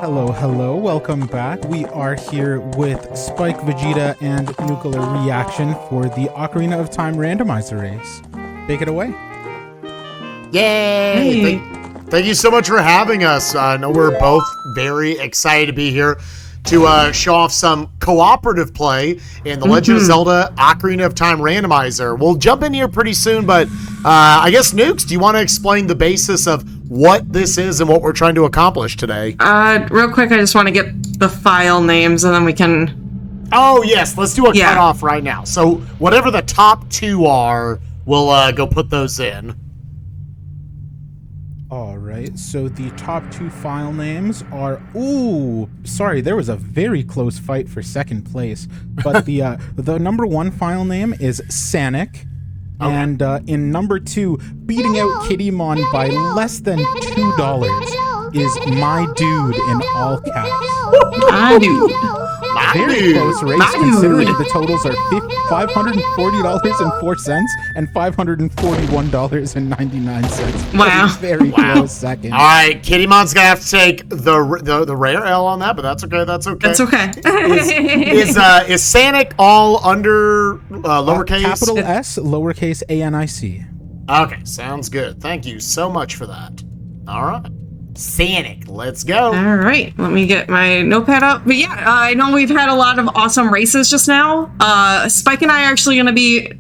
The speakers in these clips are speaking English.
Hello, welcome back. We are here with spikevegeta and Nukkular reaction for the Ocarina of Time Randomizer race. Take it away. Yay! Thank you so much for having us. I know we're both very excited to be here to show off some cooperative play in the Legend of Zelda Ocarina of Time Randomizer. We'll jump in here pretty soon, but I guess, Nukes, do you want to explain the basis of what this is and what we're trying to accomplish today? Real quick, I just want to get the file names and then we can... Oh, yes, let's do a cutoff right now. So whatever the top two are, we'll go put those in. All right, so the top two file names are... Ooh, sorry, there was a very close fight for second place. But the number one file name is Sanic. Okay. And in number two, beating out Kittymon by less than $2 is My Dude in all caps. My Dude. Very close race considering the totals are $540.04 and $541.99. Wow. Very close second. All right, Kittymon's gonna have to take the rare L on that, but that's okay. That's okay. That's okay. Is Sanic all under lowercase? Capital S, lowercase A-N-I-C. Okay, sounds good. Thank you so much for that. All right. Sanic, let's go. All right, let me get my notepad up. But yeah, I know we've had a lot of awesome races just now. Spike and I are actually going to be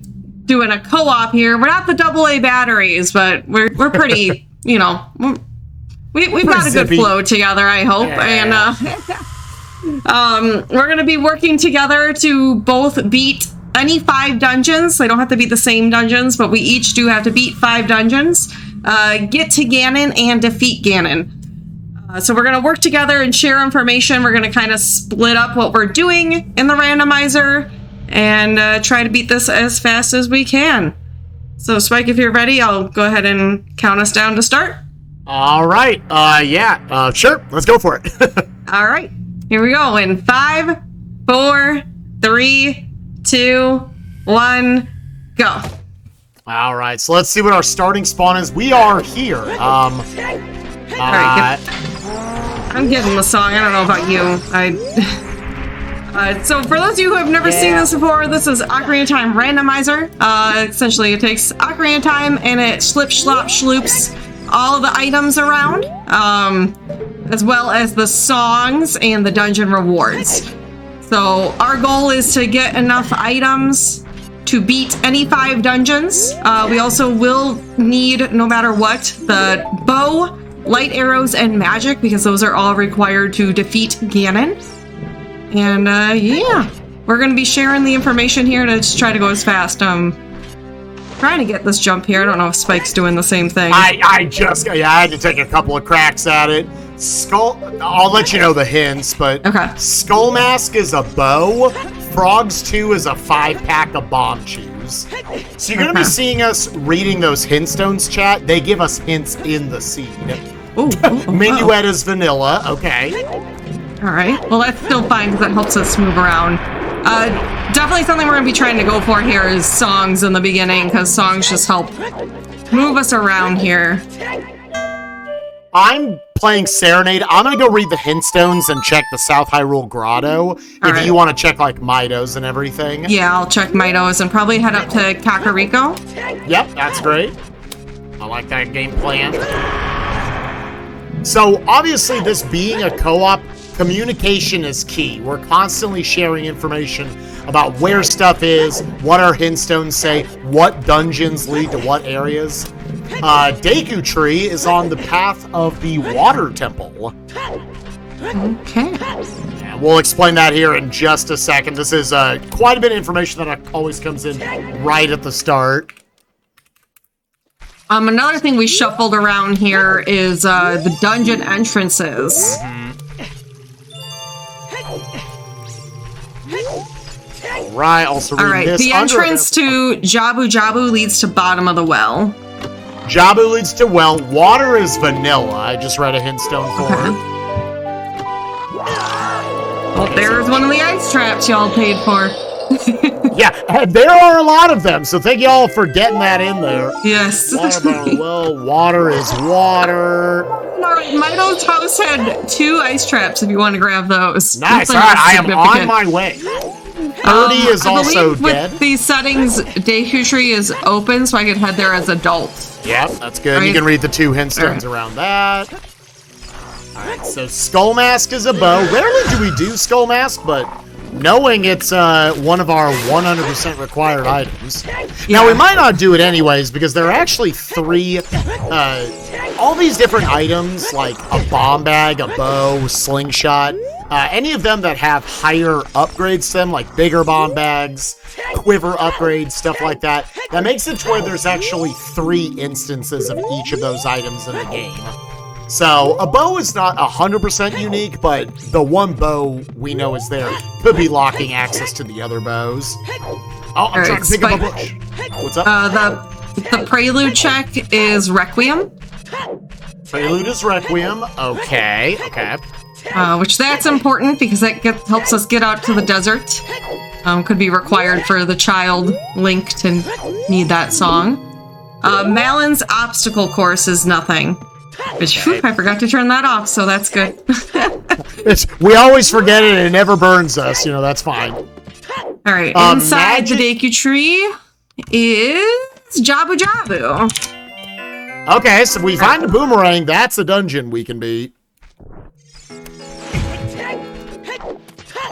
doing a co-op here. We're not the AA batteries, but we're pretty, you know, we've got a good flow together, I hope. Yeah. And we're going to be working together to both beat any 5 dungeons. They don't have to be the same dungeons, but we each do have to beat 5 dungeons. Get to Ganon and defeat Ganon. So we're going to work together and share information. We're going to kind of split up what we're doing in the randomizer and try to beat this as fast as we can. So Spike, if you're ready, I'll go ahead and count us down to start. All right. Sure. Let's go for it. All right. Here we go. In 5, 4, 3, 2, 1, go. All right, so let's see what our starting spawn is. We are here. All right, I'm getting the song. I don't know about you. So for those of you who have never seen this before, this is Ocarina of Time Randomizer. Essentially, it takes Ocarina of Time and it sloops all of the items around, as well as the songs and the dungeon rewards. So our goal is to get enough items to beat any 5 dungeons. We also will need, no matter what, the bow, light arrows, and magic, because those are all required to defeat Ganon. And yeah, we're going to be sharing the information here to just try to go as fast. Trying to get this jump here. I don't know if Spike's doing the same thing. I had to take a couple of cracks at it. I'll let you know the hints, but Skull Mask is a bow. Frogs 2 is a 5-pack of bomb chews. So you're going to be seeing us reading those hint stones, chat. They give us hints in the scene. Minuet is vanilla. Okay. All right. Well, that's still fine because that helps us move around. Definitely something we're going to be trying to go for here is songs in the beginning, because songs just help move us around here. I'm playing Serenade. I'm going to go read the hint stones and check the South Hyrule Grotto. If you want to check, like, Mitos and everything. Yeah, I'll check Mitos and probably head up to Kakariko. Yep, that's great. I like that game plan. So, obviously, this being a co-op, communication is key. We're constantly sharing information about where stuff is, what our hint stones say, what dungeons lead to what areas. Deku Tree is on the path of the Water Temple. Okay. Yeah, we'll explain that here in just a second. This is quite a bit of information that always comes in right at the start. Another thing we shuffled around here is the dungeon entrances. All right, also reading this. The entrance to Jabu Jabu leads to bottom of the well. Jabu leads to well. Water is vanilla. I just read a hint stone for her. Well, there's one of the ice traps y'all paid for. Yeah, and there are a lot of them, so thank y'all for getting that in there. Yes. Well, water is water. Mido's house had 2 ice traps if you want to grab those. Nice, alright, I am on my way. 30 is also dead. With these settings, Deku Tree is open, so I could head there as adults. Yep, that's good. Right. You can read the 2 hint stones around that. Alright, so Skull Mask is a bow. Rarely do we do Skull Mask, but knowing it's one of our 100% required items. Yeah. Now, we might not do it anyways, because there are actually 3, all these different items, like a bomb bag, a bow, slingshot, any of them that have higher upgrades to them, like bigger bomb bags, quiver upgrades, stuff like that. That makes it to where there's actually 3 instances of each of those items in the game. So, a bow is not 100% unique, but the one bow we know is there could be locking access to the other bows. Oh, I'm trying to pick up a bush. What's up? The Prelude check is Requiem. Prelude is Requiem. Okay. Which that's important because that helps us get out to the desert. Could be required for the child Link to need that song. Malon's obstacle course is nothing. Which, whew, I forgot to turn that off, so that's good. We always forget it and it never burns us, that's fine. Alright, inside the Deku Tree is Jabu Jabu. Okay, so we find a boomerang, that's a dungeon we can beat.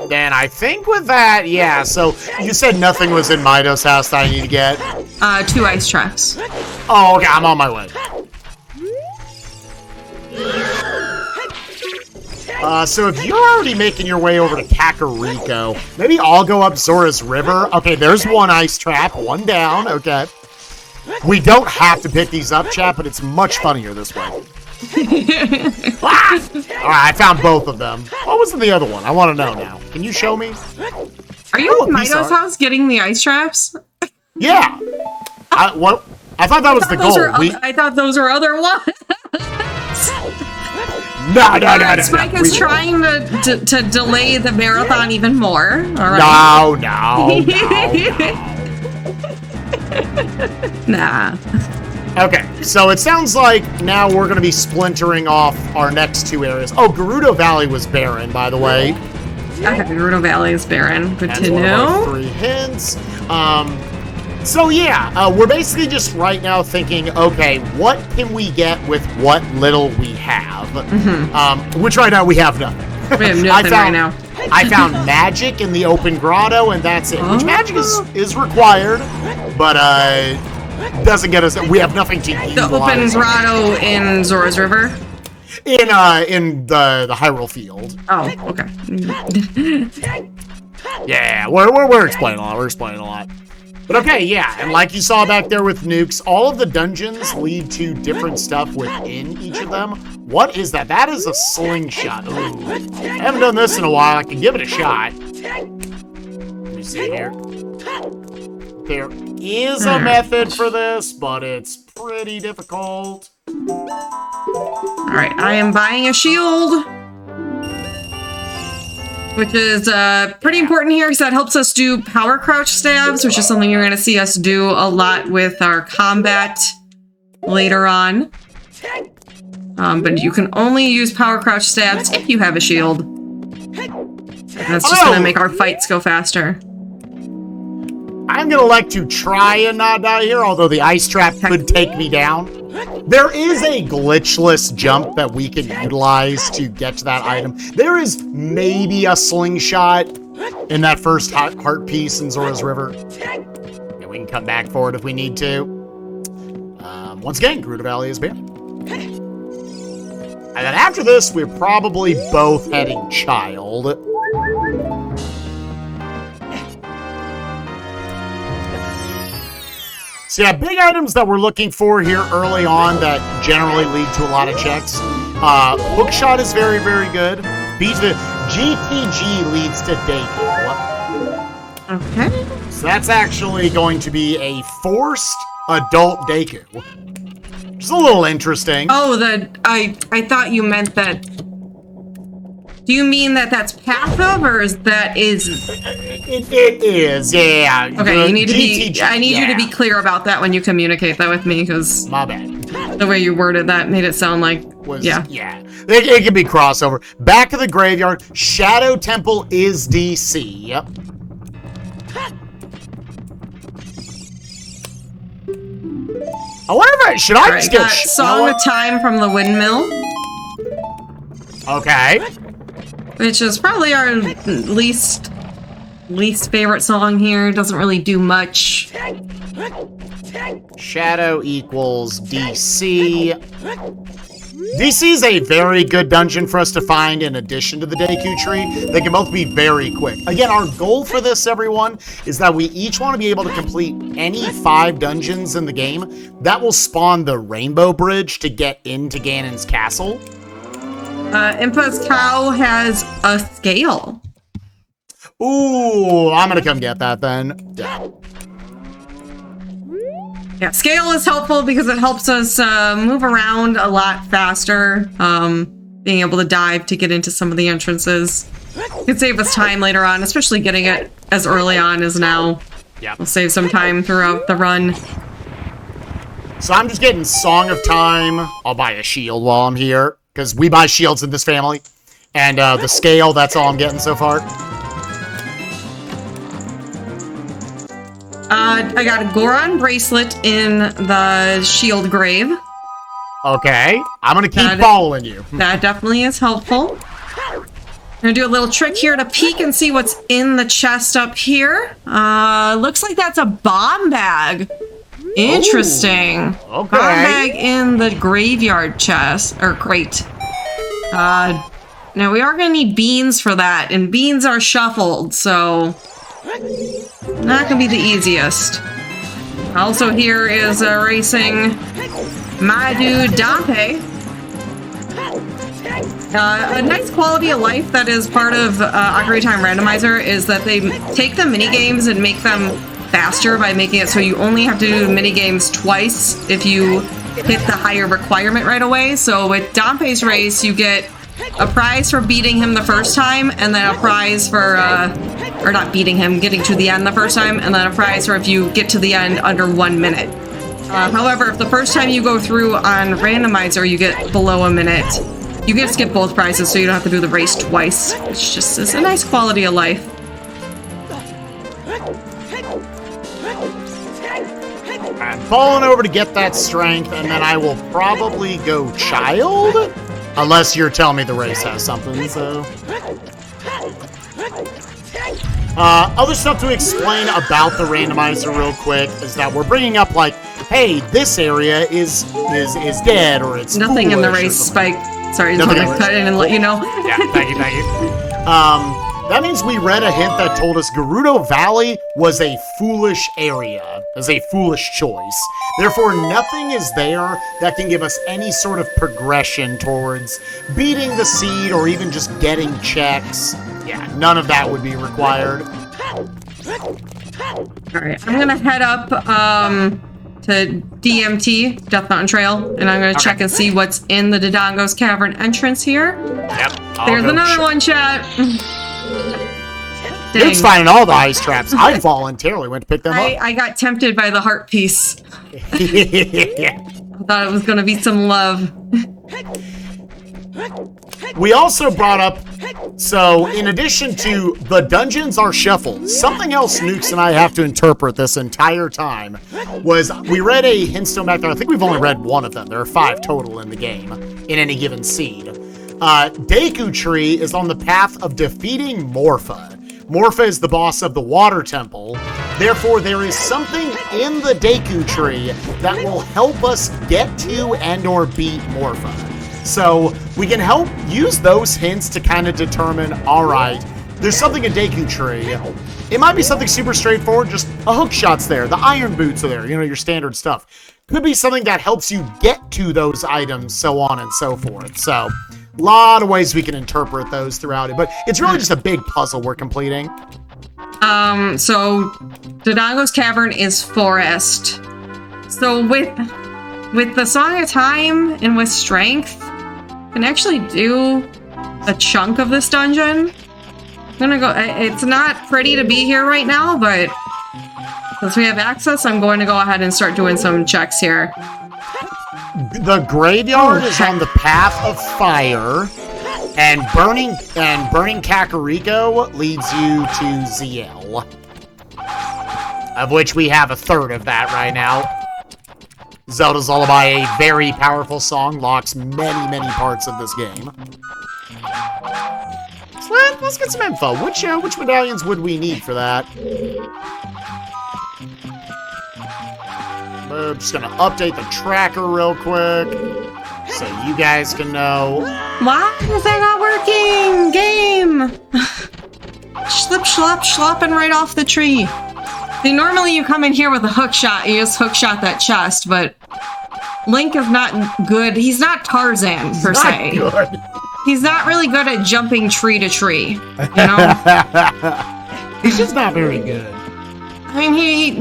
Then I think with that, yeah, so you said nothing was in Mido's house that I need to get? 2 ice traps. Oh, okay, I'm on my way. So if you're already making your way over to Kakariko, maybe I'll go up Zora's River. Okay, there's 1 ice trap, 1 down, okay. We don't have to pick these up, chat, but it's much funnier this way. Alright, I found both of them. What was in the other one? I want to know now. Can you show me? Are you at Mido's house getting the ice traps? Yeah. I thought that was the goal. I thought those were other ones. No. Spike is trying to delay the marathon even more. All right. No. Nah. Okay, so it sounds like now we're going to be splintering off our next 2 areas. Oh, Gerudo Valley was barren, by the way. Okay, Gerudo Valley is barren. Good to know. One of our 3 hints. So yeah, we're basically just right now thinking, okay, what can we get with what little we have? Which right now we have nothing. We have nothing right now. I found magic in the open grotto, and that's it. Which magic is required, but doesn't get us. We have nothing to utilize. The open grotto in Zora's River. In the Hyrule Field. Oh, okay. Yeah, we're explaining a lot. We're explaining a lot. But okay, yeah, and like you saw back there with nukes, all of the dungeons lead to different stuff within each of them. What is that? That is a slingshot. Ooh. I haven't done this in a while. I can give it a shot. Let me see here. There is a method for this, but it's pretty difficult. Alright, I am buying a shield. Which is pretty important here because that helps us do power crouch stabs, which is something you're going to see us do a lot with our combat later on. But you can only use power crouch stabs if you have a shield. That's just going to make our fights go faster. I'm going to like to try and not die here, although the ice trap could take me down. There is a glitchless jump that we can utilize to get to that item. There is maybe a slingshot in that first heart piece in Zora's River. Yeah, we can come back for it if we need to. Once again, Gerudo Valley is banned. And then after this, we're probably both heading child. So yeah, big items that we're looking for here early on that generally lead to a lot of checks. Hookshot is very, very good. GTG leads to Deku. Okay. So that's actually going to be a forced adult Deku. Which is a little interesting. Oh, I thought you meant that Do you mean that that's passive, or is that is? It is, yeah. Okay, you need to be. I need you to be clear about that when you communicate that with me, because my bad. The way you worded that made it sound like yeah. It can be crossover. Back of the graveyard. Shadow Temple is DC. Yep. I wonder if should I just get Song of Time from the Windmill. Okay. Which is probably our least favorite song here. Doesn't really do much. Shadow equals DC. DC is a very good dungeon for us to find in addition to the Deku Tree. They can both be very quick. Again, our goal for this, everyone, is that we each want to be able to complete any 5 dungeons in the game. That will spawn the Rainbow Bridge to get into Ganon's castle. Impa's Cow has a scale. Ooh, I'm gonna come get that then. Yeah, scale is helpful because it helps us move around a lot faster. Being able to dive to get into some of the entrances. It could save us time later on, especially getting it as early on as now. Yeah, we'll save some time throughout the run. So I'm just getting Song of Time. I'll buy a shield while I'm here, because we buy shields in this family. And the scale, that's all I'm getting so far. I got a Goron bracelet in the shield grave. Okay, I'm gonna keep following you. That definitely is helpful. I'm gonna do a little trick here to peek and see what's in the chest up here. Looks like that's a bomb bag. Interesting. Ooh, okay. Bomb bag in the graveyard chest, or crate. Now we are gonna need beans for that, and beans are shuffled, so not gonna be the easiest. Also here is racing my dude Dante. A nice quality of life that is part of Ocarina of Time Randomizer is that they take the mini-games and make them faster by making it so you only have to do mini-games twice if you hit the higher requirement right away. So with Dante's race, you get a prize for beating him the first time, and then a prize for, or not beating him, getting to the end the first time, and then a prize for if you get to the end under 1 minute. However, if the first time you go through on Randomizer, you get below a minute, you get to skip both prizes, so you don't have to do the race twice. It's just is a nice quality of life. I'm falling over to get that strength, and then I will probably go child? Unless you're telling me the race has something, so... other stuff to explain about the randomizer real quick is that we're bringing up, like, hey, this area is dead, or it's nothing in the race, Spike. Sorry, I just want to cut in and let you know. Yeah, thank you. That means we read a hint that told us Gerudo Valley was a foolish area, as a foolish choice. Therefore, nothing is there that can give us any sort of progression towards beating the seed or even just getting checks. Yeah, none of that would be required. Alright, I'm gonna head up to DMT, Death Mountain Trail, and I'm gonna check and see what's in the Dodongo's Cavern entrance here. Yep. There's another one, chat. It's finding all the ice traps. I voluntarily went to pick them up. I got tempted by the heart piece. I thought it was gonna be some love. We also brought up, so in addition to the dungeons are shuffled, something else Nukes and I have to interpret this entire time was we read a hintstone back there. I think we've only read one of them. There are 5 total in the game in any given seed. Deku Tree is on the path of defeating Morpha. Morpha is the boss of the Water Temple. Therefore, there is something in the Deku Tree that will help us get to and or beat Morpha. So we can help use those hints to kind of determine, all right, there's something in Deku Tree. It might be something super straightforward, just a hook shot's there, the iron boots are there, you know, your standard stuff. Could be something that helps you get to those items, so on and so forth. So a lot of ways we can interpret those throughout it, but it's really just a big puzzle we're completing. So Dodongo's Cavern is forest. So with the Song of Time and with strength, can actually do a chunk of this dungeon. I'm gonna go. It's not pretty to be here right now, but since we have access, I'm going to go ahead and start doing some checks here. The graveyard is on the path of fire, and burning Kakariko leads you to ZL, of which we have a third of that right now. Zelda's Lullaby, a very powerful song, locks many parts of this game. So let's get some info. Which medallions would we need for that? We're just gonna update the tracker real quick, so you guys can know. Why is that not working? Game! Slip, slop, slopping right off the tree. See, normally you come in here with a hook shot, you just hook shot that chest, but Link is not good. He's not Tarzan, per se. Good. He's not really good at jumping tree to tree, you know? He's just not very good. I mean, he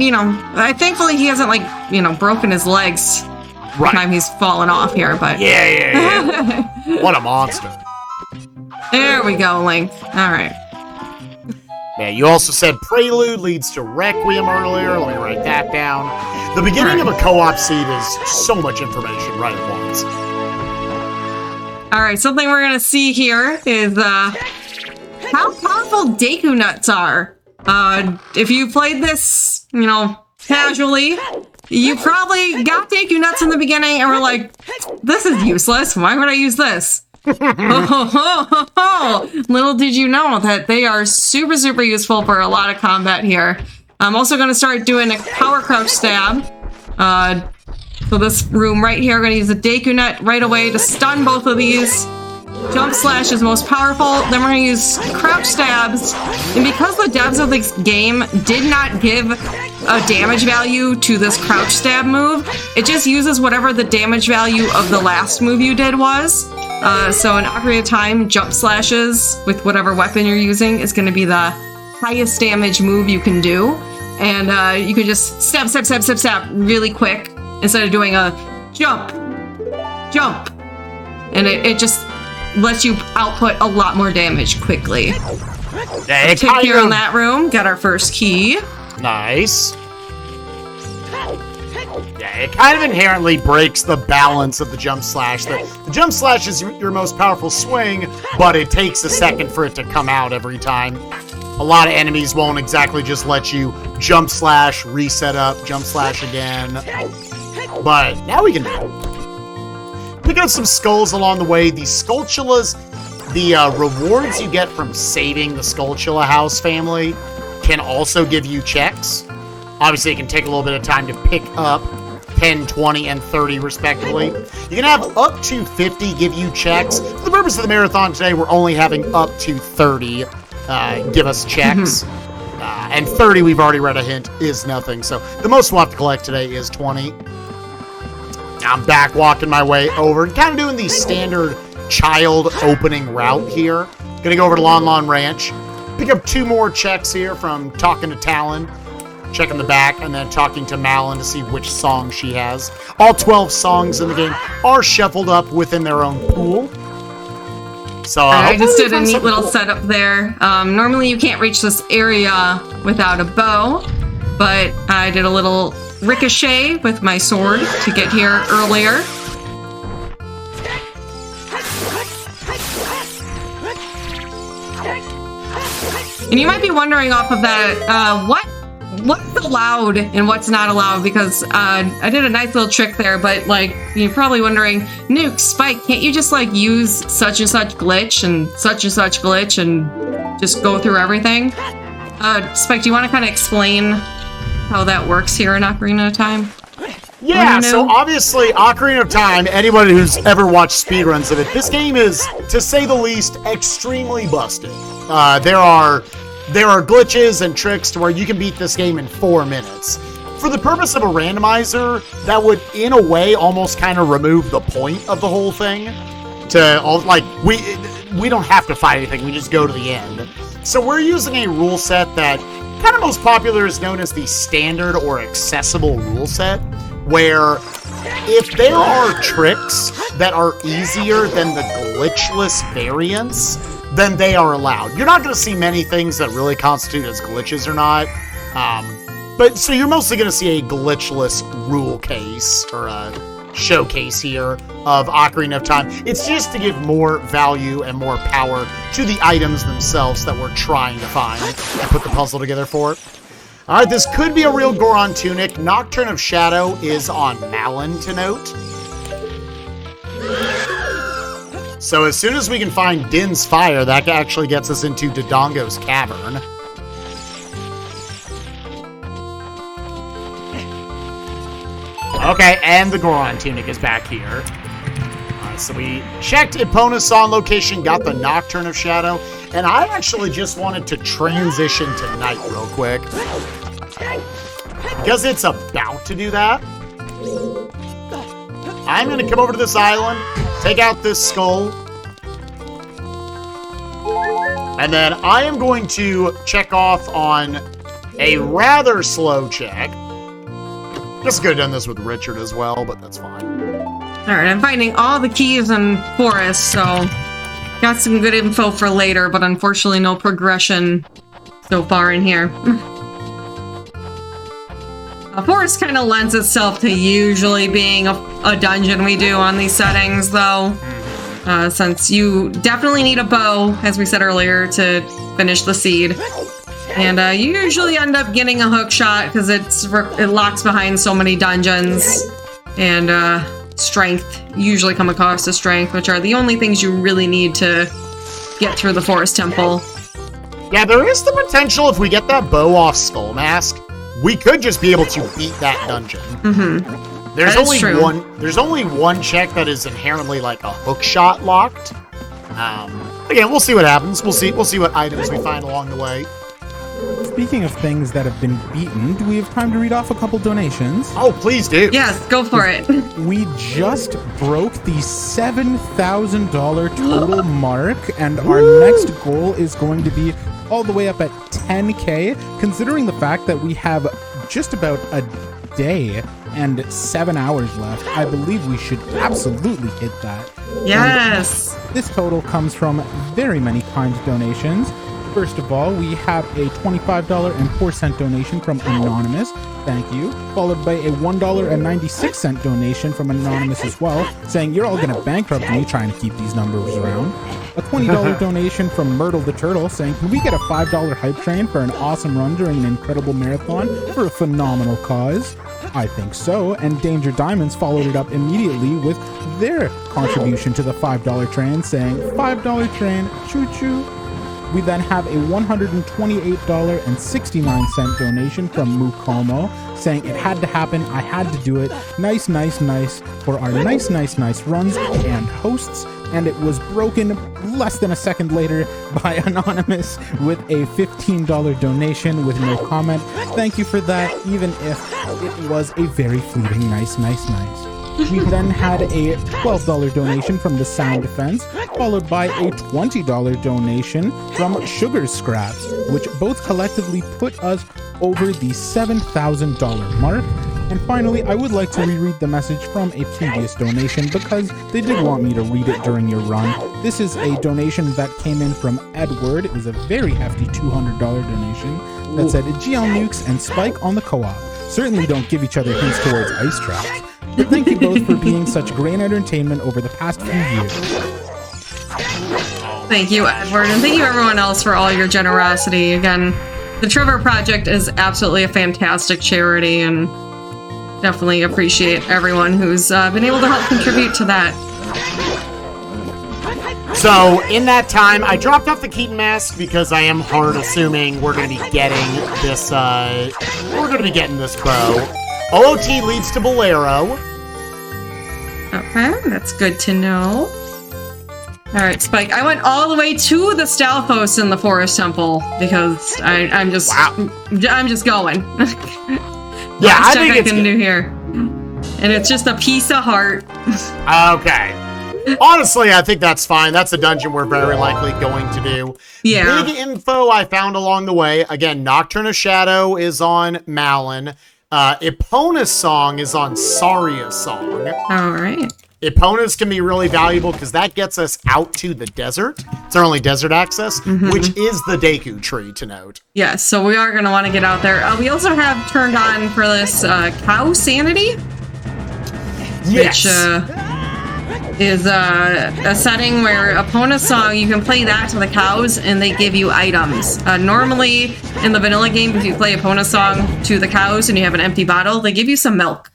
thankfully he hasn't, like, broken his legs Right. time he's fallen off here, but... Yeah. What a monster. There we go, Link. Alright. Yeah, you also said Prelude leads to Requiem earlier. Let me write that down. The beginning of a co-op seed is so much information right at once. Alright, something we're gonna see here is, how powerful Deku Nuts are. If you played this, casually, you probably got Deku Nuts in the beginning and were like, this is useless, why would I use this? Little did you know that they are super useful for a lot of combat here. I'm also going to start doing a power crouch stab. So this room right here, I'm going to use a Deku Nut right away to stun both of these. Jump Slash is most powerful. Then we're going to use crouch stabs. And because the devs of this game did not give a damage value to this crouch stab move, it just uses whatever the damage value of the last move you did was. So in Ocarina of Time, Jump Slashes with whatever weapon you're using is going to be the highest damage move you can do. And you can just stab really quick instead of doing a jump. And it just lets you output a lot more damage quickly. Take care in that room. Got our first key. Nice. Yeah, it kind of inherently breaks the balance of the Jump Slash. The Jump Slash is your most powerful swing, but it takes a second for it to come out every time. A lot of enemies won't exactly just let you Jump Slash, reset up, Jump Slash again. But now we can do it. Pick up some skulls along the way. The Skulltulas, the rewards you get from saving the Skulltula house family can also give you checks. Obviously, it can take a little bit of time to pick up 10, 20, and 30, respectively. You can have up to 50 give you checks. For the purpose of the marathon today, we're only having up to 30 give us checks. And 30, we've already read a hint, is nothing. So the most we'll have to collect today is 20. I'm back walking my way over, kind of doing the standard child opening route here. Gonna go over to Lon Lon Ranch, pick up 2 more checks here from talking to Talon, checking the back, and then talking to Malin to see which song she has. All 12 songs in the game are shuffled up within their own pool. So I just did a neat little setup there. Normally you can't reach this area without a bow, but I did a little ricochet with my sword to get here earlier. And you might be wondering off of that, what's allowed and what's not allowed, because I did a nice little trick there, but like you're probably wondering, Nuke, Spike, can't you just like use such and such glitch and such glitch and just go through everything? Spike, do you want to kind of explain how that works here in Ocarina of Time? Yeah, so obviously Ocarina of Time, anybody who's ever watched speedruns of it, this game is, to say the least, extremely busted. There are glitches and tricks to where you can beat this game in 4 minutes. For the purpose of a randomizer, that would, in a way, almost kind of remove the point of the whole thing. We don't have to fight anything, we just go to the end. So we're using a rule set that kind of most popular is known as the standard or accessible rule set, where if there are tricks that are easier than the glitchless variants, then they are allowed. You're not going to see many things that really constitute as glitches or not. But so you're mostly going to see a glitchless rule case or a showcase here of Ocarina of Time. It's just to give more value and more power to the items themselves that we're trying to find and put the puzzle together for. All right, this could be a real Goron tunic. Nocturne of Shadow is on Malin to note. So as soon as we can find Din's Fire, that actually gets us into Dodongo's Cavern. Okay, and the Goron tunic is back here. Alright, so we checked Epona's Song location, got the Nocturne of Shadow, and I actually just wanted to transition to night real quick. Because it's about to do that, I'm going to come over to this island, take out this skull, and then I am going to check off on a rather slow check. Guess I could have done this with Richard as well, but that's fine. Alright, I'm finding all the keys in Forest, so got some good info for later, but unfortunately no progression so far in here. Forest kind of lends itself to usually being a dungeon we do on these settings, though. Since you definitely need a bow, as we said earlier, to finish the seed. And you usually end up getting a hook shot because it locks behind so many dungeons. And strength, you usually come across the strength, which are the only things you really need to get through the Forest Temple. Yeah, there is the potential if we get that bow off Skull Mask, we could just be able to beat that dungeon. Mm-hmm. There's only one check that is inherently like a hook shot locked. Again, we'll see what happens. We'll see what items we find along the way. Speaking of things that have been beaten, do we have time to read off a couple donations? Oh, please do. Yes, go for it. We just broke the $7,000 total mark, and our next goal is going to be all the way up at 10K, considering the fact that we have just about a day and 7 hours left. I believe we should absolutely hit that. Yes. And this total comes from very many kind donations. First of all, we have a $25.04 donation from Anonymous. Thank you. Followed by a $1.96 donation from Anonymous as well, saying, "You're all going to bankrupt me trying to keep these numbers around." A $20 donation from Myrtle the Turtle, saying, "Can we get a $5 hype train for an awesome run during an incredible marathon for a phenomenal cause?" I think so. And Danger Diamonds followed it up immediately with their contribution to the $5 train, saying, "$5 train, choo-choo." We then have a $128.69 donation from Mukomo, saying, "It had to happen, I had to do it. Nice, nice, nice for our nice, nice, nice runs and hosts." And it was broken less than a second later by Anonymous with a $15 donation with no comment. Thank you for that, even if it was a very fleeting nice, nice, nice. We then had a $12 donation from the Sound Defense, followed by a $20 donation from Sugar Scraps, which both collectively put us over the $7,000 mark. And finally, I would like to reread the message from a previous donation because they did want me to read it during your run. This is a donation that came in from Edward. It was a very hefty $200 donation that said, "GL Nukes and Spike on the co-op. Certainly don't give each other hints towards ice traps. But thank you both for being such great entertainment over the past few years." Thank you, Edward, and thank you everyone else for all your generosity. Again, the Trevor Project is absolutely a fantastic charity, and definitely appreciate everyone who's been able to help contribute to that. So, in that time, I dropped off the Keaton mask because I am hard assuming we're going to be getting this, bow. OOT leads to Bolero. Okay, that's good to know. Alright, Spike, I went all the way to the Stalfos in the Forest Temple because I'm just going. Yeah, I think think I can do here. And it's just a piece of heart. Okay. Honestly, I think that's fine. That's a dungeon we're very likely going to do. Yeah. Big info I found along the way. Again, Nocturne of Shadow is on Malin. Epona's song is on Saria's song. All right. Epona's can be really valuable because that gets us out to the desert. It's our only desert access, which is the Deku tree, to note. Yes, so we are going to want to get out there. We also have turned on for this Cowsanity. Yes. Which is a setting where Epona's song, you can play that to the cows and they give you items. Normally, in the vanilla game, if you play Epona's song to the cows and you have an empty bottle, they give you some milk.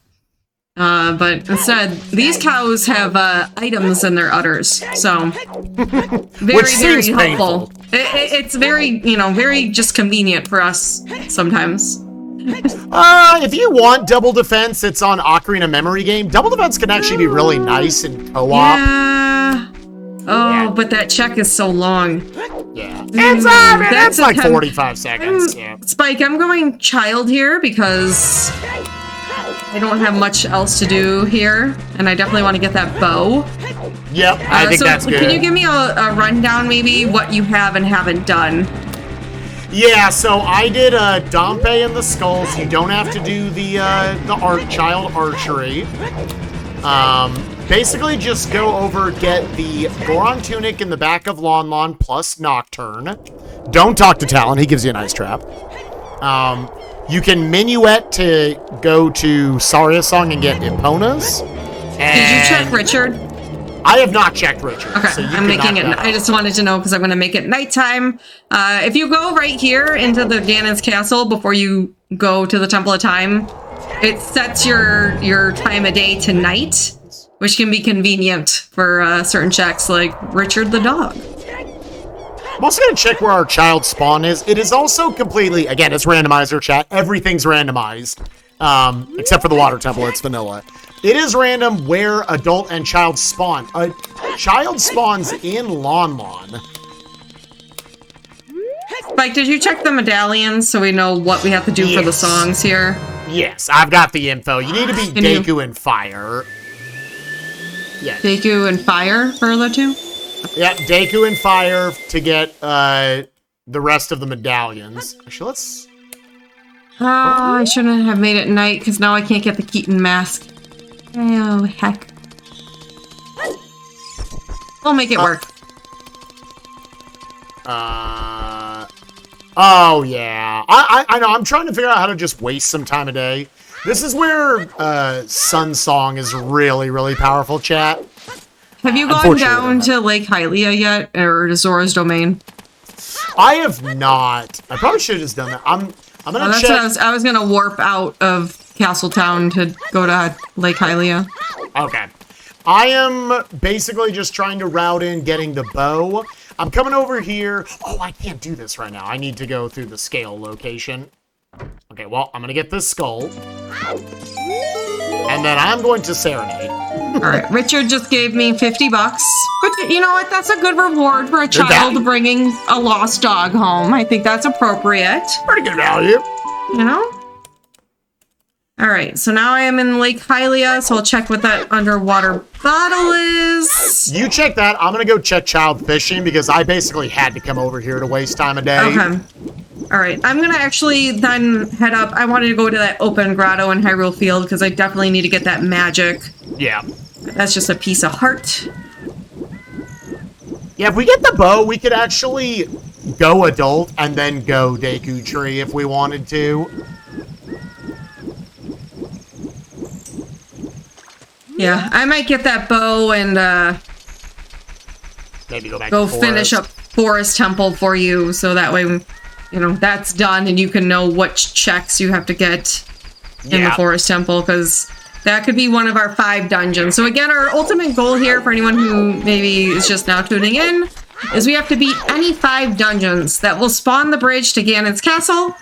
But instead, these cows have items in their udders, so very helpful. It's very, very just convenient for us sometimes. If you want double defense, it's on Ocarina Memory Game. Double defense can actually be really nice in co-op. Yeah. Oh, but that check is so long. Yeah. It's like 45 seconds. Yeah. Spike, I'm going child here because I don't have much else to do here, and I definitely want to get that bow. Yep, I think that's good. Can you give me a rundown, maybe, what you have and haven't done? Yeah, so I did Dompe and the Skulls. You don't have to do the child archery. Basically, just go over, get the Goron Tunic in the back of Lon plus Nocturne. Don't talk to Talon, he gives you a nice trap. You can minuet to go to Saria's song and get Epona's. Did you check Richard? I have not checked Richard. Okay, so I'm making it. I just wanted to know because I'm going to make it nighttime. If you go right here into the Ganon's castle before you go to the Temple of Time, it sets your time of day to night, which can be convenient for certain checks like Richard the dog. I'm also going to check where our child spawn is. It is also completely, again, it's randomizer chat. Everything's randomized, except for the water temple. It's vanilla. It is random where adult and child spawn. A child spawns in Lon. Spike, did you check the medallions so we know what we have to do for the songs here? Yes, I've got the info. You need to be Deku and Fire. Yeah. Deku and Fire for the two? Yeah, Deku and Fire to get the rest of the medallions. Actually, let's... Oh, I shouldn't have made it night because now I can't get the Keaton mask. Oh, heck. We'll make it work. Oh, yeah. I know. I'm trying to figure out how to just waste some time a day. This is where Sun Song is really, really powerful, chat. Have you gone down to Lake Hylia yet, or to Zora's Domain? I have not. I probably should have just done that. I'm gonna check. I was gonna warp out of Castletown to go to Lake Hylia. Okay. I am basically just trying to route in getting the bow. I'm coming over here. Oh, I can't do this right now. I need to go through the scale location. Okay, well, I'm gonna get this skull. And then I'm going to serenade. Alright, Richard just gave me $50. But you know what? That's a good reward for a child bringing a lost dog home. I think that's appropriate. Pretty good value. You know? Alright, so now I am in Lake Hylia, so I'll check what that underwater bottle is. You check that. I'm gonna go check child fishing because I basically had to come over here to waste time a day. Okay. Alright, I'm gonna actually then head up. I wanted to go to that open grotto in Hyrule Field because I definitely need to get that magic. Yeah. That's just a piece of heart. Yeah, if we get the bow, we could actually go adult and then go Deku Tree if we wanted to. Yeah, I might get that bow and maybe go finish up Forest Temple for you, so that way, you know, that's done and you can know which checks you have to get in the Forest Temple, because that could be one of our 5 dungeons. So again, our ultimate goal here for anyone who maybe is just now tuning in is we have to beat any 5 dungeons that will spawn the bridge to Ganon's castle,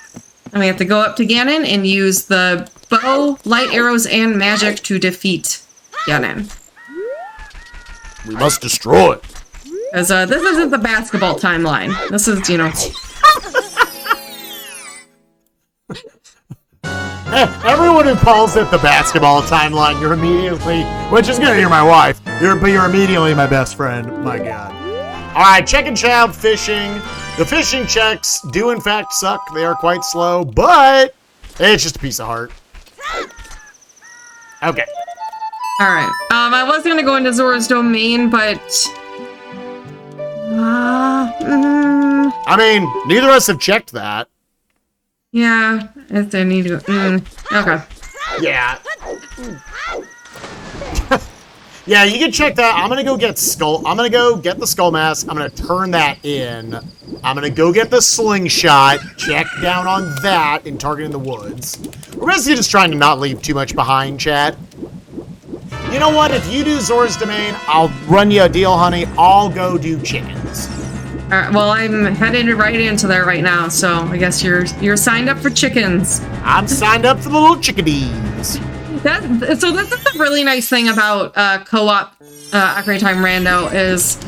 and we have to go up to Ganon and use the bow, light arrows, and magic to defeat Ganon. We must destroy it. Because this isn't the basketball timeline. This is, you know... Everyone who calls it the basketball timeline, you're immediately, which is good, you're my wife, but you're immediately my best friend. My God. Alright, checking child fishing. The fishing checks do in fact suck. They are quite slow, but it's just a piece of heart. Okay. Alright. I was gonna go into Zora's domain, but... I mean, neither of us have checked that. Yeah, if they need to... okay. Yeah. Yeah, you can check that. I'm gonna go get I'm gonna go get the skull mask. I'm gonna turn that in. I'm gonna go get the slingshot. Check down on that and target in the woods. We're basically just trying to not leave too much behind, chat. You know what? If you do Zora's domain, I'll run you a deal, honey. I'll go do chickens. Alright, well, I'm headed right into there right now, so I guess you're signed up for chickens. I'm signed up for the little chickadees. So this is the really nice thing about co-op Ocarina of Time Rando is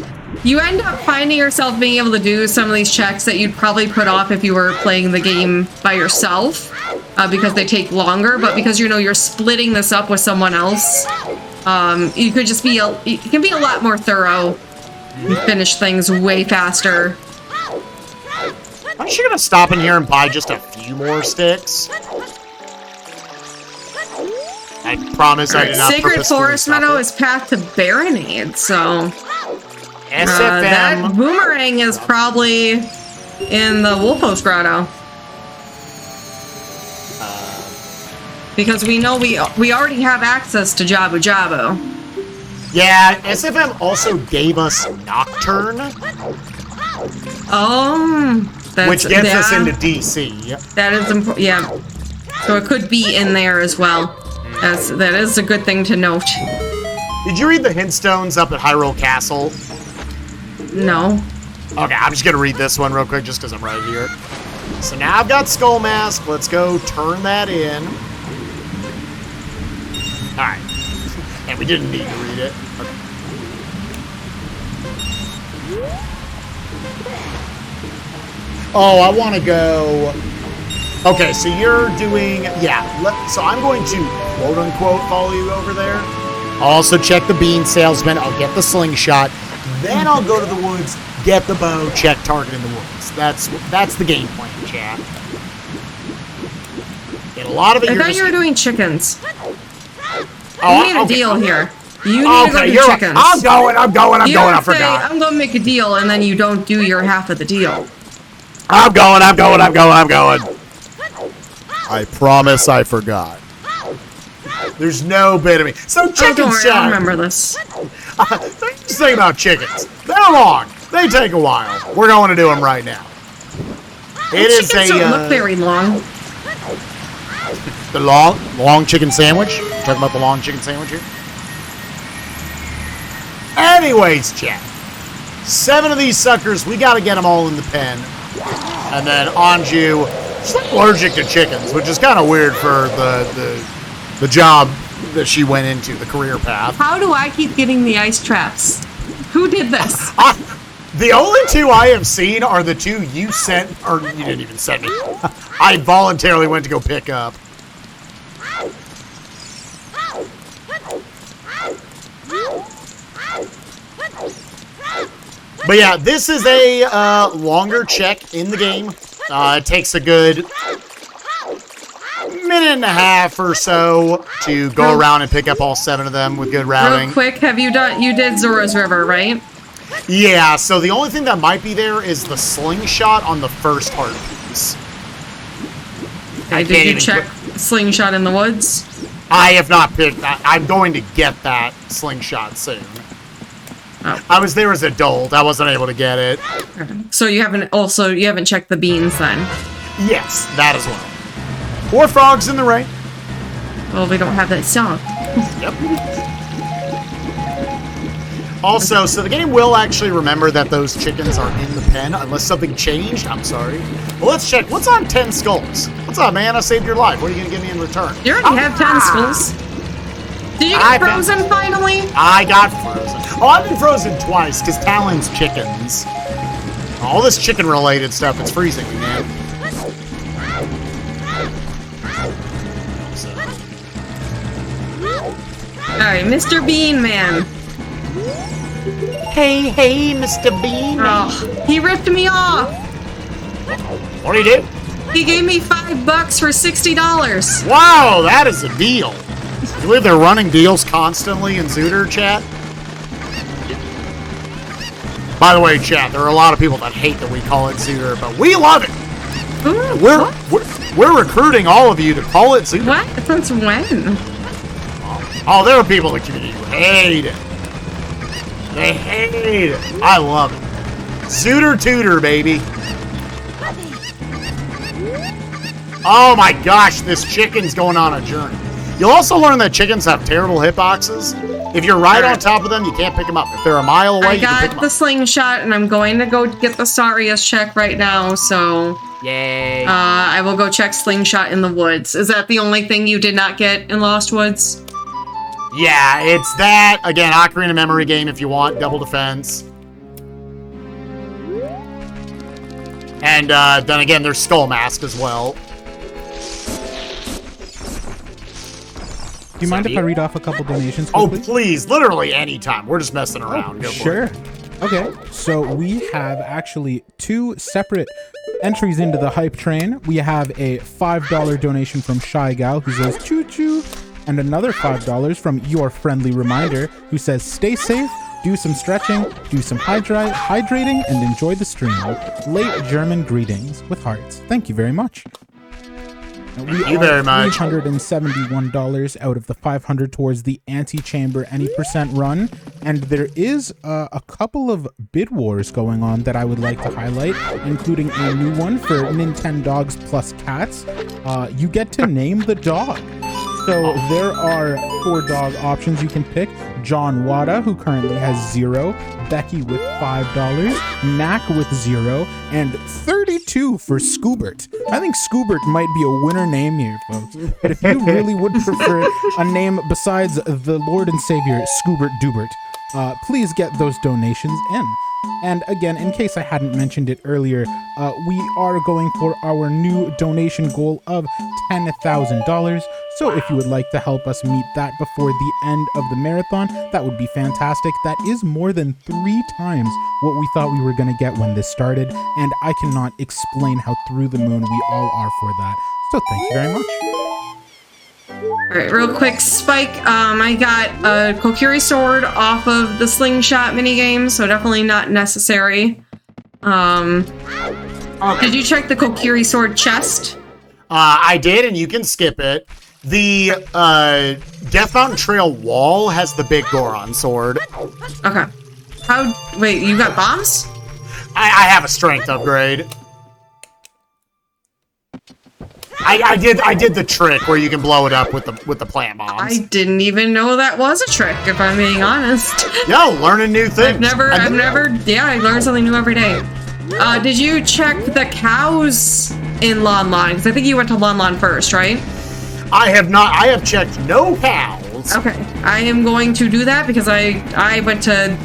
you end up finding yourself being able to do some of these checks that you'd probably put off if you were playing the game by yourself because they take longer, but because you know you're splitting this up with someone else, you could just be it can be a lot more thorough. You finish things way faster. I'm just gonna stop in here and buy just a few more sticks. I promise I did not Sacred Forest Meadow is path to Baronade, so... SFM. That boomerang is probably in the Wolfos Grotto. Because we know we already have access to Jabu Jabu. Yeah, SFM also gave us Nocturne. Which gets us into DC. That is important, yeah. So it could be in there as well. That is a good thing to note. Did you read the hint stones up at Hyrule Castle? No. Okay, I'm just gonna read this one real quick just because I'm right here. So now I've got Skull Mask. Let's go turn that in. Alright. And we didn't need to read it. Okay. Oh, I want to go... Okay, so you're doing... Yeah, so I'm going to quote-unquote follow you over there. I'll also check the bean salesman. I'll get the slingshot. Then I'll go to the woods, get the bow, check target in the woods. That's the game plan, chat. And a lot of it I thought you were doing chickens. Oh, you need a deal here. You need to go do chickens. I'm going, I forgot. I'm going to make a deal, and then you don't do your half of the deal. I'm going. I promise I forgot. There's no bit of me. So chickens, I remember this. Just think about chickens. They're long. They take a while. We're going to do them right now. Chickens don't look very long. The long chicken sandwich? Talking about the long chicken sandwich here? Anyways, chat. 7 of these suckers, we gotta get them all in the pen. And then Anju, she's allergic to chickens, which is kind of weird for the job that she went into, the career path. How do I keep getting the ice traps? Who did this? The only 2 I have seen are the 2 you sent, or you didn't even send me. I voluntarily went to go pick up. But yeah, this is a longer check in the game. It takes a good minute and a half or so to go around and pick up all 7 of them with good routing. Real quick, you did Zora's River, right? Yeah, so the only thing that might be there is the slingshot on the first heart piece. Did you check slingshot in the woods? I have not picked that. I'm going to get that slingshot soon. Oh. I was there as an adult. I wasn't able to get it. So you haven't checked the beans then? Yes, that as well. 4 frogs in the rain. Well, we don't have that song. Yep. Also, so the game will actually remember that those chickens are in the pen unless something changed. I'm sorry. Well, let's check. What's on 10 skulls? What's up, man? I saved your life. What are you going to give me in return? You already have 10 skulls. Did you get frozen finally? I got frozen. Oh, I've been frozen twice because Talon's chickens. All this chicken-related stuff, it's freezing me, man. Alright, Mr. Bean Man. Hey, Mr. Bean Man. Oh, he ripped me off. What do you do? He gave me $5 for $60. Wow, that is a deal. You believe they're running deals constantly in Zooter, chat? By the way, chat, there are a lot of people that hate that we call it Zooter, but we love it. Ooh, we're recruiting all of you to call it Zooter. What? Since when? Oh, there are people in the community who hate it. They hate it. I love it. Zooter Tutor, baby. Oh my gosh, this chicken's going on a journey. You'll also learn that chickens have terrible hitboxes. If you're right on top of them, you can't pick them up. If they're a mile away, you can pick them up. I got the slingshot, and I'm going to go get the Sarius check right now, so... Yay. I will go check slingshot in the woods. Is that the only thing you did not get in Lost Woods? Yeah, it's that. Again, Ocarina memory game if you want. Double defense. And then again, there's Skull Mask as well. Do you mind if I read off a couple donations quickly? Oh, please. Literally anytime. We're just messing around. Go for it. Okay, so we have actually 2 separate entries into the hype train. We have a $5 donation from Shy Gal who says choo choo, and another $5 from Your Friendly Reminder who says stay safe, do some stretching, do some hydrating, and enjoy the stream. Late German greetings with hearts. Thank you very much. Thank you very much. $371 out of the 500 towards the Antechamber any % run, and there is a couple of bid wars going on that I would like to highlight, including a new one for Nintendogs plus cats. You get to name the dog. So there are 4 dog options you can pick. John Wada, who currently has 0, Becky with $5, Knack with 0, and 32 for Scoobert. I think Scoobert might be a winner name here, folks. But if you really would prefer a name besides the Lord and Savior Scoobert Dubert, please get those donations in. And again, in case I hadn't mentioned it earlier, we are going for our new donation goal of $10,000. So if you would like to help us meet that before the end of the marathon, that would be fantastic. That is more than 3 times what we thought we were going to get when this started, and I cannot explain how through the moon we all are for that. So thank you very much. Alright, real quick, Spike, I got a Kokiri sword off of the slingshot minigame, so definitely not necessary. Did you check the Kokiri sword chest? I did, and you can skip it. The Death Mountain Trail wall has the big Goron sword. Okay. Wait, you got bombs? I have a strength upgrade. I did the trick where you can blow it up with the plant bombs. I didn't even know that was a trick, if I'm being honest. Yo, learning new things. I learn something new every day. Did you check the cows in Lon Lon? Because I think you went to Lon Lon first, right? I have not. I have checked no cows. Okay, I am going to do that because I went to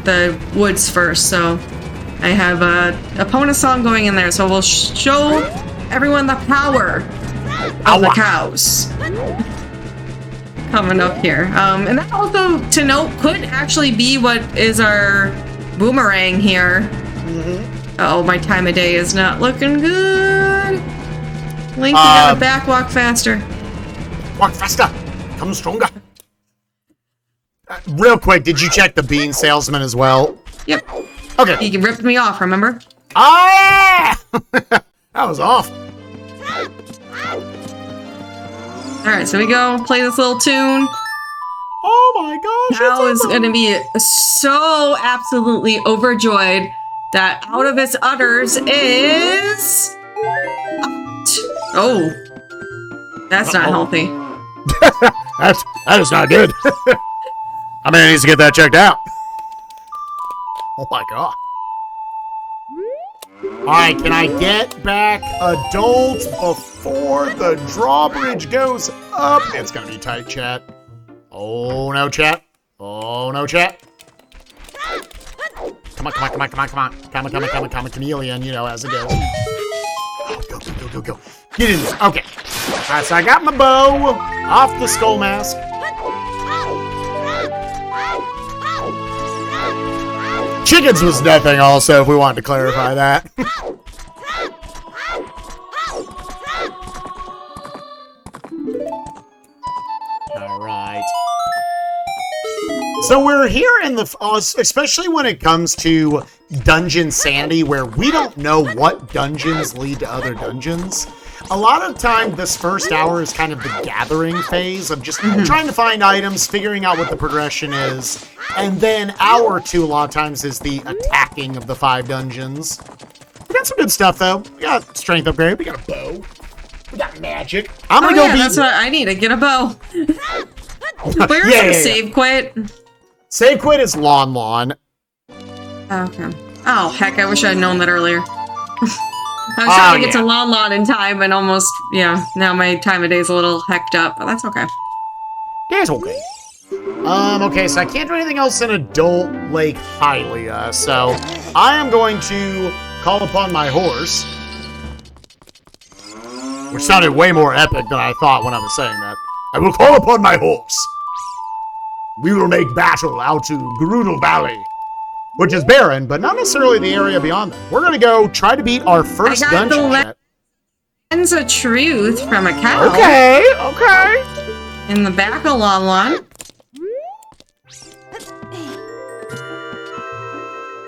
the woods first, so I have a Epona song going in there, so we'll show everyone the power of the cows coming up here. And that also, to note, could actually be what is our boomerang here. Oh, my time of day is not looking good. Link, you gotta back walk faster. Walk faster. Come stronger. Real quick, did you check the bean salesman as well? Yep. Okay. He ripped me off, remember? Ah! That was off. Alright, so we go play this little tune. Oh my gosh. Cow is gonna be so absolutely overjoyed that out of its udders is... Oh. That's not healthy. that is not good. I mean, he needs to get that checked out. Oh my god. Alright, can I get back adults before the drawbridge goes up? It's gonna be tight, chat. Oh no, chat. Oh no, chat. Come on, come on, come on, come on, come on. Come on, come on, come on, come on, chameleon, you know, as it goes. Oh, go, go, go, go, go. Get in there. Okay. Alright, so I got my bow off the skull mask. Chickens was nothing also, if we wanted to clarify that. So we're here in the, especially when it comes to Dungeonsanity, where we don't know what dungeons lead to other dungeons. A lot of time, this first hour is kind of the gathering phase of just trying to find items, figuring out what the progression is, and then hour 2 a lot of times is the attacking of the 5 dungeons. We got some good stuff though. We got strength upgrade. We got a bow. We got magic. I'm gonna go beat. That's what I need to get a bow. Where's save quit? Save quit is Lon. Okay. Oh heck! I wish I'd known that earlier. I was trying to get to Lon in time, and almost, now my time of day is a little hecked up, but that's okay. That's okay. Okay, so I can't do anything else in Adult Lake Hylia, so I am going to call upon my horse. Which sounded way more epic than I thought when I was saying that. I will call upon my horse. We will make battle out to Garudal Valley, which is barren, but not necessarily the area beyond that. We're gonna go try to beat our first dungeon. Lens of truth from a cow. Okay. In the back of Lon.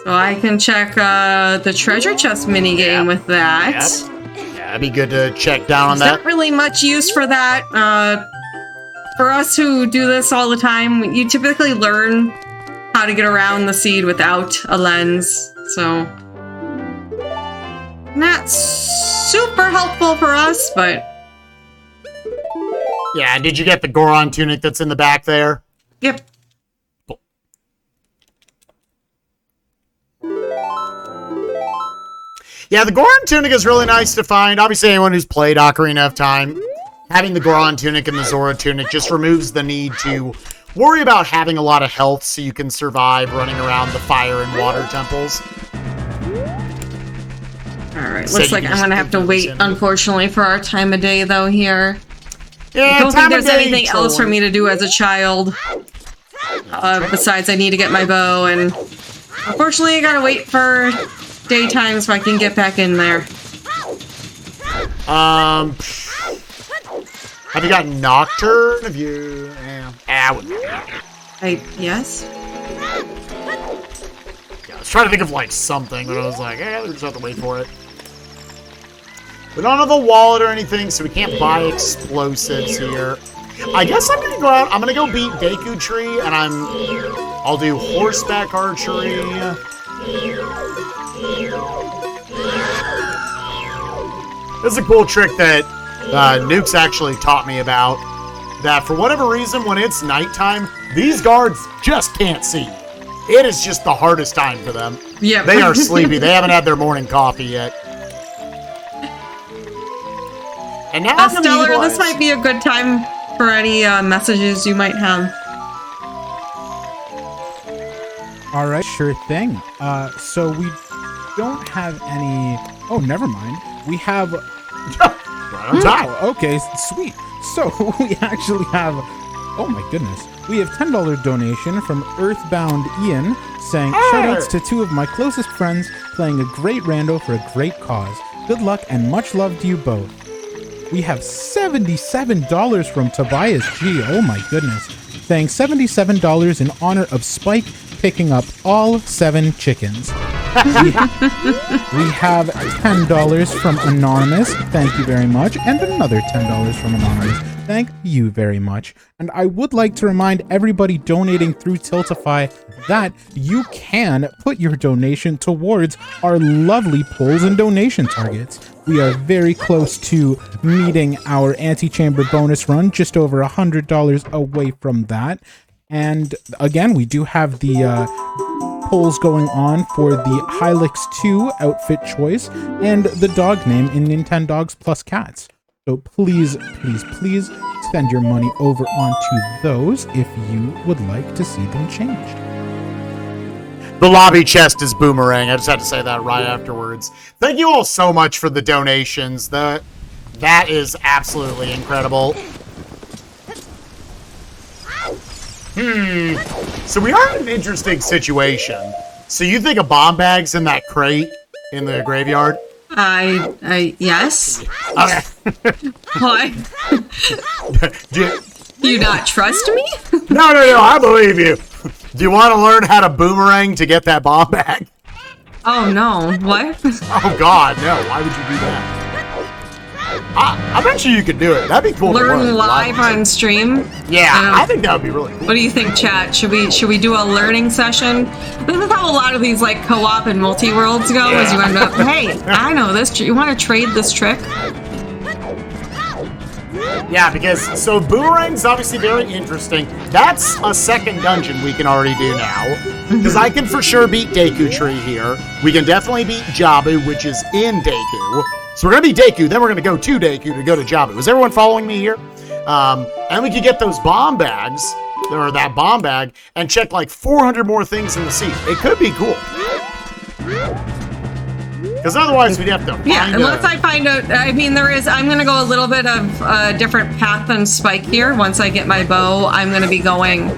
So I can check the treasure chest minigame with that. Yep. Yeah, it'd be good to check down on that. There's not really much use for that. For us who do this all the time, you typically learn how to get around the seed without a lens, so not super helpful for us, but yeah. Did you get the Goron tunic that's in the back there? Yep. Cool. Yeah, the Goron tunic is really nice to find. Obviously, anyone who's played Ocarina of Time, having the Goron tunic and the Zora tunic just removes the need to worry about having a lot of health so you can survive running around the fire and water temples. Alright, looks like I'm gonna have to wait, unfortunately, for our time of day, though, here. Yeah, I don't think there's anything else for me to do as a child. Besides, I need to get my bow, and unfortunately, I gotta wait for daytime so I can get back in there. Have you got Nocturne? Have you... Yes? Yeah, I was trying to think of, like, something, but I was like, we just have to wait for it. We don't have a wallet or anything, so we can't buy explosives here. I guess I'm gonna go out, I'm gonna go beat Deku Tree, and I'll do horseback archery. This is a cool trick that Nuke's actually taught me about, that for whatever reason, when it's nighttime, these guards just can't see. It is just the hardest time for them. Yeah. They are sleepy. They haven't had their morning coffee yet. And now Stellar, this might be a good time for any messages you might have. All right, sure thing. So we don't have any... Oh, never mind. We have... Right on time. Oh, okay, sweet. So we actually have... Oh my goodness. We have $10 donation from Earthbound Ian saying, shoutouts to 2 of my closest friends playing a great rando for a great cause. Good luck and much love to you both. We have $77 from Tobias G. Oh my goodness. Saying $77 in honor of Spike picking up all 7 chickens. We have $10 from Anonymous. Thank you very much. And another $10 from Anonymous. Thank you very much. And I would like to remind everybody donating through Tiltify that you can put your donation towards our lovely polls and donation targets. We are very close to meeting our Antechamber bonus run, just over $100 away from that. And again, we do have the polls going on for the Hylix 2 outfit choice and the dog name in Nintendogs Plus Cats. So please, please, please send your money over onto those if you would like to see them changed. The lobby chest is Boomerang. I just had to say that right afterwards. Thank you all so much for the donations. That is absolutely incredible. So we are in an interesting situation. So you think a bomb bag's in that crate in the graveyard? Yes. Okay. Why? Do you not trust me? No, I believe you. Do you want to learn how to boomerang to get that bomb back? Oh no, what? Oh god, no. Why would you do that? I bet you could do it. That'd be cool. Learn live on stream? Yeah, I think that would be really cool. What do you think, chat? Should we do a learning session? This is how a lot of these like co-op and multi-worlds go, is you end up, hey, I know this, you want to trade this trick? Yeah, because, so Boomerang's obviously very interesting. That's a second dungeon we can already do now. Because I can for sure beat Deku Tree here. We can definitely beat Jabu, which is in Deku. So we're going to beat Deku, then we're going to go to Deku to go to Jabu. Is everyone following me here? And we could get those bomb bags, or that bomb bag, and check like 400 more things in the sea. It could be cool. Because otherwise we'd have to find unless I find out, I mean, I'm going to go a little bit of a different path than Spike here. Once I get my bow, I'm going to be going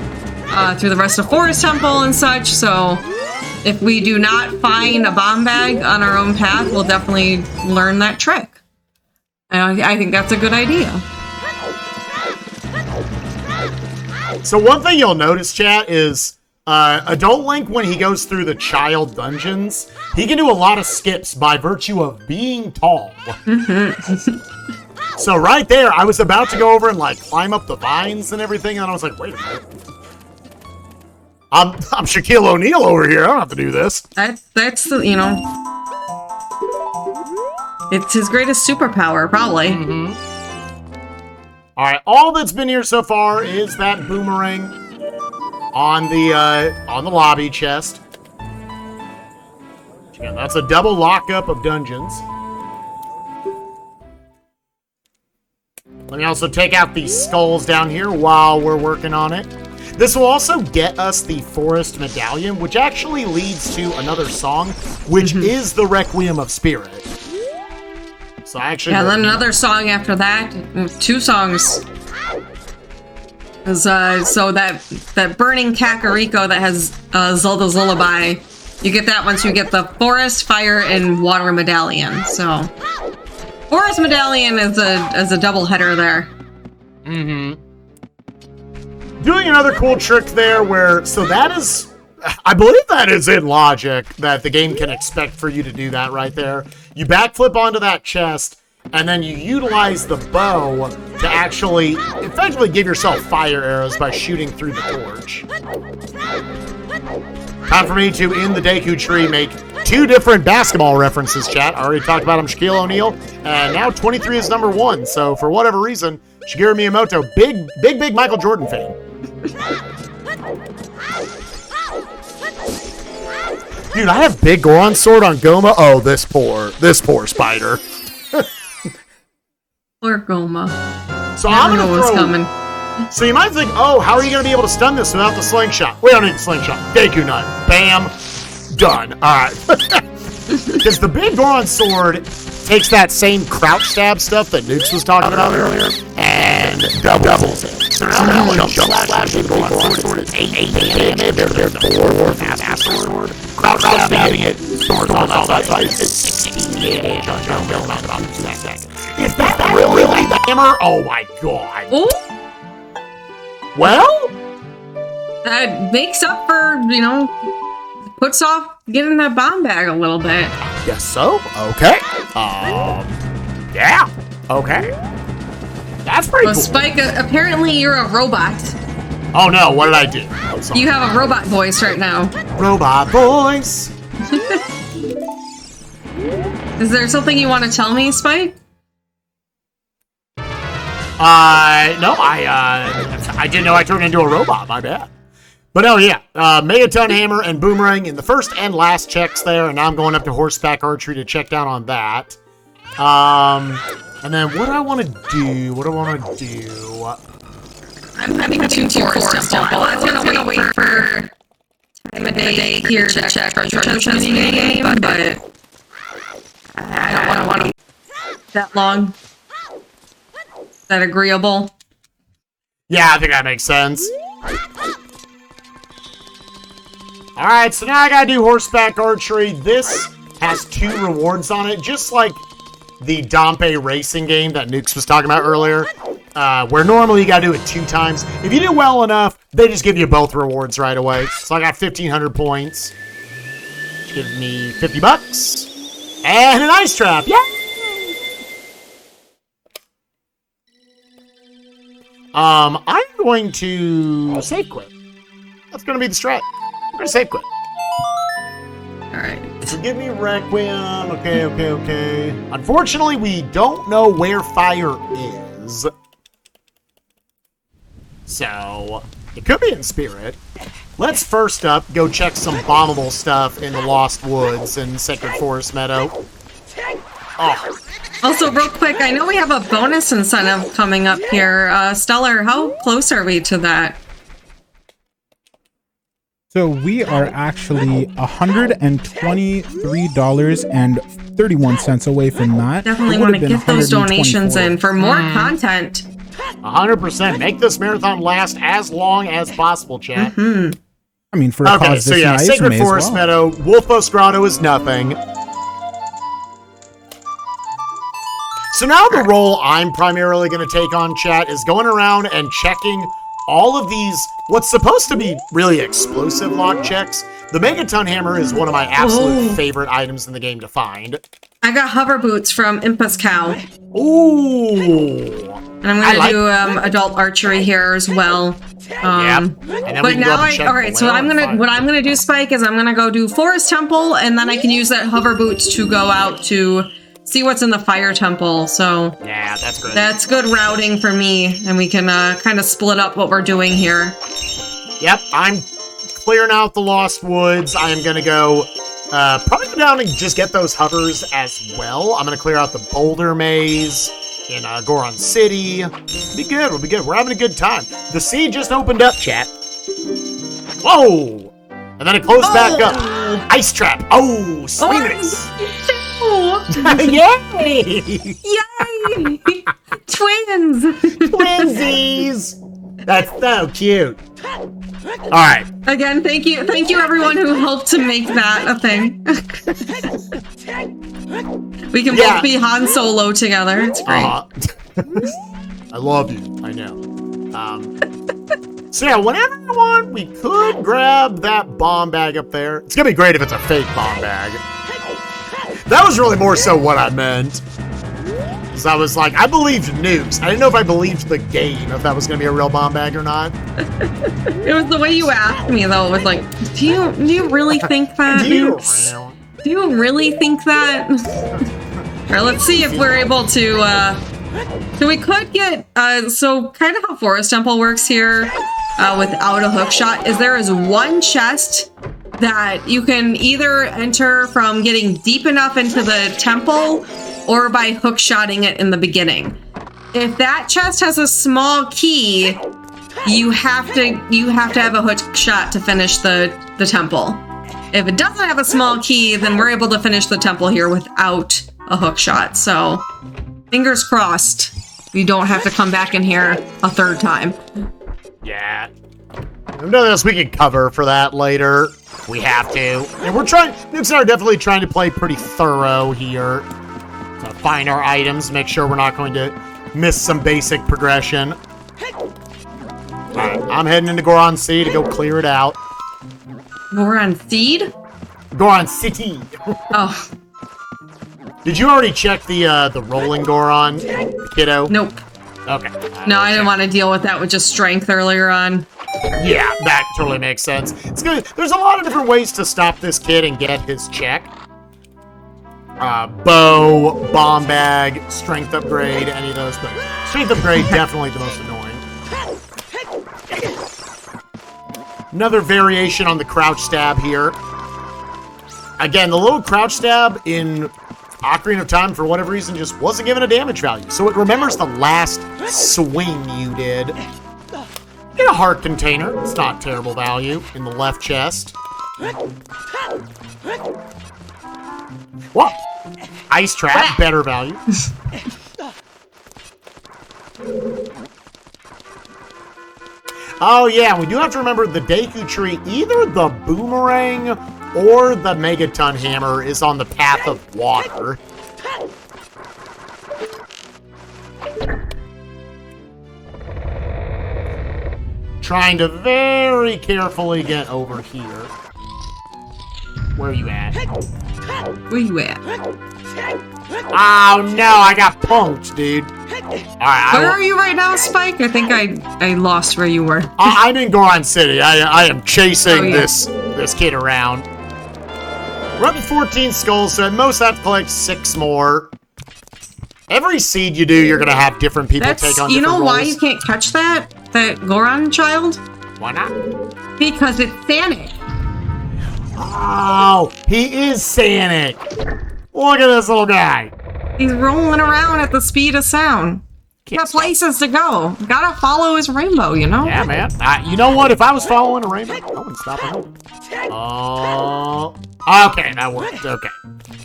through the rest of Forest Temple and such, so if we do not find a bomb bag on our own path, we'll definitely learn that trick. And I think that's a good idea. So one thing you'll notice, chat, is Adult Link, when he goes through the child dungeons, he can do a lot of skips by virtue of being tall. So right there, I was about to go over and like climb up the vines and everything, and I was like, wait a minute. I'm Shaquille O'Neal over here. I don't have to do this. That's the, you know, it's his greatest superpower, probably. All right, all that's been here so far is that boomerang on the lobby chest. Yeah, that's a double lockup of dungeons. Let me also take out these skulls down here while we're working on it. This will also get us the Forest Medallion, which actually leads to another song, which is the Requiem of Spirit. So I actually... Yeah, then another song after that. 2 songs. So that burning Kakariko that has Zelda's Lullaby, you get that once you get the Forest, Fire, and Water Medallion. So Forest Medallion is a double header there. Doing another cool trick there where, so that is, I believe that is in logic, that the game can expect for you to do that right there. You backflip onto that chest, and then you utilize the bow to actually, effectively give yourself fire arrows by shooting through the torch. Time for me to, in the Deku Tree, make 2 different basketball references, chat. I already talked about him, Shaquille O'Neal, and now 23 is number 1, so for whatever reason, Shigeru Miyamoto, big Michael Jordan fan. Dude, I have big Goron sword on Goma. Oh, this poor spider. Poor Goma. So I'm gonna throw. Coming. So you might think, oh, how are you gonna be able to stun this without the slingshot? We don't need the slingshot. Deku Nut. Bam. Done. All right. Because the big Goron sword takes that same crouch stab stuff that Nukes was talking about earlier and doubles it. So now jump slash with Goron sword is 8 damage. They're 4 fast sword. Crouch stabbing it. Sword on outside is 16 damage. Is that really the hammer? Oh my god. Ooh. Well? That makes up for, you know, puts off getting that bomb bag a little bit. Yes, so? Okay. Yeah. Okay. That's pretty cool. Spike, apparently you're a robot. Oh no, what did I do? Oh, sorry. You have a robot voice right now. Robot voice. Is there something you want to tell me, Spike? No, I didn't know I turned into a robot, my bad. But oh yeah, Megaton Hammer and Boomerang in the first and last checks there, and now I'm going up to Horseback Archery to check down on that. And then what do I want to do? I'm heading to Forest Temple. I was gonna wait for time of day here to check treasure chest in the game, but I don't want to that long. Is that agreeable? Yeah, I think that makes sense. Alright, so now I gotta do Horseback Archery. This has 2 rewards on it, just like the Dompe racing game that Nukes was talking about earlier, where normally you gotta do it 2 times. If you do well enough, They just give you both rewards right away. So I got 1,500 points. Give me 50 bucks. And an ice trap. Yeah! I'm going to save quit. That's going to be the strat. I'm going to save quit. Alright. So give me Requiem. Okay. Unfortunately, we don't know where fire is. So, it could be in spirit. Let's first up go check some bombable stuff in the Lost Woods and Sacred Forest Meadow. Oh. Also, real quick, I know we have a bonus incentive coming up here. Stellar, how close are we to that? So we are actually $123.31 away from that. Definitely want to get those donations in for more content. 100%. Make this marathon last as long as possible, chat. I mean, for a cause this nice, Sacred Forest Meadow, Wolfos Grotto is nothing. So now the role I'm primarily going to take on, chat, is going around and checking all of these, what's supposed to be really explosive lock checks. The Megaton Hammer is one of my absolute favorite items in the game to find. I got hover boots from Impa's Cow. Ooh. And I'm going to do adult archery here as well. But now alright, so what I'm gonna do, Spike, is I'm gonna go do Forest Temple, and then I can use that hover boots to go out to see what's in the Fire Temple. So yeah, that's great. That's good routing for me, and we can kind of split up what we're doing here. Yep, I'm clearing out the Lost Woods. I am gonna go probably go down and just get those hovers as well. I'm gonna clear out the Boulder Maze in Goron City. We'll be good. We're having a good time. The sea just opened up, chat. Whoa! And then it closed back up. Ice trap. Oh, sweetness. Yay! Yay! Twins! Twinsies! That's so cute. All right. Again, thank you everyone who helped to make that a thing. We can both be Han Solo together. It's great. I love you. I know. So yeah, whenever you want, we could grab that bomb bag up there. It's gonna be great if it's a fake bomb bag. That was really more so what I meant. Because I was like, I believed nukes. I didn't know if I believed the game, if that was gonna be a real bomb bag or not. It was the way you asked me though. It was like, do you really think that? Do you really think that? Alright, let's see if we're able to, so we could get, so kind of how Forest Temple works here, without a hook shot, is there is one chest that you can either enter from getting deep enough into the temple or by hook shotting it in the beginning. If that chest has a small key, you have to have a hook shot to finish the temple. If it doesn't have a small key, then we're able to finish the temple here without a hook shot. So, fingers crossed, we don't have to come back in here a third time. Yeah. There's nothing else we can cover for that later. We have to. And we're trying, Nukes and I are definitely trying to play pretty thorough here. To find our items, make sure we're not going to miss some basic progression. Alright, I'm heading into Goron City to go clear it out. Goron Seed? Goron City. Oh. Did you already check the rolling Goron, kiddo? Nope. Okay. No, I didn't want to deal with that with just strength earlier on. Yeah, that totally makes sense. It's good. There's a lot of different ways to stop this kid and get his check. Bow, bomb bag, strength upgrade, any of those. But strength upgrade, definitely the most annoying. Another variation on the crouch stab here. Again, the little crouch stab in Ocarina of Time, for whatever reason, just wasn't given a damage value. So it remembers the last swing you did. Get a heart container. It's not terrible value in the left chest. What? Ice trap, better value. Oh yeah, we do have to remember the Deku Tree, either the boomerang or the Megaton Hammer is on the path of water. Trying to very carefully get over here. Where are you at? Where you at? Oh no, I got punked, dude. Alright, where are you right now, Spike? I think I lost where you were. I'm in Goron City. I am chasing this kid around. We're up to 14 skulls, so at most I have to collect 6 more. Every seed you do, you're gonna have different people take on different roles. You know why you can't catch that Goron child? Why not? Because it's Sanic. Oh, he is Sanic. Look at this little guy. He's rolling around at the speed of sound. Got places to go. Gotta follow his rainbow, you know? Yeah, man. You know what? If I was following a rainbow, I wouldn't stop him. Oh. Okay, that worked. Okay.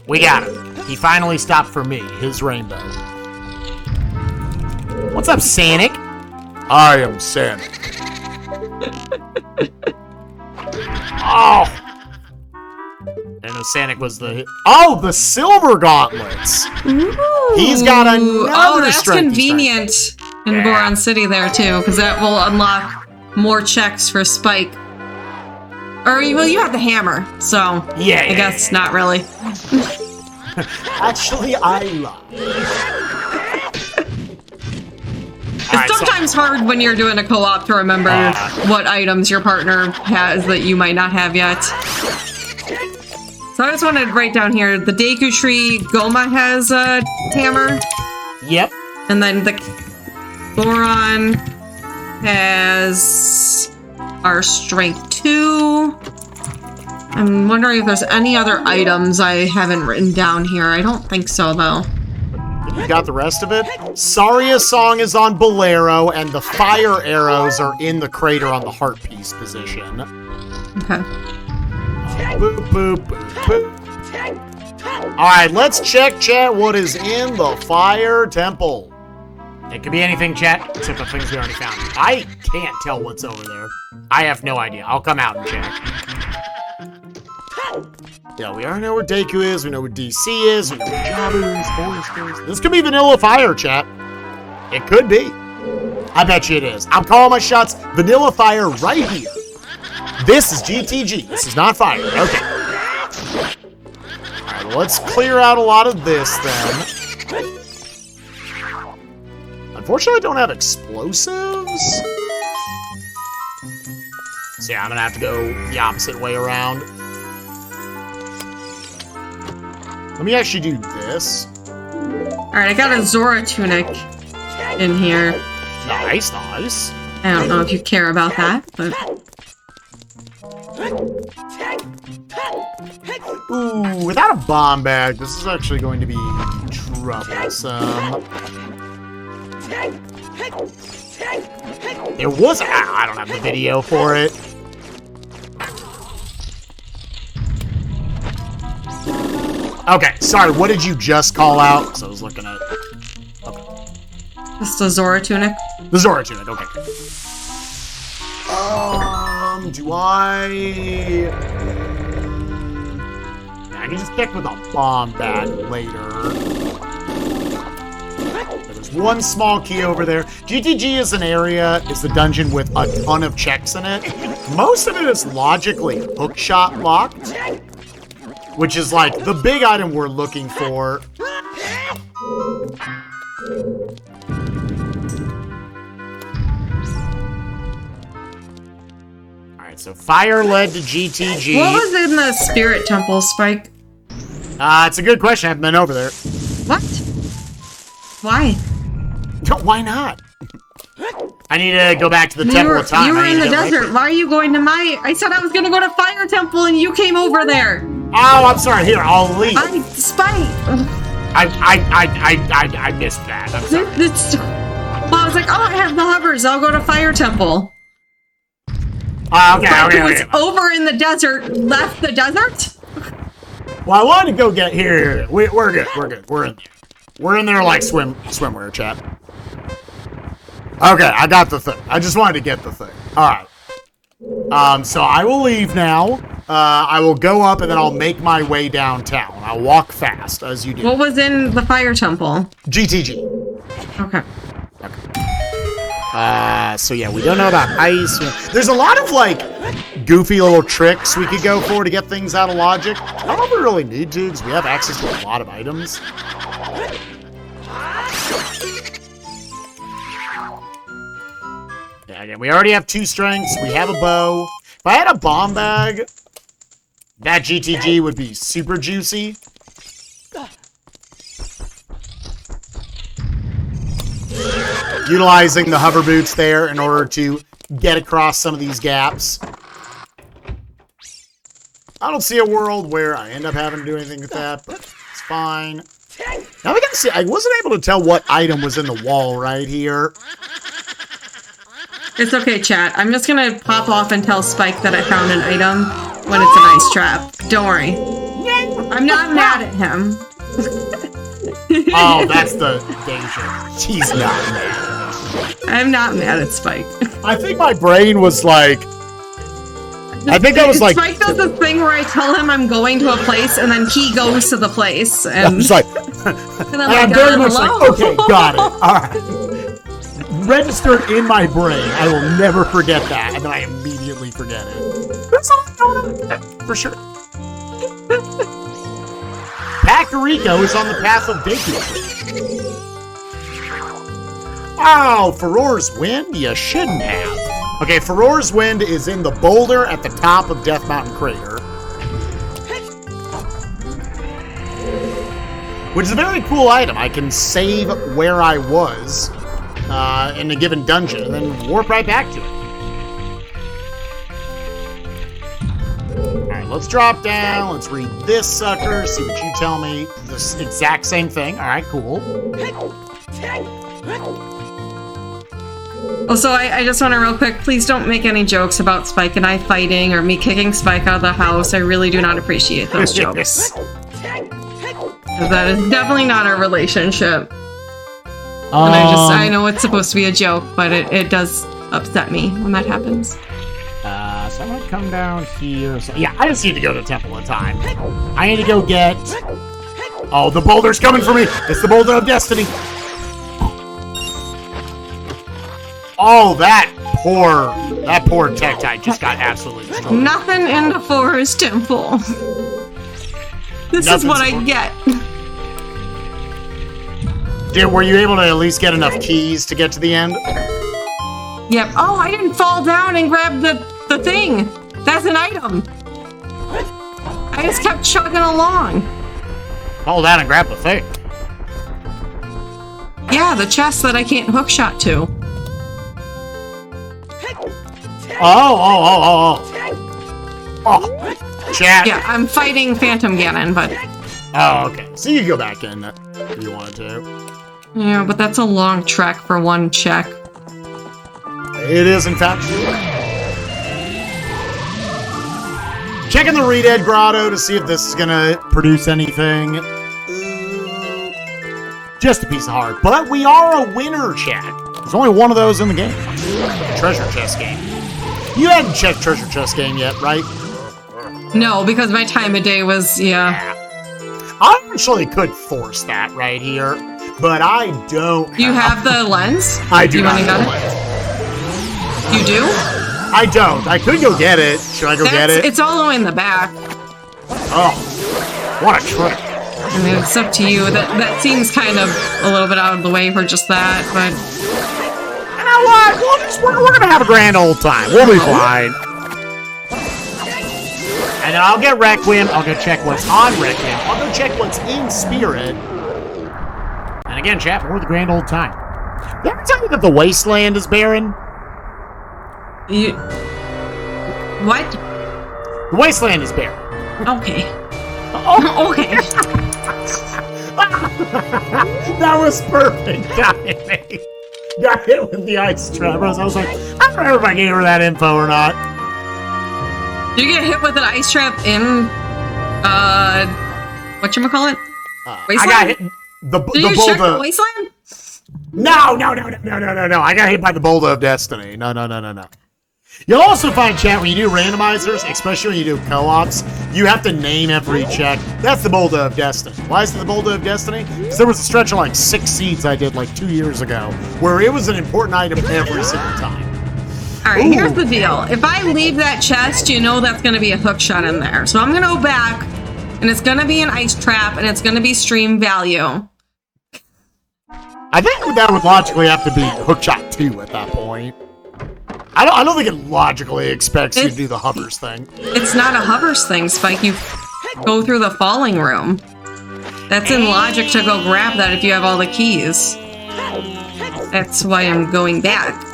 We got him. He finally stopped for me. His rainbow. What's up, Sanic? I am Sanic. Oh. I know Sanic was the... Oh, the silver gauntlets. Ooh. He's got another Oh, that's strength. convenient in Goron City there, too, because that will unlock more checks for Spike. Or, well, you have the hammer, so yeah, I guess not really. Actually, I lied. It's sometimes hard when you're doing a co-op to remember what items your partner has that you might not have yet. So I just wanted to write down here, the Deku Tree, Goma has a hammer. Yep. And then the Goron has our Strength 2. I'm wondering if there's any other items I haven't written down here. I don't think so, though. You got the rest of it? Saria's song is on Bolero, and the fire arrows are in the crater on the heart piece position. Okay. Boop, boop, boop, boop. Alright, let's check, chat, what is in the fire temple. It could be anything, chat, except the things we already found. I can't tell what's over there. I have no idea. I'll come out and check. Yeah, we already know where Deku is, we know where DC is, we know where Jabu is, Foresters. This could be Vanilla Fire, chat. It could be. I bet you it is. I'm calling my shots. Vanilla Fire right here. This is GTG. This is not fire. Okay. Alright, well, let's clear out a lot of this, then. Unfortunately, I don't have explosives. So yeah, I'm gonna have to go the opposite way around. Let me actually do this. Alright, I got a Zora tunic in here. Nice, nice. I don't know if you care about that, but... Ooh, without a bomb bag, this is actually going to be troublesome. There was... I don't have the video for it. Okay, sorry, what did you just call out? Because I was looking at... Okay. Just the Zora tunic? The Zora tunic, okay. Do I... I can just stick with a bomb bag later. There's one small key over there. GTG is an area, is the dungeon with a ton of checks in it. Most of it is logically hookshot locked, which is like the big item we're looking for. So fire led to GTG. What was in the spirit temple, Spike? It's a good question. I haven't been over there. What? Why? Why not? I need to go back to the Temple of Time. You were in the desert. Why are you going to my... I said I was going to go to Fire Temple and you came over there. Oh, I'm sorry. Here, I'll leave. Spike. I missed that. I'm sorry. Well, I was like, oh, I have the hovers. I'll go to Fire Temple. Okay. Was over in the desert, left the desert? Well, I wanted to go get here. We're good. We're in there. We're in there like swimwear, chat. Okay, I got the thing. I just wanted to get the thing. All right. So I will leave now. I will go up and then I'll make my way downtown. I'll walk fast as you do. What was in the Fire Temple? GTG. Okay. So yeah, we don't know about ice. There's a lot of like goofy little tricks we could go for to get things out of logic. I don't know if we really need to because we have access to a lot of items. Yeah, again, we already have 2 strengths. We have a bow. If I had a bomb bag, that GTG would be super juicy. Utilizing the hover boots there in order to get across some of these gaps. I don't see a world where I end up having to do anything with that, but it's fine. Now we gotta see. I wasn't able to tell what item was in the wall right here. It's okay, chat. I'm just gonna pop off and tell Spike that I found an item when it's an ice trap. Don't worry. I'm not mad at him. Oh, that's the danger. She's not mad. I'm not mad at Spike. I think my brain was like... I think I was like... Spike does this thing where I tell him I'm going to a place, and then he goes to the place, and... I'm just like... and I'm very much like, okay, got it. Alright. Registered in my brain. I will never forget that, and then I immediately forget it. That's all going on. For sure. Kakariko is on the path of Deku. Oh, Furor's Wind? You shouldn't have. Okay, Furor's Wind is in the boulder at the top of Death Mountain Crater. Which is a very cool item. I can save where I was in a given dungeon and then warp right back to it. Alright, let's drop down. Let's read this sucker. See what you tell me. This exact same thing. Alright, cool. Also, I just want to real quick, please don't make any jokes about Spike and I fighting or me kicking Spike out of the house. I really do not appreciate those jokes. That is definitely not our relationship. And I know it's supposed to be a joke, but it does upset me when that happens. So I'm gonna come down here. So, yeah, I just need to go to the Temple of Time. I need to go get... Oh, the boulder's coming for me! It's the Boulder of Destiny! Oh, that poor Tektite just got absolutely destroyed. Nothing in the Forest Temple. This is what I get. Dude, were you able to at least get enough keys to get to the end? Yep. Oh, I didn't fall down and grab the thing. That's an item. I just kept chugging along. Hold down and grab the thing. Yeah, the chest that I can't hookshot to. Oh, chat. Yeah, I'm fighting Phantom Ganon, but... Oh, okay. So you can go back in if you wanted to. Yeah, but that's a long trek for one check. It is, in fact. Checking the Redead Grotto to see if this is gonna produce anything. Just a piece of heart. But we are a winner, chat. There's only one of those in the game. Treasure chest game. You hadn't checked treasure chest game yet, right? No, because my time of day was, yeah. I actually could force that right here, but I don't. You have the lens? I do not have the lens. You do? I don't. I could go get it. Should I go get it? It's all the way in the back. Oh, what a trick. I mean, it's up to you. That seems kind of a little bit out of the way for just that, but... You know what? We're gonna have a grand old time. We'll be fine. And then I'll get Requiem. I'll go check what's on Requiem. I'll go check what's in Spirit. And again, chat, we're the grand old time. Did I ever tell you that the Wasteland is barren? What? The Wasteland is barren. Okay. Oh. Okay. That was perfect timing. Got hit with the ice trap. I was like, I don't remember if I gave her that info or not. Did you get hit with an ice trap in, whatchamacallit? Wasteland? I got hit. Did you check the Wasteland? No. I got hit by the Boulder of Destiny. No. You'll also find, chat, when you do randomizers, especially when you do co-ops, you have to name every check. That's the Boulder of Destiny. Why is it the Boulder of Destiny? Because there was a stretch of like 6 seeds I did like 2 years ago where it was an important item every single time. All right, here's the deal. If I leave that chest, you know that's going to be a hook shot in there. So I'm going to go back, and it's going to be an ice trap, and it's going to be stream value. I think that would logically have to be Hookshot 2 at that point. I don't think it logically expects you to do the hovers thing. It's not a hovers thing, Spike. You go through the falling room. That's in logic to go grab that if you have all the keys. That's why I'm going back.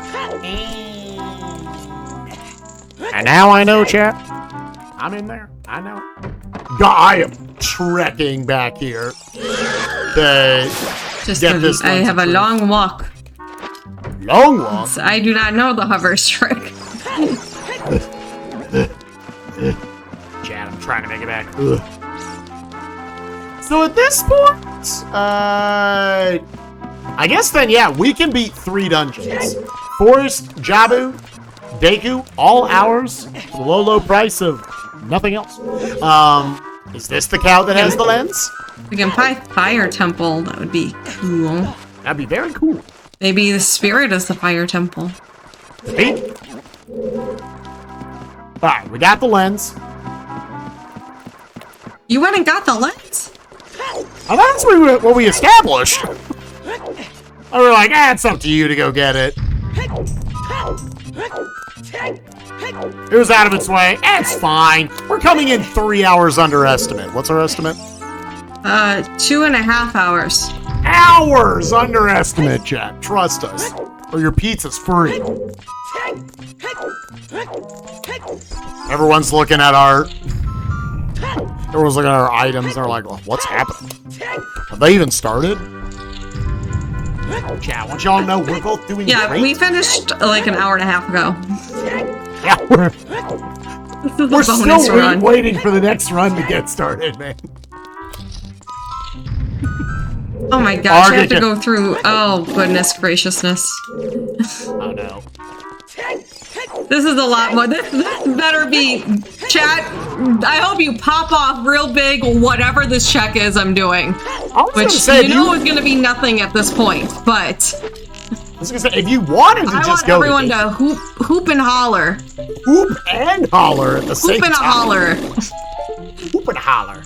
And now I know, chat. I'm in there. I know. God, I am trekking back here. I have a long walk. Long walk? So I do not know the hovers trick. Chat, I'm trying to make it back. Ugh. So at this point, I guess then, yeah, we can beat 3 dungeons. Forest, Jabu, Deku, all hours, for the low, low price of nothing else. Is this the cow that has the lens? We can buy Fire Temple. That would be cool. That'd be very cool. Maybe the spirit is the Fire Temple. See? Alright, we got the lens. You went and got the lens? Oh, that's what we established. We were like, it's up to you to go get it. It was out of its way. It's fine. We're coming in 3 hours under estimate. What's our estimate? 2.5 hours. Hours underestimate, chat. Trust us. Or your pizza's free. Everyone's looking at our items and they're like, well, what's happening? Have they even started? Chat, I want y'all to know we're both doing great. We finished like an hour and a half ago. Yeah, we're still waiting for the next run to get started, man. Oh my gosh, I have to go through. Oh, goodness graciousness. Oh no. This is a lot more. This better be. Chat, I hope you pop off real big whatever this check is I'm doing. Which you know is going to be nothing at this point, but. I was gonna say, if you wanted to just go. I want everyone to hoop and holler. Hoop and holler at the same time. Hoop and holler. Hoop and holler.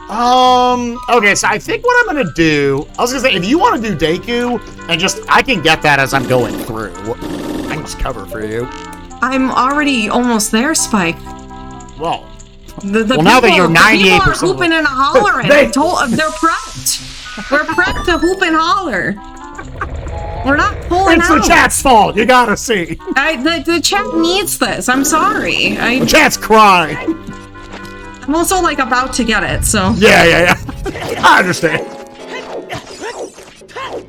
Okay, so I think what I'm gonna do, I was gonna say, if you want to do Deku, and I can get that as I'm going through. I can just cover for you. I'm already almost there, Spike. Well, people, now that you're 98%. People are hooping and hollering. They're prepped. We're prepped to hoop and holler. We're not pulling out. It's the chat's fault. You gotta see. The chat needs this. I'm sorry. The chat's crying. I'm also like about to get it, so. Yeah. I understand.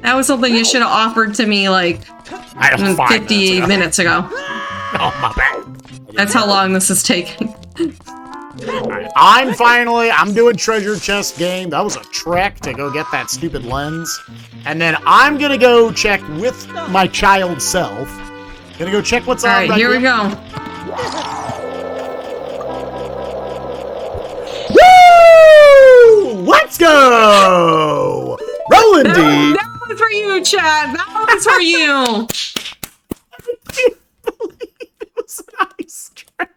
That was something you should have offered to me like 50 minutes ago. Oh, my bad. That's how long this is taking. Alright, I'm doing treasure chest game. That was a trek to go get that stupid lens. And then I'm gonna go check with my child self. Gonna go check what's on. Alright, here we go. Woo! Let's go! Rolling D! That was for you, Chad. That was for you. I can't believe it was an ice trap.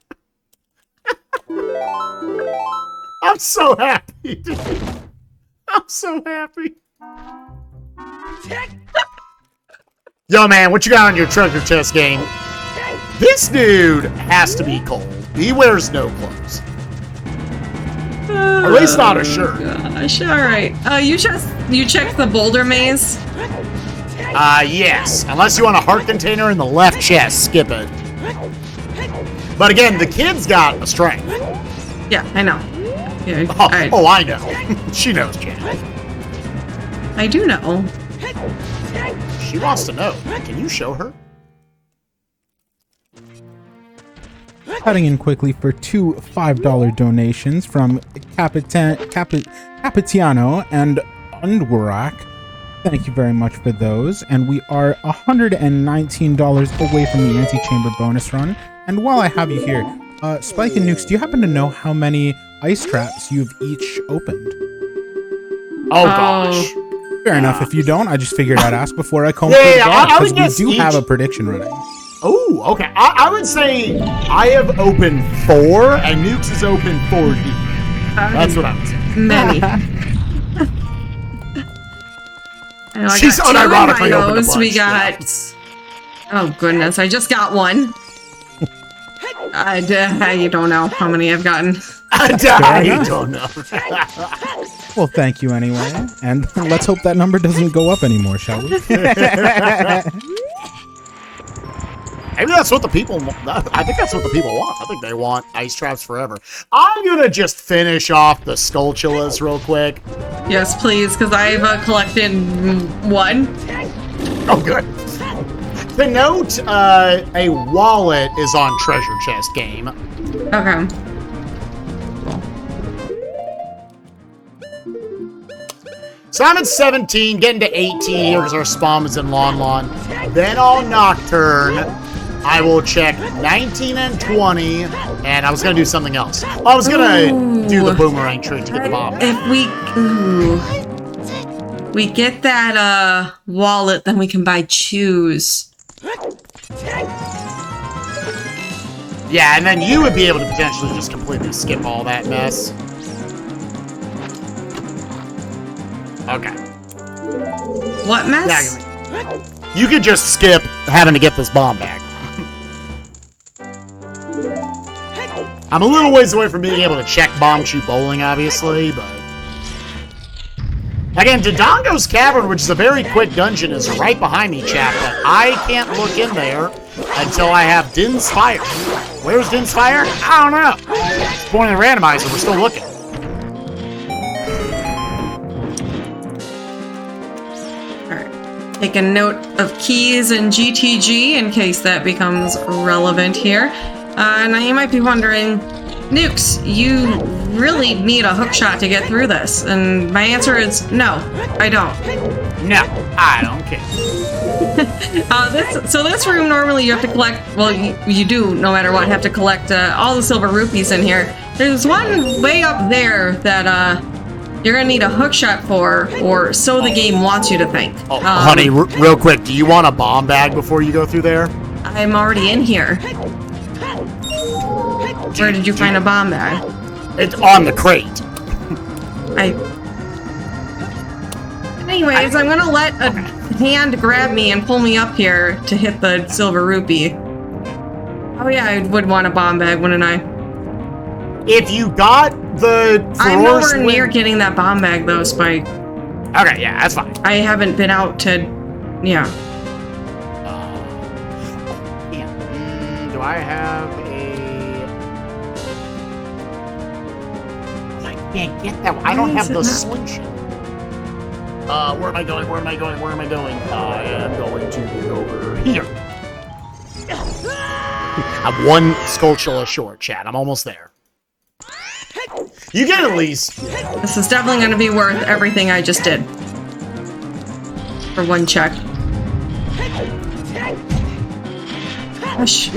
I'm so happy, dude. I'm so happy. Yo, man, what you got on your treasure chest game? This dude has to be cold. He wears no clothes. Or at least not a shirt. Gosh, alright. You checked the boulder maze? Yes. Unless you want a heart container in the left chest, skip it. But again, the kid's got a strength. Yeah, I know. Yeah, oh, I know. She knows, Jen. I do know. She wants to know. Can you show her? Cutting in quickly for 2 $5 donations from Capitiano and Undwarak. Thank you very much for those. And we are $119 away from the anti-chamber bonus run. And while I have you here, Spike and Nukes, do you happen to know how many ice traps you've each opened? Oh, gosh. Fair enough. If you don't, I just figured I'd ask before I comb through the bag, because we do have a prediction running. Oh, okay. I would say I have opened 4, and Nukes has opened 4 deep. That's what I would say. Many. She's unironically opened a bunch. We got... Oh, goodness. I just got one. You don't know how many I've gotten. I don't know. Well, thank you anyway. And let's hope that number doesn't go up anymore, shall we? Maybe that's what the people want. I think that's what the people want. I think they want ice traps forever. I'm going to just finish off the Skulltulas real quick. Yes, please, because I've collected 1. Oh, good. To note, a wallet is on treasure chest game. Okay. So I'm at 17, getting to 18 here because our spawn was in Lon Lon. Then on Nocturne, I will check 19 and 20, and I was going to do something else. I was going to do the boomerang trick to get the bomb. If we get that wallet, then we can buy shoes. Yeah, and then you would be able to potentially just completely skip all that mess. Okay. What mess? Yeah, you could just skip having to get this bomb back. I'm a little ways away from being able to check bomb shoot bowling, obviously, but... Again, Dodongo's Cavern, which is a very quick dungeon, is right behind me, chat, but I can't look in there until I have Din's Fire. Where's Din's Fire? I don't know. It's pointing the randomizer, we're still looking. Take a note of keys and GTG in case that becomes relevant here. Now you might be wondering, Nukes, you really need a hookshot to get through this. And my answer is no, I don't. No, I don't care. This room, normally you have to collect, well, you do, no matter what, have to collect all the silver rupees in here. There's one way up there that, you're gonna need a hookshot for, or so the game wants you to think. Honey, real quick, do you want a bomb bag before you go through there? I'm already in here. Where did you find a bomb bag? It's on the crate. Anyways, I'm gonna let a hand grab me and pull me up here to hit the silver rupee. Oh yeah, I would want a bomb bag, wouldn't I? If you got the... I'm nowhere near getting that bomb bag, though, Spike. Okay, yeah, that's fine. I haven't been out to... Yeah. Do I have a... I can't get that one. I don't have the slingshot. Where am I going? Where am I going? Where am I going? I am going to be over here. I'm one Skulltula short, chat. I'm almost there. You get at least... This is definitely going to be worth everything I just did. For one check. Gosh.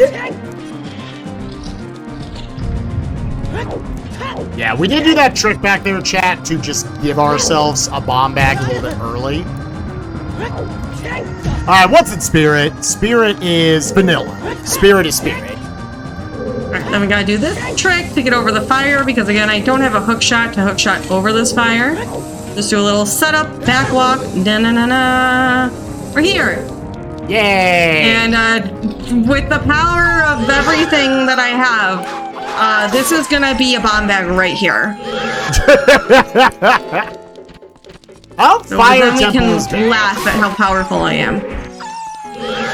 Yeah, we did do that trick back there, chat, to just give ourselves a bomb bag a little bit early. Alright, what's in Spirit? Spirit is vanilla. Spirit is Spirit. Alright, then we gotta do this trick to get over the fire, because again, I don't have a hookshot to hookshot over this fire. Just do a little setup, backwalk, da-na-na-na. We're here! Yay! And with the power of everything that I have, this is gonna be a bomb bag right here. How fire then we temple can laugh at how powerful I am.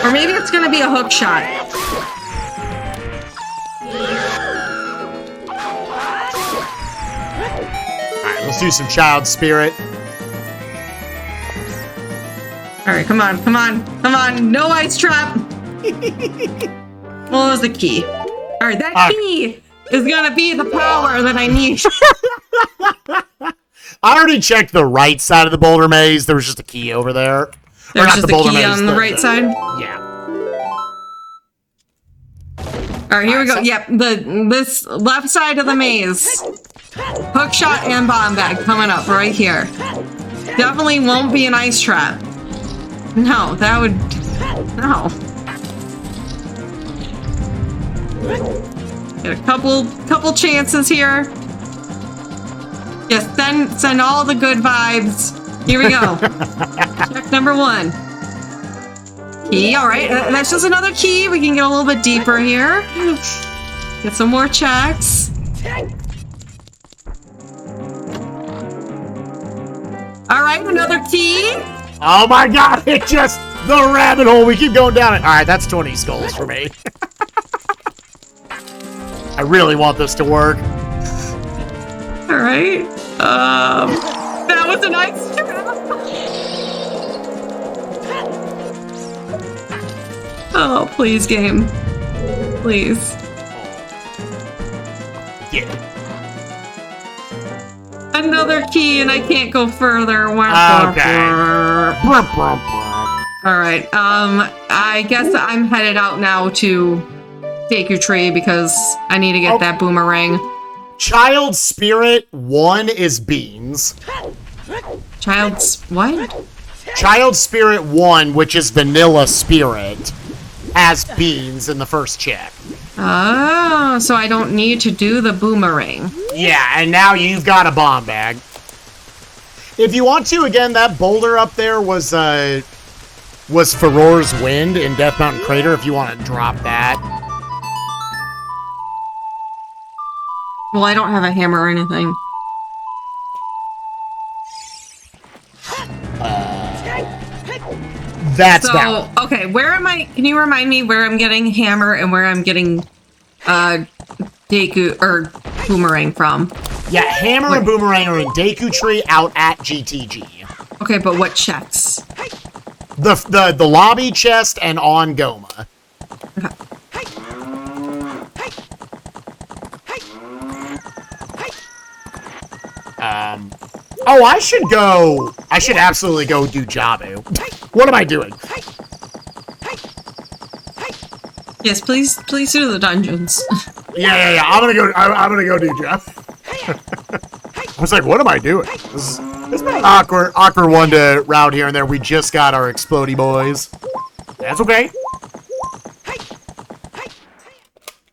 Or maybe it's gonna be a hook shot. Alright, let's do some child spirit. Alright, come on, come on, come on, no ice trap! What was the key? Alright, that key is gonna be the power that I need. I already checked the right side of the boulder maze. There was just a key over there. There's just a key on the right side? Yeah. Alright, here we go. Yep, this left side of the maze. Hook shot and bomb bag coming up right here. Definitely won't be an ice trap. No, that would... No. Get a couple chances here. Yes, send all the good vibes. Here we go. Check number 1. Key, alright. That's just another key. We can get a little bit deeper here. Get some more checks. Alright, another key. Oh my god, it just... The rabbit hole. We keep going down it. Alright, that's 20 skulls for me. I really want this to work. Alright. That was a nice trap. Oh, please, game. Please. Yeah. Another key and I can't go further. Okay. Alright, I guess I'm headed out now to Deku Tree because I need to get that boomerang. Child Spirit 1 is beans. What? Child Spirit 1, which is Vanilla Spirit, has beans in the first check. Oh, so I don't need to do the boomerang. Yeah, and now you've got a bomb bag. If you want to, again, that boulder up there was Furor's Wind in Death Mountain Crater, if you want to drop that. Well, I don't have a hammer or anything. That's that. Okay, where am I? Can you remind me where I'm getting hammer and where I'm getting Deku or boomerang from? Yeah, hammer and boomerang are in Deku Tree out at GTG. Okay, but what checks? The lobby chest and on Goma. Okay. Oh, I should absolutely go do Jabu. What am I doing? Yes, please do the dungeons. Yeah. I'm gonna go do Jabu. I was like, what am I doing? This is been an awkward one to route here and there. We just got our explodey boys. That's okay.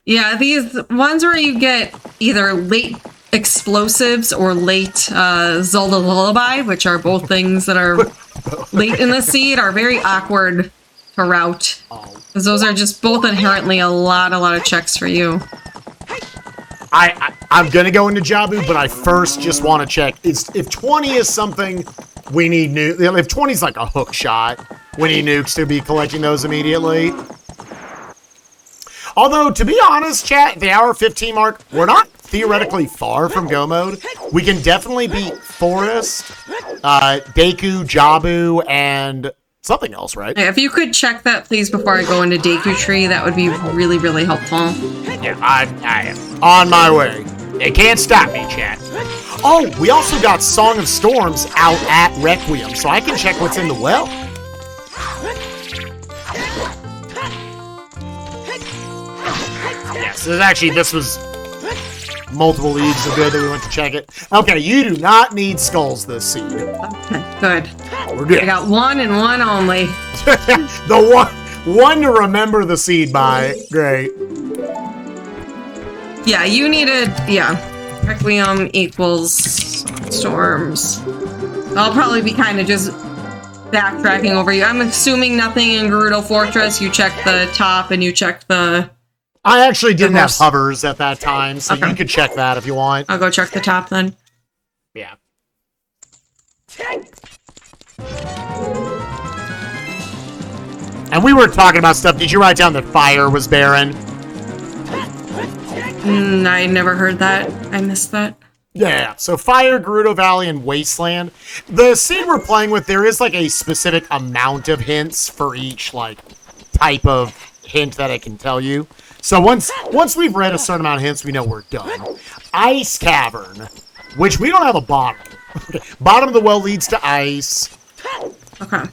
Yeah, these ones where you get either late explosives or late Zelda Lullaby, which are both things that are late in the seed, are very awkward to route. Because those are just both inherently a lot of checks for you. I'm gonna go into Jabu, but I first just want to check if 20 is something we need if 20 is like a hook shot, we need nukes to be collecting those immediately. Although, to be honest, chat, the hour 15 mark, we're not theoretically far from Go Mode. We can definitely beat Forest, Deku, Jabu, and something else, right? Yeah, if you could check that, please, before I go into Deku Tree, that would be really, really helpful. Yeah, I am on my way. It can't stop me, chat. Oh, we also got Song of Storms out at Requiem, so I can check what's in the well. Yeah, so this was multiple leagues ago that we went to check it. Okay, you do not need skulls this seed. Okay, good. We're good. I got one and one only. The one to remember the seed by. Great. Yeah, you needed, Requiem equals storms. I'll probably be kind of just backtracking over you. I'm assuming nothing in Gerudo Fortress. You check the top and you check the... I actually didn't have hovers at that time, so you could check that if you want. I'll go check the top then. Yeah. And we were talking about stuff. Did you write down that fire was barren? I never heard that. I missed that. Yeah, so Fire, Gerudo Valley, and Wasteland. The scene we're playing with, there is like a specific amount of hints for each like type of hint that I can tell you. So once we've read a certain amount of hints, we know we're done. Ice Cavern, which we don't have a bottle. Okay. Bottom of the well leads to ice. Okay.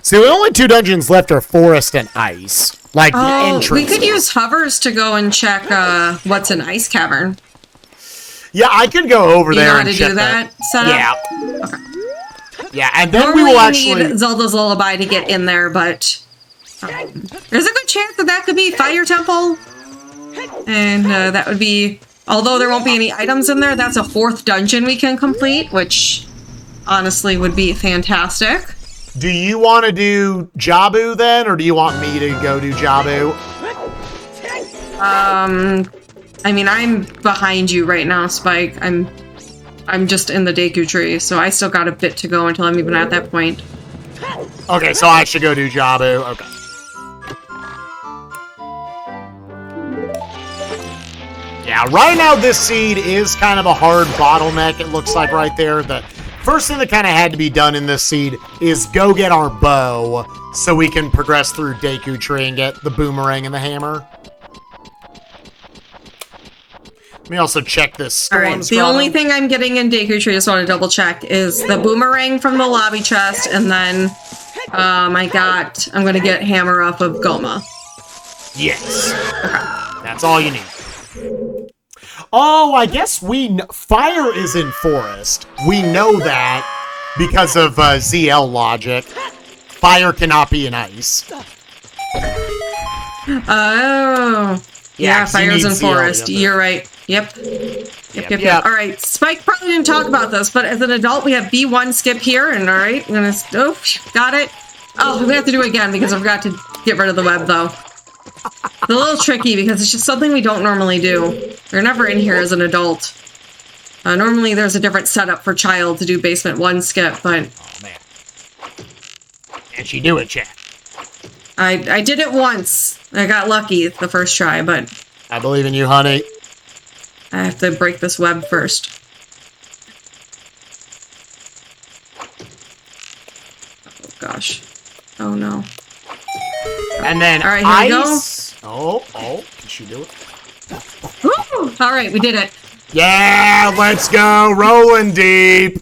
So the only 2 dungeons left are forest and ice. Like the entrance. We could use hovers to go and check what's an ice cavern. Yeah, I could go over there and check that. Setup? Yeah. Okay. Yeah, and then Normally we will actually need Zelda's Lullaby to get in there, but there's a good chance that could be Fire Temple. And that would be, although there won't be any items in there, that's a 4th dungeon we can complete, which honestly would be fantastic. Do you want to do Jabu then, or do you want me to go do Jabu? I mean, I'm behind you right now, Spike. I'm just in the Deku tree, so I still got a bit to go until I'm even at that point. Okay, so I should go do Jabu. Okay. Yeah, right now this seed is kind of a hard bottleneck, it looks like right there. The first thing that kind of had to be done in this seed is go get our bow so we can progress through Deku Tree and get the boomerang and the hammer. Let me also check this storm. Alright, the only thing I'm getting in Deku Tree, just want to double check, is the boomerang from the lobby chest, and then I'm going to get hammer off of Goma. Yes. Okay. That's all you need. Oh, I guess fire is in forest. We know that because of ZL logic. Fire cannot be in ice. Oh. Yeah, fire's in forest. You're right. Yep. Yep. All right, Spike probably didn't talk about this, but as an adult, we have B1 skip here, and all right, I'm gonna, got it. Oh, we have to do it again because I forgot to get rid of the web, though. It's a little tricky because it's just something we don't normally do. We're never in here as an adult. Normally there's a different setup for child to do basement 1 skip, but... Oh, man. Can she do it, chat? I did it once. I got lucky the first try, but... I believe in you, honey. I have to break this web first. Oh, gosh. Oh, no. And then all right, here ice. We go. Oh, can she do it? Woo! All right, we did it. Yeah, let's go, rolling deep.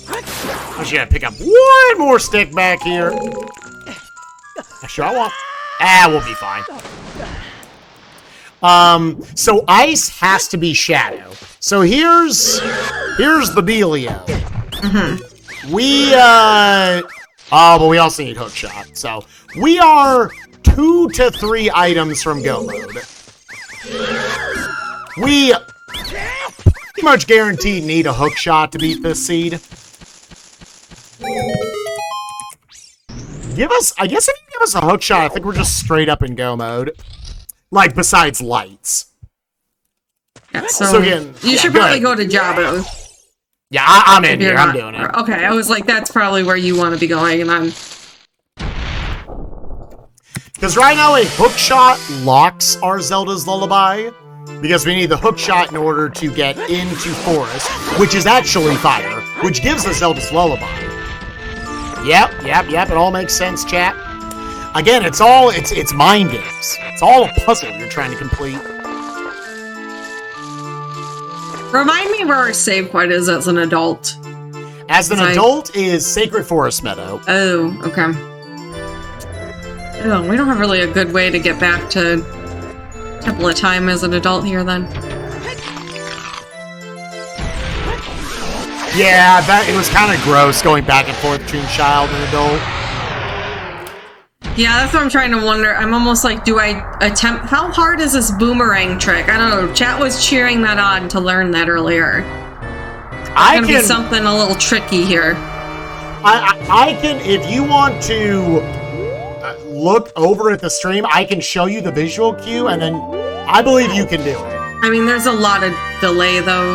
I should pick up one more stick back here. Actually, I want. We'll be fine. So ice has to be shadow. So here's the dealio. But we also need hook shot. So we are 2 to 3 items from go mode. We pretty much guaranteed need a hook shot to beat this seed. I guess if you give us a hook shot, I think we're just straight up in go mode. Like, besides lights. Yeah, so again, you should probably go to Jabu. Yeah, I'm in here. I'm doing it. Okay, I was like, that's probably where you want to be going, and I'm... Because right now, a hook shot locks our Zelda's Lullaby. Because we need the hook shot in order to get into Forest, which is actually fire, which gives the Zelda's Lullaby. Yep, it all makes sense, chat. Again, it's mind games. It's all a puzzle you're trying to complete. Remind me where our save point is as an adult. As an adult is Sacred Forest Meadow. Oh, okay. Oh, we don't have really a good way to get back to Temple of Time as an adult here, then. Yeah, it was kind of gross going back and forth between child and adult. Yeah, that's what I'm trying to wonder. I'm almost like, do I attempt... How hard is this boomerang trick? I don't know. Chat was cheering that on to learn that earlier. It's gonna be something a little tricky here. I can, if you want to look over at the stream, I can show you the visual cue, and then I believe you can do it. I mean, there's a lot of delay, though.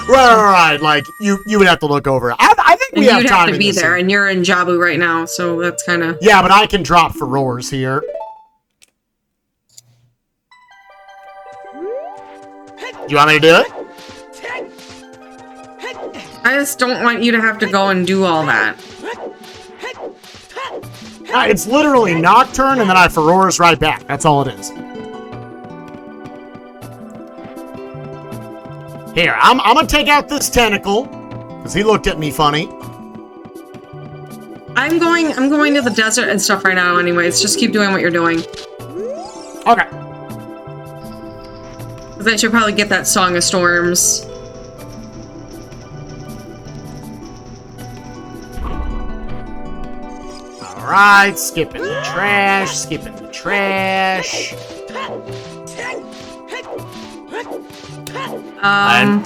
Right. Like, you would have to look over it. I think we have time. You'd have to be there, and you're in Jabu right now, so that's kind of... Yeah, but I can drop for roars here. Do you want me to do it? I just don't want you to have to go and do all that. It's literally Nocturne, and then I Furores right back. That's all it is. Here, I'm gonna take out this tentacle, because he looked at me funny. I'm going to the desert and stuff right now anyways. Just keep doing what you're doing. Okay. Because I should probably get that Song of Storms. Alright, skipping the trash, skipping the trash. I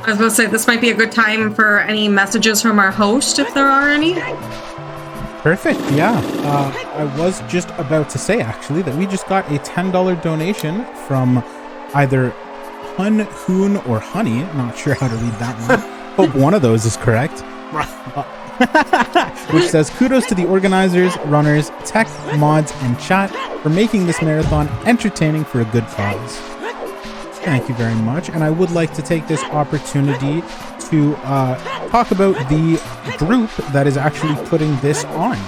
was going to say, this might be a good time for any messages from our host, if there are any. Perfect, yeah. I was just about to say, actually, that we just got a $10 donation from either Hun, Hoon, or Honey. Not sure how to read that one. Hope one of those is correct. Which says, kudos to the organizers, runners, tech, mods, and chat for making this marathon entertaining for a good cause. Thank you very much. And I would like to take this opportunity to talk about the group that is actually putting this on.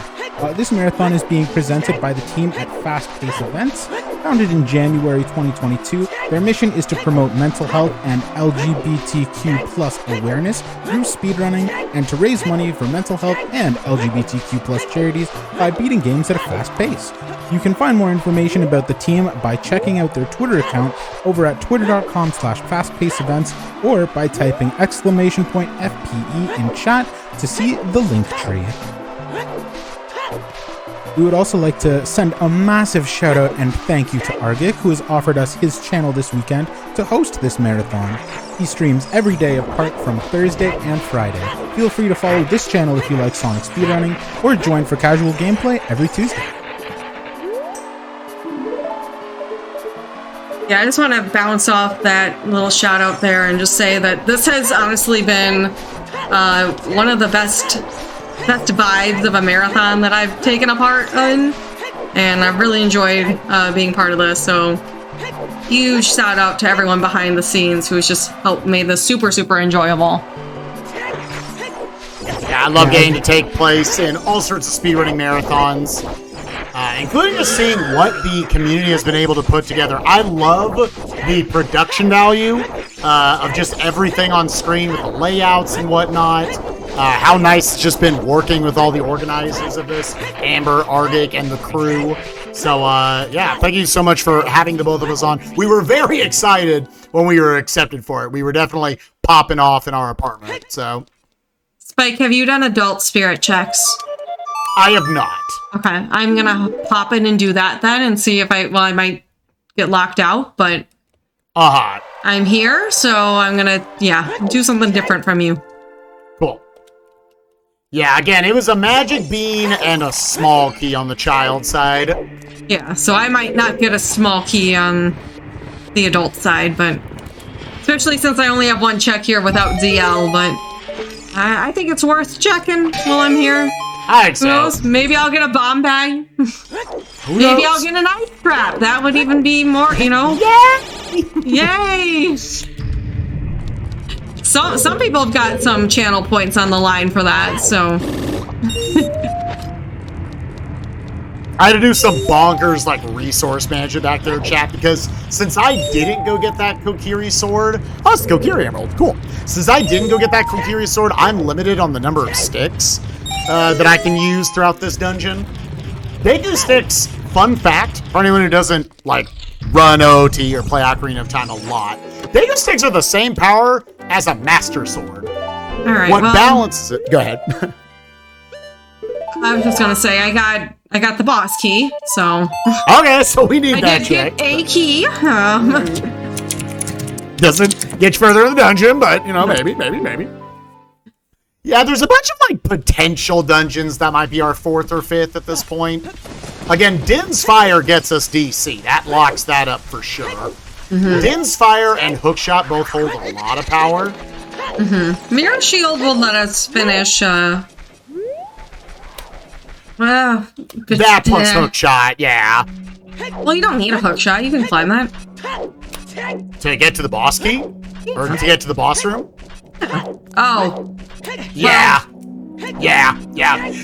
This marathon is being presented by the team at Fast Pace Events. Founded in January 2022, their mission is to promote mental health and LGBTQ+ awareness through speedrunning and to raise money for mental health and LGBTQ+ charities by beating games at a fast pace. You can find more information about the team by checking out their Twitter account over at twitter.com/fastpaceevents or by typing !FPE in chat to see the link tree. We would also like to send a massive shout out and thank you to Argic, who has offered us his channel this weekend to host this marathon. He streams every day apart from Thursday and Friday. Feel free to follow this channel if you like Sonic speedrunning, or join for casual gameplay every Tuesday. Yeah, I just want to bounce off that little shout out there and just say that this has honestly been one of the best vibes of a marathon that I've taken a part in, and I've really enjoyed being part of this. So huge shout out to everyone behind the scenes who's just helped made this super enjoyable. Yeah, I love getting to take place in all sorts of speedrunning marathons, including just seeing what the community has been able to put together. I love the production value of just everything on screen with the layouts and whatnot. How nice it's just been working with all the organizers of this, Amber, Argic, and the crew. So, yeah, thank you so much for having the both of us on. We were very excited when we were accepted for it. We were definitely popping off in our apartment, so. Spike, have you done adult spirit checks? I have not. Okay, I'm gonna pop in and do that then and see if I might get locked out, but I'm here, so I'm gonna, do something different from you. Cool. Yeah, again, it was a magic bean and a small key on the child side. Yeah, so I might not get a small key on the adult side, but especially since I only have one check here without ZL, but I think it's worth checking while I'm here. I think so. Who knows? Maybe I'll get a bomb bag. Maybe I'll get an ice trap. That would even be more, you know. Yay! Some people have got some channel points on the line for that, so. I had to do some bonkers, like, resource management back there in chat, because since I didn't go get that Kokiri sword... Oh, it's the Kokiri Emerald. Cool. Since I didn't go get that Kokiri sword, I'm limited on the number of sticks that I can use throughout this dungeon. Deku sticks, fun fact, for anyone who doesn't, like, run OT or play Ocarina of Time a lot, Deku sticks are the same power as a Master Sword. All right, what balances it... Go ahead. I was just gonna say, I got the boss key, so... Okay, so we need that check. I did get a key. Doesn't get you further in the dungeon, but, you know, maybe. Yeah, there's a bunch of, like, potential dungeons that might be our 4th or 5th at this point. Again, Din's Fire gets us DC. That locks that up for sure. Mm-hmm. Din's Fire and Hookshot both hold a lot of power. Mm-hmm. Mirror Shield will let us finish, that plus Hookshot, yeah. Well, you don't need a Hookshot. You can climb that. To get to the boss key? Or to get to the boss room? Oh. Yeah. Yeah.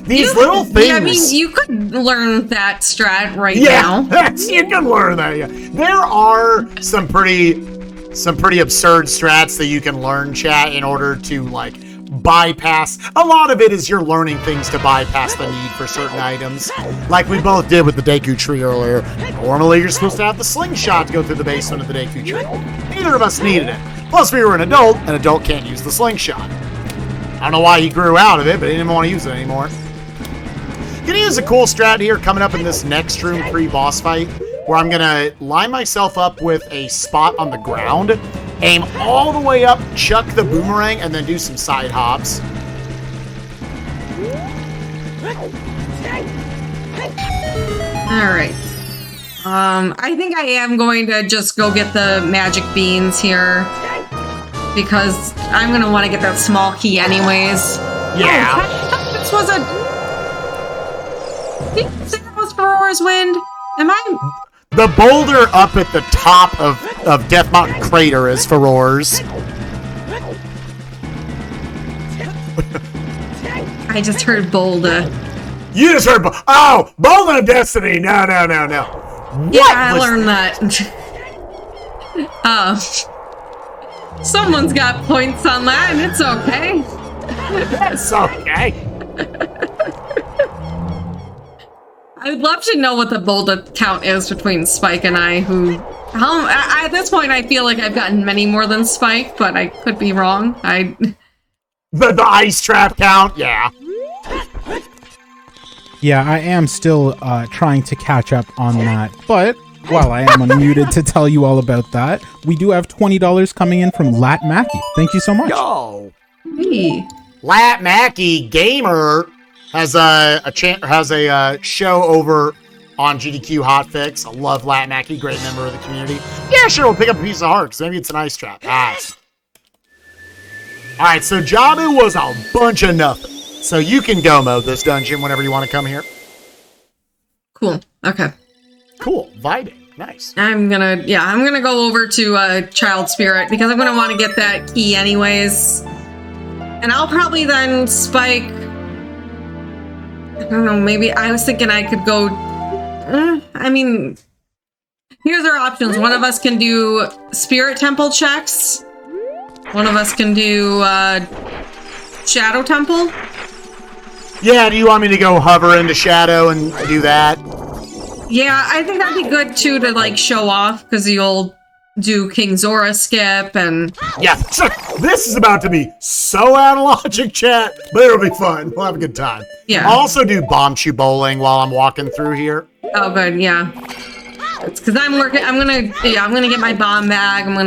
These little things. Yeah, I mean, you could learn that strat right now. Yeah, you can learn that, yeah. There are some pretty some pretty absurd strats that you can learn, chat, in order to, like, bypass. A lot of it is you're learning things to bypass the need for certain items, like we both did with the Deku Tree earlier. Normally, you're supposed to have the slingshot to go through the basement of the Deku Tree. Neither of us needed it. Plus, we were an adult can't use the slingshot. I don't know why he grew out of it, but he didn't want to use it anymore. Gonna use a cool strat here coming up in this next room pre-boss fight, where I'm gonna line myself up with a spot on the ground, aim all the way up, chuck the boomerang, and then do some side hops. Alright. I think I am going to just go get the magic beans here, because I'm going to want to get that small key anyways. Yeah. Oh, this was Did you say that was Aurora's Wind? Am I... The boulder up at the top of Death Mountain Crater is Aurora's. I just heard boulder. You just heard... Oh! Boulder of Destiny! No. Yeah, I learned that. Someone's got points on that, and it's okay. That's okay. I would love to know what the boulder count is between Spike and I, at this point, I feel like I've gotten many more than Spike, but I could be wrong. The ice trap count? Yeah. Yeah, I am still trying to catch up on that, but while I am unmuted to tell you all about that, we do have $20 coming in from Lat Mackie. Thank you so much. Yo! Hey. Lat Mackie Gamer has a show over on GDQ Hotfix. I love Lat Mackie, great member of the community. Yeah, sure, we'll pick up a piece of heart, because maybe it's an ice trap. Alright, so Jabu was a bunch of nothing. So you can go mode this dungeon whenever you want to come here. Cool. Okay. Cool. Vibing. Nice. I'm gonna go over to Child Spirit, because I'm gonna want to get that key anyways. And I'll probably then Spike... I don't know, maybe I was thinking I could go... I mean... Here's our options. One of us can do Spirit Temple checks. One of us can do Shadow Temple. Yeah, do you want me to go hover into Shadow and do that? Yeah, I think that'd be good too to like show off, because you'll do King Zora skip and... Yeah, this is about to be so out of logic, chat, but it'll be fun. We'll have a good time. Yeah. I'll also do Bomb Chew Bowling while I'm walking through here. Oh, good, yeah. It's because I'm gonna get my bomb bag, and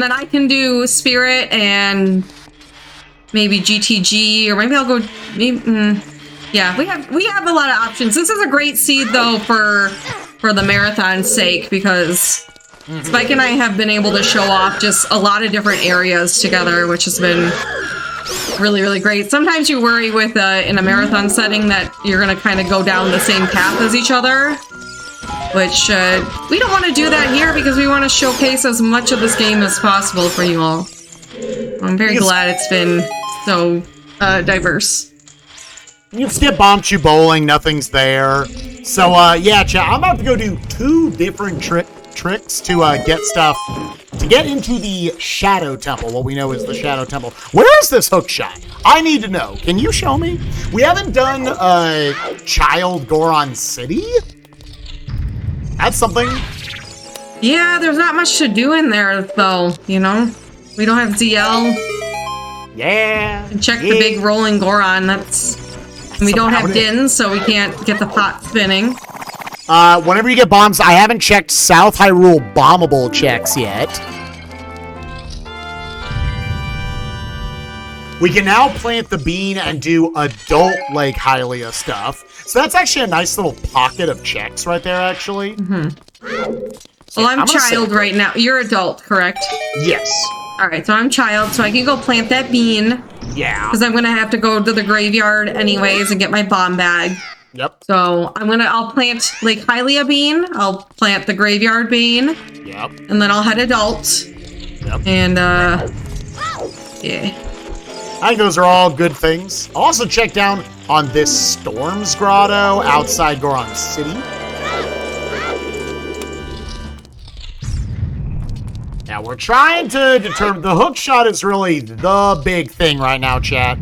then I can do Spirit and maybe GTG, or maybe I'll go, yeah, we have a lot of options. This is a great seed, though, for the marathon's sake, because Spike and I have been able to show off just a lot of different areas together, which has been really, really great. Sometimes you worry with, in a marathon setting, that you're gonna kind of go down the same path as each other, which, we don't want to do that here, because we want to showcase as much of this game as possible for you all. I'm very glad it's been so diverse. You can skip Bomb Chew Bowling, nothing's there. So, yeah, chat, I'm about to go do 2 different tricks to get stuff, to get into the Shadow Temple, what we know is the Shadow Temple. Where is this hook shot? I need to know. Can you show me? We haven't done Child Goron City? That's something. Yeah, there's not much to do in there, though, you know? We don't have ZL. Yeah. And check the big rolling Goron, we don't have Din, so we can't get the pot spinning. Whenever you get bombs, I haven't checked South Hyrule bombable checks yet. We can now plant the bean and do adult Lake Hylia stuff. So that's actually a nice little pocket of checks right there, actually. So well, I'm child right now. You're adult, correct? Yes. Alright, so I'm child, so I can go plant that bean. Yeah. Because I'm gonna have to go to the graveyard anyways and get my bomb bag. Yep. So I'll plant Lake Hylia bean, I'll plant the graveyard bean. Yep. And then I'll head adult. Yep. And yeah. I think those are all good things. I'll also check down on this Storms Grotto outside Goron City. Yeah, Yeah, we're trying to determine... The hook shot is really the big thing right now, chat.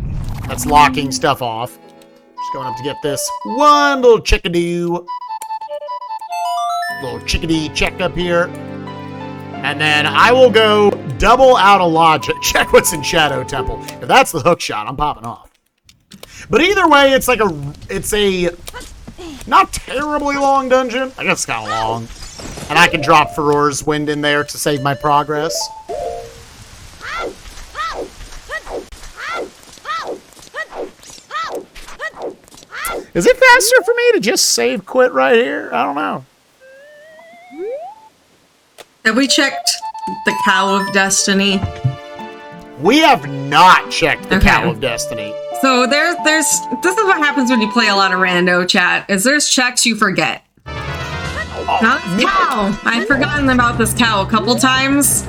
That's locking stuff off. Just going up to get this one little chickadee. Little chickadee check up here. And then I will go double out of logic. Check what's in Shadow Temple. If that's the hook shot, I'm popping off. But either way, it's like it's a not terribly long dungeon. I guess it's kind of long. And I can drop Furor's Wind in there to save my progress. Is it faster for me to just save quit right here? I don't know. Have we checked the Cow of Destiny? We have not checked the Cow of Destiny. So there's this is what happens when you play a lot of rando chat, is there's checks you forget. Now this cow, I've forgotten about this cow a couple times,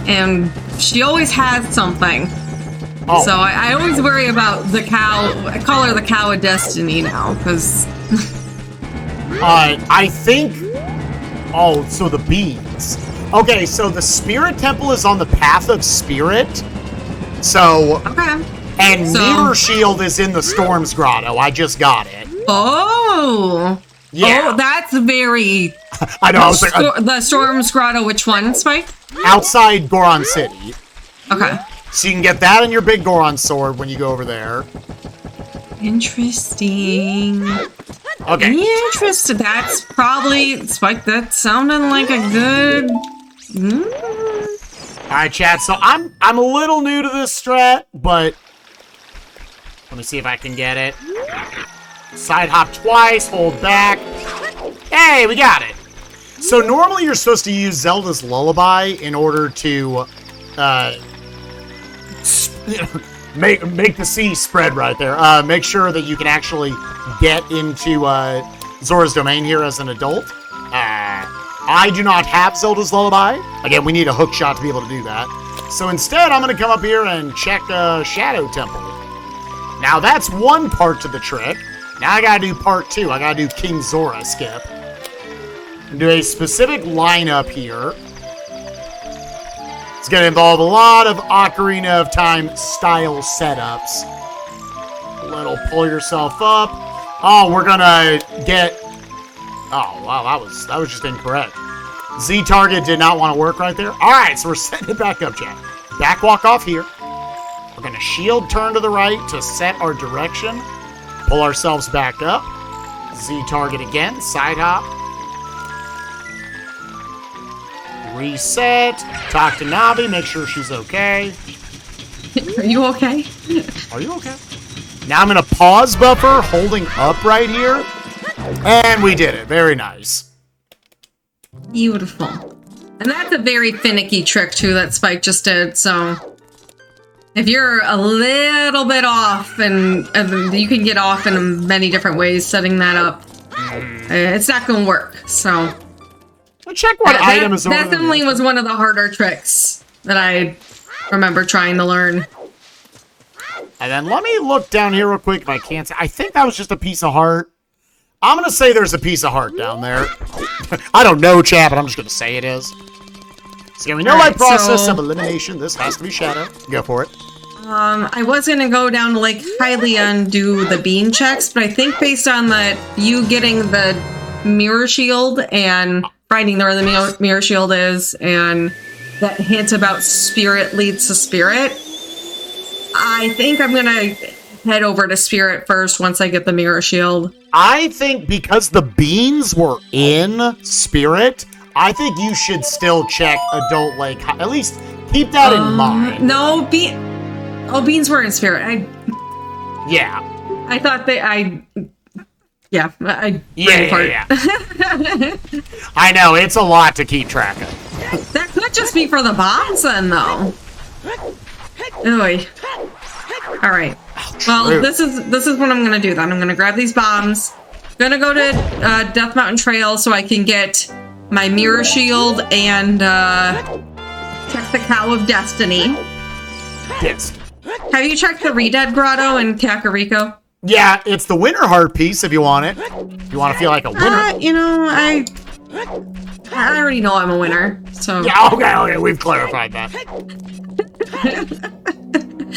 and she always has something. Oh. So I always worry about the cow. I call her the Cow of Destiny now, because... I think... Oh, so the beans. Okay, so the Spirit Temple is on the Path of Spirit. So... Okay. And Mirror Shield is in the Storm's Grotto. I just got it. Oh! Yeah. Oh, that's very... I know, I was like... the Storm's Grotto, which one, Spike? Outside Goron City. Okay. So you can get that in your big Goron sword when you go over there. Interesting. Okay. Interesting. That's probably... Spike, that sounded like a good... Alright, chat, so I'm a little new to this strat, but... Let me see if I can get it. Side hop twice, hold back. Hey, we got it. So normally you're supposed to use Zelda's Lullaby in order to make the sea spread right there. Make sure that you can actually get into Zora's domain here as an adult. I do not have Zelda's Lullaby. Again, we need a hook shot to be able to do that. So instead, I'm going to come up here and check Shadow Temple. Now that's one part to the trick. Now I gotta do part two. I gotta do King Zora skip. And do a specific lineup here. It's gonna involve a lot of Ocarina of Time style setups. Little pull yourself up. Oh, we're gonna get... Oh, wow, that was just incorrect. Z target did not want to work right there. Alright, so we're setting it back up, chat. Back walk off here. We're gonna shield turn to the right to set our direction. Pull ourselves back up. Z target again. Side hop. Reset. Talk to Navi. Make sure she's okay. Are you okay? Are you okay? Now I'm going to pause buffer, holding up right here. And we did it. Very nice. Beautiful. And that's a very finicky trick, too, that Spike just did, so... If you're a little bit off, and you can get off in many different ways setting that up, it's not going to work, so... Well, check what item is over That definitely was one of the harder tricks that I remember trying to learn. And then let me look down here real quick if I can't see. I think that was just a piece of heart. I'm going to say there's a piece of heart down there. I don't know, chat, but I'm just going to say it is. So we know my process of elimination. This has to be Shadow. Go for it. I was going to go down to Lake Hylia and do the bean checks, but I think based on you getting the mirror shield and finding where the mirror shield is, and that hint about spirit leads to spirit, I think I'm going to head over to spirit first once I get the mirror shield. I think because the beans were in spirit, I think you should still check Adult Lake. At least keep that in mind. No, beans were in spirit. Yeah. I thought I Yeah. I know, it's a lot to keep track of. That could just be for the bombs then, though. Oy. All right. Well, this is what I'm gonna do then. I'm gonna grab these bombs. Gonna go to Death Mountain Trail so I can get my mirror shield and check the Cow of Destiny. Yes. Have you checked the Redead Grotto in Kakariko? Yeah, it's the winter heart piece if you want it. If you want to feel like a winner. You know, I already know I'm a winner, so... Yeah, okay, we've clarified that.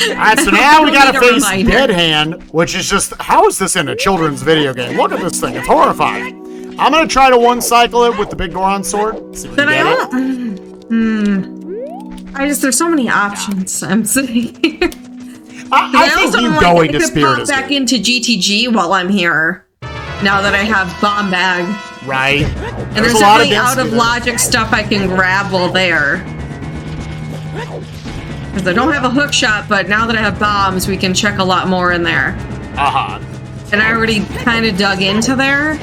Alright, so now we gotta face Dead Hand, which is just... How is this in a children's video game? Look at this thing, it's horrifying. I'm gonna try to one-cycle it with the big Goron sword. See if we can get it. There's so many options. I'm sitting here. I think you going to Spirit is back into GTG while I'm here. Now that I have Bomb Bag. Right. And there's definitely out of logic stuff I can grab while there. Because I don't have a hook shot, but now that I have bombs, we can check a lot more in there. Uh-huh. And I already kind of dug into there.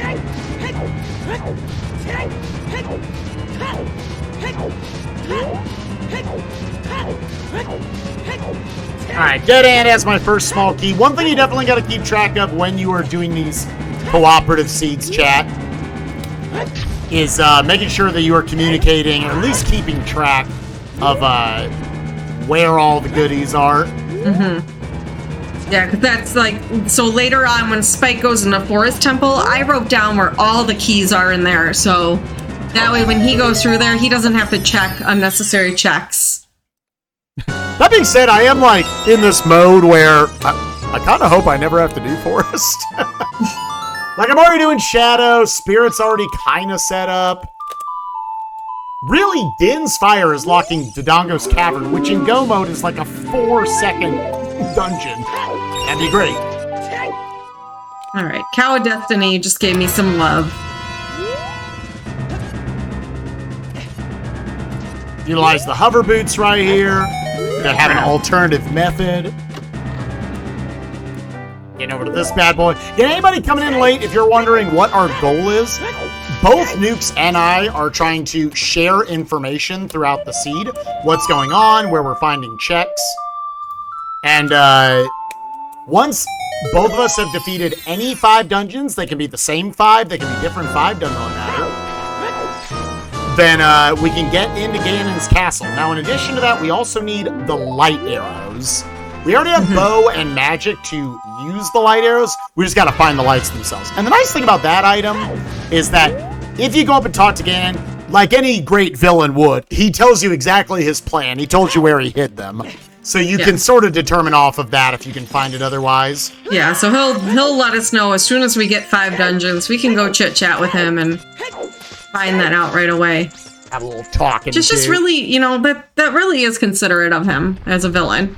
Alright, Dead Hand has my first small key. One thing you definitely got to keep track of when you are doing these cooperative seeds, chat, is making sure that you are communicating, or at least keeping track of where all the goodies are. Mm-hmm. Yeah, because that's like, so later on when Spike goes in the Forest Temple, I wrote down where all the keys are in there, so that way when he goes through there, he doesn't have to check unnecessary checks. That being said, I am like in this mode where I kind of hope I never have to do Forest. Like I'm already doing Shadow, Spirit's already kind of set up. Really, Din's Fire is locking Dodongo's Cavern, which in Go mode is like a 4-second dungeon. That'd be great. Alright, Cow of Destiny just gave me some love. Utilize the hover boots right here. That have an alternative method. Getting over to this bad boy. Yeah, anybody coming in late, if you're wondering what our goal is, both Nukes and I are trying to share information throughout the seed. What's going on, where we're finding checks. And once both of us have defeated any 5 dungeons, they can be the same 5, they can be different 5, doesn't really matter. Then we can get into Ganon's castle. Now, in addition to that, we also need the light arrows. We already have bow and magic to use the light arrows. We just got to find the lights themselves. And the nice thing about that item is that if you go up and talk to Ganon, like any great villain would, he tells you exactly his plan. He told you where he hid them. So you can sort of determine off of that if you can find it otherwise. Yeah, so he'll let us know as soon as we get 5 dungeons. We can go chit-chat with him and find that out right away. Have a little talking. Just really, you know, that really is considerate of him as a villain.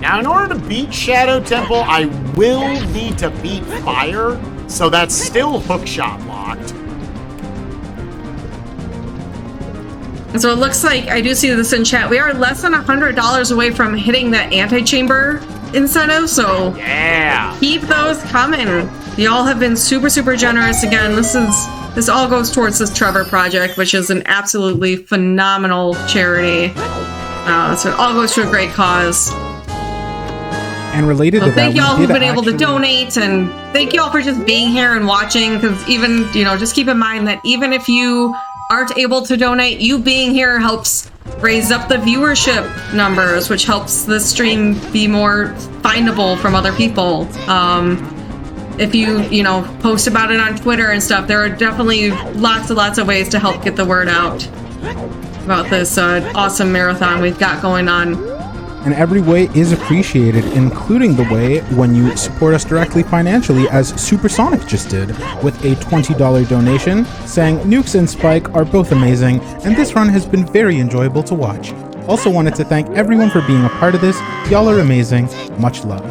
Now, in order to beat Shadow Temple, I will need to beat Fire, so that's still hookshot locked. And so it looks like, I do see this in chat, we are less than $100 away from hitting that antechamber incentive, so yeah, keep those coming. Y'all have been super, super generous again. This all goes towards this Trevor Project, which is an absolutely phenomenal charity. So it all goes to a great cause. And related to that, thank y'all who've been able to donate, and thank y'all for just being here and watching, because even, you know, just keep in mind that even if you aren't able to donate, you being here helps raise up the viewership numbers, which helps the stream be more findable from other people. If you know, post about it on Twitter and stuff, there are definitely lots of ways to help get the word out about this awesome marathon we've got going on. And every way is appreciated, including the way when you support us directly financially, as Supersonic just did, with a $20 donation, saying Nukes and Spike are both amazing, and this run has been very enjoyable to watch. Also wanted to thank everyone for being a part of this. Y'all are amazing. Much love.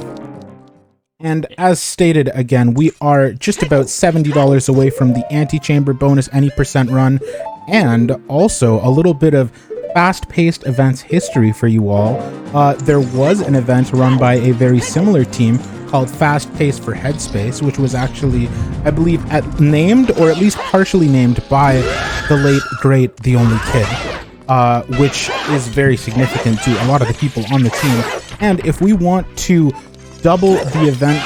And as stated again, we are just about $70 away from the Antichamber bonus any % run, and also a little bit of fast-paced events history for you all. There was an event run by a very similar team called Fast Pace for Headspace, which was actually, I believe, named, or at least partially named, by the late, great, the only kid, which is very significant to a lot of the people on the team. And if we want to double the event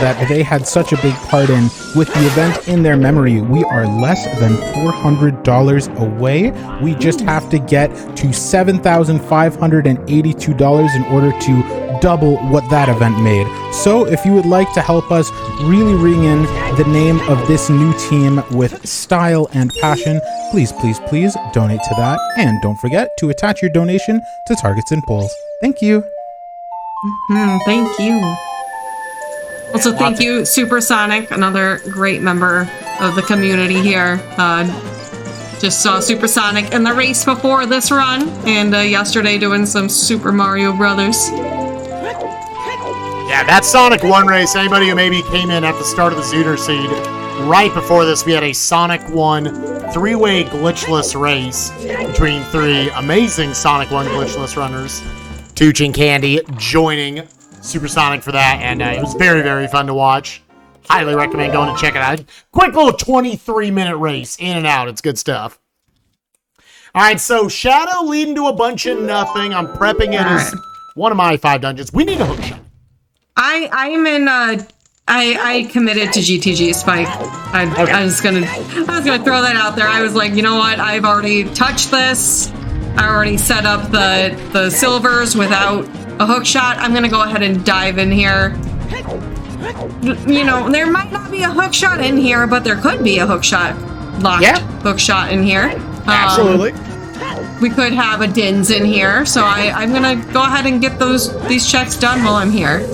that they had such a big part in with the event in their memory, we are less than $400 away. We just have to get to $7,582 in order to double what that event made. So if you would like to help us really ring in the name of this new team with style and passion, please, please, please donate to that. And don't forget to attach your donation to targets and polls. Thank you. Thank you. Also, thank you, Supersonic, another great member of the community here. Just saw Supersonic in the race before this run, and yesterday doing some Super Mario Brothers. Yeah, that Sonic 1 race, anybody who maybe came in at the start of the Zooter Seed, right before this, we had a Sonic 1 three-way glitchless race between three amazing Sonic 1 glitchless runners. Tooch and Candy joining Supersonic for that, and it was very, very fun to watch. Highly recommend going to check it out. Quick little 23-minute race, in and out. It's good stuff. All right, so Shadow leading to a bunch of nothing. I'm prepping it as one of my 5 dungeons. We need a hookshot. I'm in. I committed to GTG Spike. I was gonna throw that out there. I was like, you know what? I've already touched this. I already set up the silvers without a hookshot. I'm gonna go ahead and dive in here. You know, there might not be a hookshot in here, but there could be a hookshot, locked hookshot in here. Absolutely. We could have a DINS in here, so I'm gonna go ahead and get these checks done while I'm here.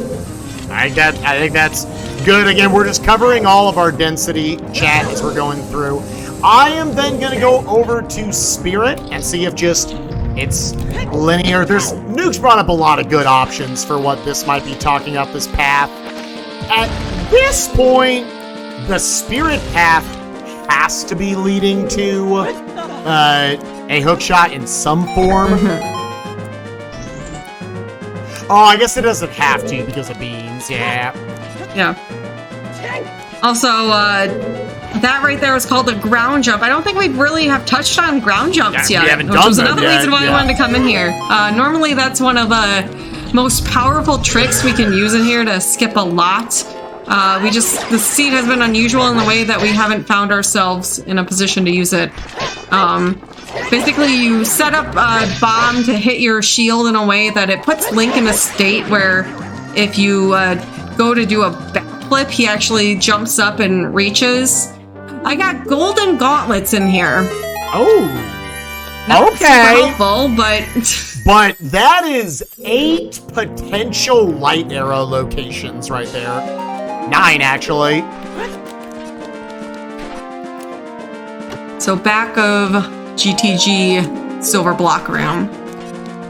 I think that's good. Again, we're just covering all of our density chat as we're going through. I am then gonna go over to Spirit and see if it's linear. Nuke's brought up a lot of good options for what this might be talking up this path. At this point, the Spirit path has to be leading to a hookshot in some form. Oh, I guess it doesn't have to because of beans, yeah. Also, that right there is called a ground jump. I don't think we really have touched on ground jumps yet. We haven't which done was them another yet, reason why I wanted to come in here. Normally, that's one of the most powerful tricks we can use in here to skip a lot. The seed has been unusual in the way that we haven't found ourselves in a position to use it. Basically, you set up a bomb to hit your shield in a way that it puts Link in a state where if you go to do a backflip, he actually jumps up and reaches. I got golden gauntlets in here. Oh, Not okay. super helpful, but But that is 8 potential light arrow locations right there. 9, actually. So back of GTG silver block room.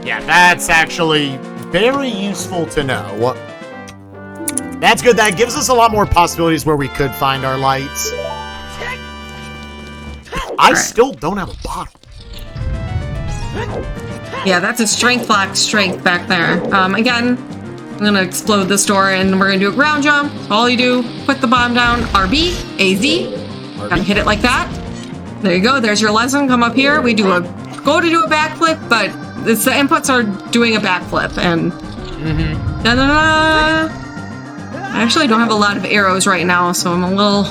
Yeah, that's actually very useful to know. That's good. That gives us a lot more possibilities where we could find our lights. I still don't have a bottle. Yeah, that's a strength back there. Again, I'm gonna explode this door and we're gonna do a ground jump. All you do, put the bomb down, RB, AZ, gotta hit it like that. There you go, there's your lesson. Come up here, we go to do a backflip, but the inputs are doing a backflip, and da-da-da. I actually don't have a lot of arrows right now, so I'm a little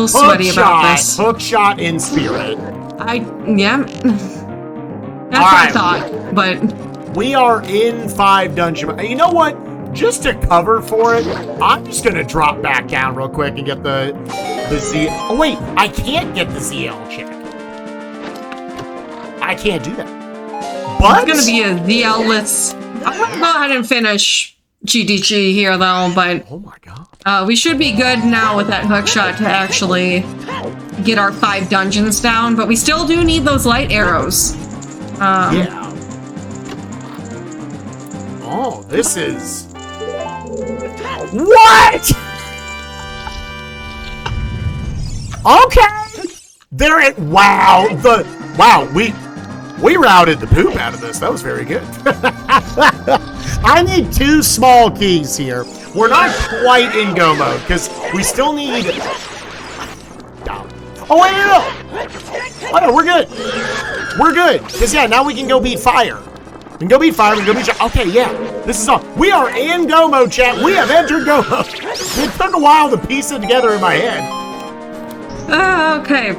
sweaty about this. Hookshot in Spirit. That's what I thought, but we are in 5 dungeon. You know what? Just to cover for it, I'm just gonna drop back down real quick and get the Z. Oh wait, I can't get the ZL check. I can't do that. But it's gonna be a ZL-less. I'm gonna go ahead and finish GDG here though, but oh my god, we should be good now with that hookshot to actually get our 5 dungeons down. But we still do need those light arrows. Yeah. Oh, this is... What?! Okay! There it... Wow! Wow, we routed the poop out of this. That was very good. I need 2 small keys here. We're not quite in go mode, because we still need... Oh, wait, no! Oh, no, we're good. We're good. Because, yeah, now we can go beat fire. We can go beat fire, we can go beat... Okay, yeah. This is all... We are in go mode, chat. We have entered go mode. It took a while to piece it together in my head. Okay.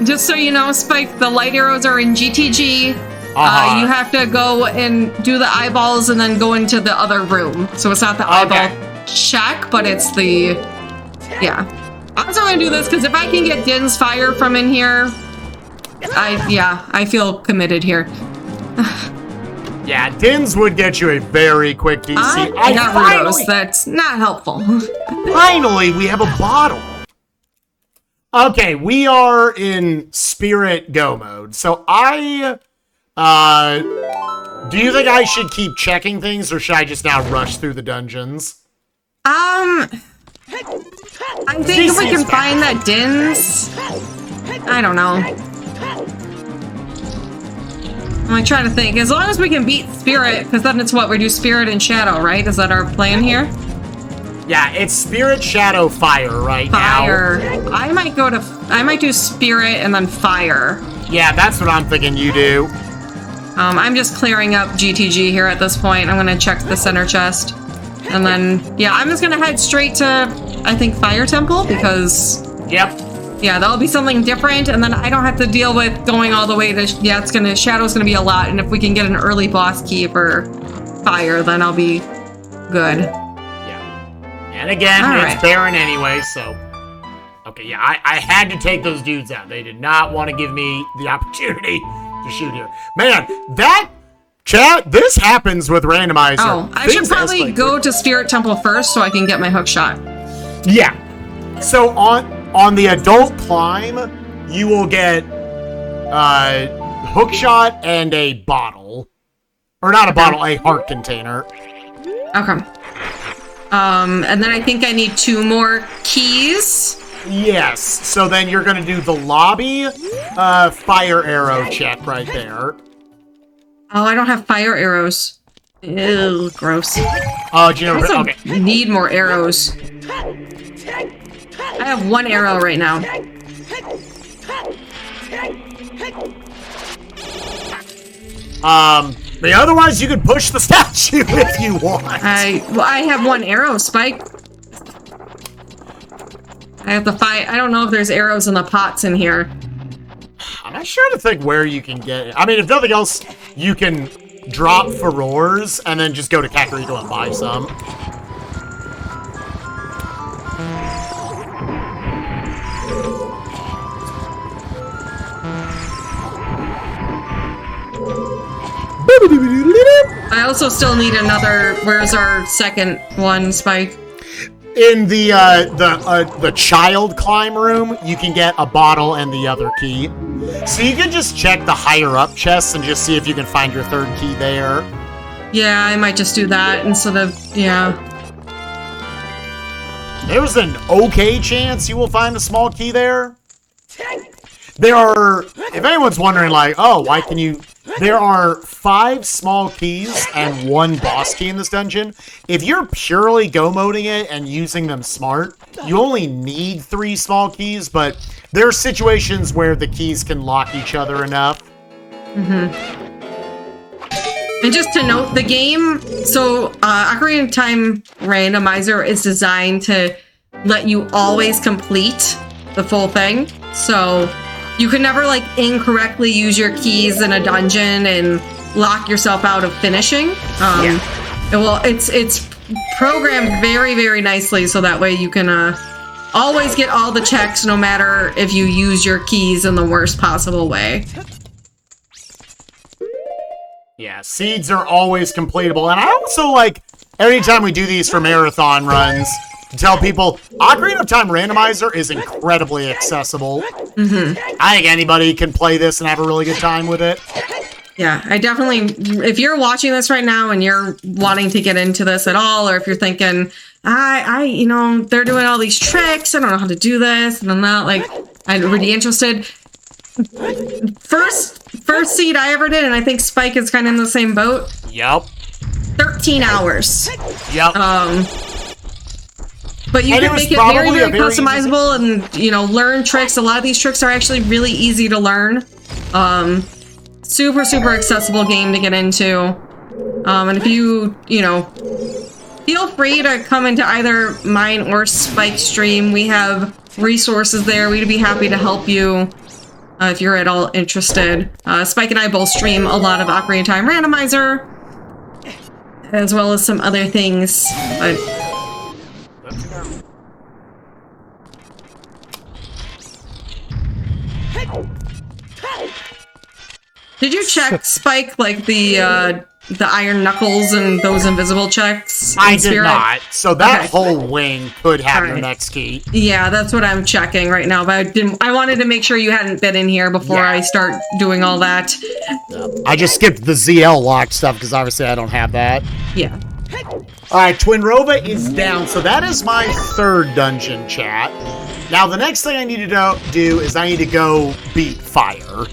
Just so you know, Spike, the light arrows are in GTG. You have to go and do the eyeballs and then go into the other room. So it's not the eyeball check, but it's the... Yeah. I'm still gonna do this because if I can get Din's fire from in here, I feel committed here. Yeah, Din's would get you a very quick DC. I got Rudos. That's not helpful. Finally, we have a bottle. Okay, we are in Spirit Go mode. So do you think I should keep checking things, or should I just now rush through the dungeons? I think if we can find that Din's, I don't know. I'm trying to think. As long as we can beat Spirit, because then it's what we do, Spirit and Shadow, right? Is that our plan here? Yeah, it's Spirit, Shadow, Fire now. Fire. I might do Spirit and then Fire. Yeah, that's what I'm thinking you do. I'm just clearing up GTG here at this point. I'm gonna check the center chest. And then, yeah, I'm just gonna head straight to, I think, Fire Temple, because... Yep. Yeah, that'll be something different, and then I don't have to deal with going all the way to... Yeah, Shadow's gonna be a lot, and if we can get an early boss key for Fire, then I'll be good. Yeah. And again, it's Baron anyway, so... Okay, yeah, I had to take those dudes out. They did not want to give me the opportunity to shoot here. Man, Chat, this happens with Randomizer. Oh, I should probably go to Spirit Temple first so I can get my hook shot. Yeah. So on the adult climb, you will get hook shot and a bottle. Or not a bottle, a heart container. Okay. And then I think I need 2 more keys. Yes. So then you're going to do the lobby fire arrow check right there. Oh, I don't have fire arrows. Ew, gross. Oh, do you know? Okay. Need more arrows. I have 1 arrow right now. But otherwise you could push the statue if you want. I have 1 arrow, Spike. I have to fight. I don't know if there's arrows in the pots in here. I'm not sure to think where you can get it. I mean, if nothing else, you can drop furores and then just go to Kakariko and buy some. I also still need another. Where's our second one, Spike? In the child climb room, you can get a bottle and the other key. So you can just check the higher up chests and just see if you can find your 3rd key there. Yeah, I might just do that instead of, yeah. There's an okay chance you will find a small key there. There are, if anyone's wondering, like, oh, why can you... There are 5 small keys and 1 boss key in this dungeon. If you're purely go-moding it and using them smart, you only need 3 small keys, but there are situations where the keys can lock each other enough. And just to note, the game, so Ocarina of Time Randomizer is designed to let you always complete the full thing. So you can never, like, incorrectly use your keys in a dungeon and lock yourself out of finishing. Well, it's programmed very, very nicely so that way you can always get all the checks no matter if you use your keys in the worst possible way. Yeah, seeds are always completable. And I also, like, every time we do these for marathon runs, tell people, Ocarina of Time Randomizer is incredibly accessible. I think anybody can play this and have a really good time with it. Yeah, I definitely, if you're watching this right now and you're wanting to get into this at all, or if you're thinking, you know, they're doing all these tricks, I don't know how to do this, and I'm not, like, I'm really interested. First seed I ever did, and I think Spike is kind of in the same boat. Yep. 13 hours. Yep. But you can make it very, very customizable and, you know, learn tricks. A lot of these tricks are actually really easy to learn. Super, super accessible game to get into. And if you know, feel free to come into either mine or Spike's stream. We have resources there. We'd be happy to help you. if you're at all interested. Spike and I both stream a lot of Ocarina of Time Randomizer, as well as some other things. But did you check, Spike, like the iron knuckles and those invisible checks? I did not. So that whole wing could have your next key. Yeah, that's what I'm checking right now. But I wanted to make sure you hadn't been in here before I start doing all that. I just skipped the ZL lock stuff because obviously I don't have that. Yeah. All right, Twinrova is down. So that is my third dungeon, chat. Now the next thing I need to do is I need to go beat fire.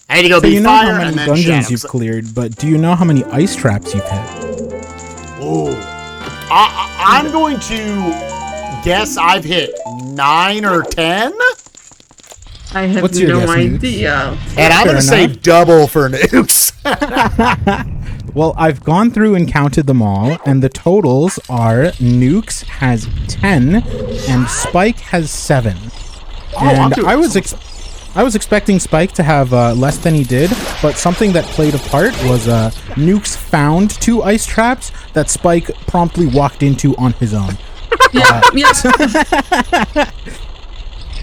I need to go beat fire and then dungeons you've cleared, but do you know how many ice traps you've hit? Ooh. I'm going to guess I've hit 9 or 10. I have no idea. And I'm going to say double for nukes. Well, I've gone through and counted them all, and the totals are Nukes has 10 and Spike has 7. And I was expecting Spike to have less than he did, but something that played a part was Nukes found 2 ice traps that Spike promptly walked into on his own.